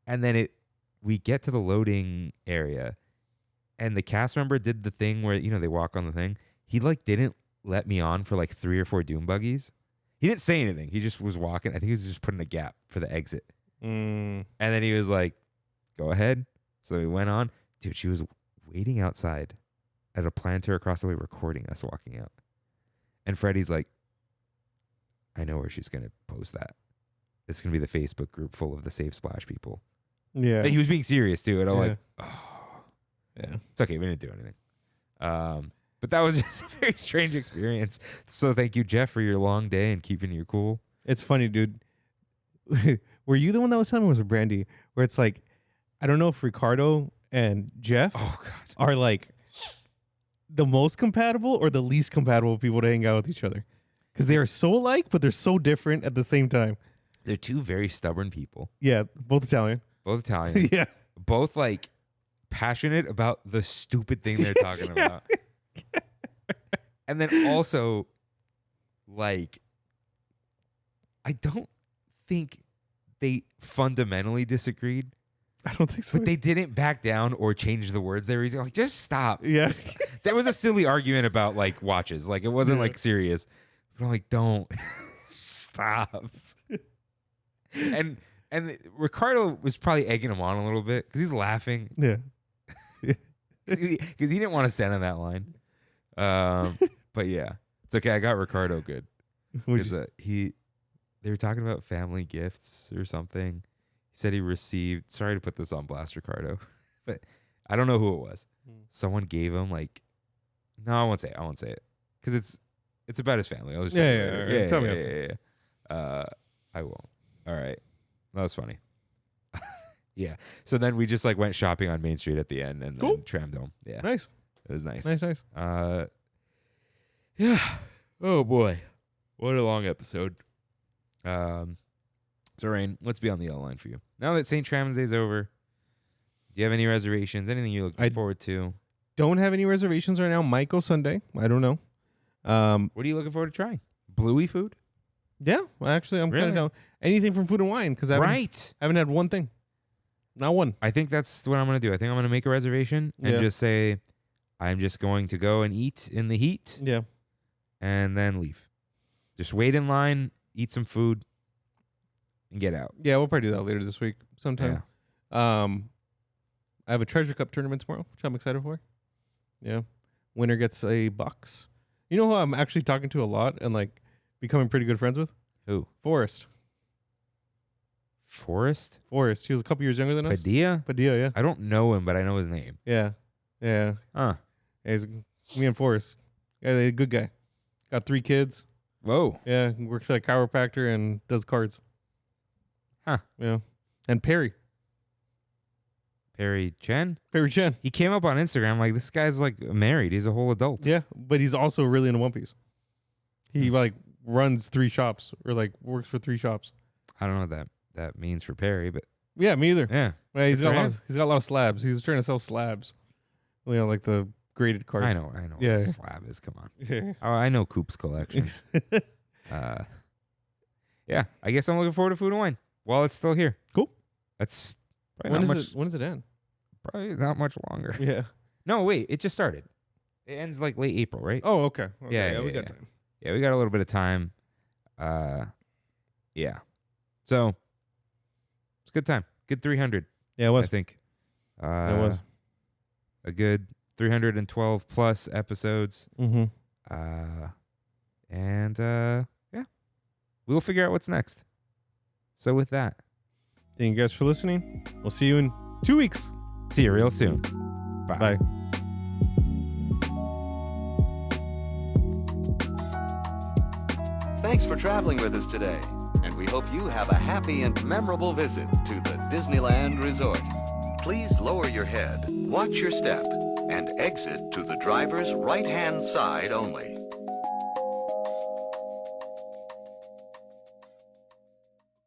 Speaker 1: And then we get to the loading area, and the cast member did the thing where, they walk on the thing. He like didn't let me on for like 3 or 4 doom buggies. He didn't say anything. He just was walking. I think he was just putting a gap for the exit. And then he was like, go ahead. So we went on. Dude, she was waiting outside at a planter across the way recording us walking out. And Freddie's like, I know where she's going to post that. It's going to be the Facebook group full of the Safe Splash people.
Speaker 2: Yeah.
Speaker 1: And he was being serious too. And I'm like, oh.
Speaker 2: Yeah.
Speaker 1: It's okay. We didn't do anything. But that was just a very strange experience. So thank you, Jeff, for your long day and keeping you cool.
Speaker 2: It's funny, dude. Were you the one that was telling me, or was it Brandy? Where it's like, I don't know if Ricardo and Jeff are like the most compatible or the least compatible people to hang out with each other. Because they are so alike, but they're so different at the same time.
Speaker 1: They're 2 very stubborn people.
Speaker 2: Yeah, both Italian.
Speaker 1: Both Italian.
Speaker 2: Yeah.
Speaker 1: Both like passionate about the stupid thing they're talking about. And then also, like, I don't think they fundamentally disagreed.
Speaker 2: I don't think so.
Speaker 1: But they didn't back down or change the words they were using. Like, just stop.
Speaker 2: Yes.
Speaker 1: There was a silly argument about like watches. Like, it wasn't like serious. But I'm like, don't stop. And Ricardo was probably egging him on a little bit because he's laughing.
Speaker 2: Yeah.
Speaker 1: Because he didn't want to stand on that line. But yeah, it's okay. I got Ricardo good. Because they were talking about family gifts or something. He said he received, sorry to put this on blast, Ricardo, but I don't know who it was. Someone gave him like, no, I won't say it because it's about his family. I'll just
Speaker 2: Tell me.
Speaker 1: I won't. All right, that was funny. Yeah. So then we just like went shopping on Main Street at the end and then trammed home. Yeah.
Speaker 2: Nice.
Speaker 1: It was nice.
Speaker 2: Nice.
Speaker 1: Yeah. Oh boy, what a long episode. So Rain, what's beyond the yellow line for you? Now that St. Trammins Day is over, do you have any reservations? Anything you're looking forward to?
Speaker 2: Don't have any reservations right now. Might go Sunday. I don't know.
Speaker 1: What are you looking forward to trying? Bluey food?
Speaker 2: Yeah, actually, I'm kind of down. Anything from Food and Wine because I haven't had one thing. Not one.
Speaker 1: I think that's what I'm going to do. I think I'm going to make a reservation and just say, I'm just going to go and eat in the heat.
Speaker 2: Yeah. And
Speaker 1: then leave. Just wait in line, eat some food, and get out.
Speaker 2: Yeah, we'll probably do that later this week sometime. Yeah. I have a Treasure Cup tournament tomorrow, which I'm excited for. Yeah. Winner gets a box. You know who I'm actually talking to a lot and like becoming pretty good friends with?
Speaker 1: Who?
Speaker 2: Forrest.
Speaker 1: Forrest?
Speaker 2: Forrest. He was a couple years younger than us.
Speaker 1: Padilla,
Speaker 2: yeah.
Speaker 1: I don't know him, but I know his name.
Speaker 2: Yeah.
Speaker 1: Huh.
Speaker 2: Yeah, me and Forrest. Yeah, he's a good guy. Got 3 kids.
Speaker 1: Whoa.
Speaker 2: Yeah, works at a chiropractor and does cards.
Speaker 1: Huh.
Speaker 2: Yeah. And Perry
Speaker 1: Chen?
Speaker 2: Perry Chen.
Speaker 1: He came up on Instagram like, this guy's like married. He's a whole adult.
Speaker 2: Yeah, but he's also really into One Piece. He like runs 3 shops or like works for 3 shops.
Speaker 1: I don't know what that means for Perry, but
Speaker 2: yeah, me either.
Speaker 1: yeah.
Speaker 2: Well, he's got a lot of slabs. He was trying to sell slabs. You know, like the graded cards.
Speaker 1: I know.
Speaker 2: Yeah.
Speaker 1: What a slab is. Come on.
Speaker 2: Yeah.
Speaker 1: Oh, I know Coop's collection. Yeah. I guess I'm looking forward to Food and Wine while it's still here.
Speaker 2: Cool.
Speaker 1: That's
Speaker 2: when does it end?
Speaker 1: Probably not much longer.
Speaker 2: Yeah.
Speaker 1: No, wait. It just started. It ends like late April, right?
Speaker 2: Oh, okay.
Speaker 1: Yeah,
Speaker 2: we got time.
Speaker 1: Yeah, we got a little bit of time. Yeah. So it's a good time. Good 300.
Speaker 2: Yeah, it was.
Speaker 1: I think.
Speaker 2: It was
Speaker 1: a good 312 plus episodes.
Speaker 2: Mm-hmm.
Speaker 1: And yeah, we'll figure out what's next. So with that,
Speaker 2: thank you guys for listening. We'll see you in 2 weeks.
Speaker 1: See you real soon. Bye.
Speaker 2: Bye.
Speaker 5: Thanks for traveling with us today, and we hope you have a happy and memorable visit to the Disneyland Resort. Please lower your head, watch your step, and exit to the driver's right-hand side only.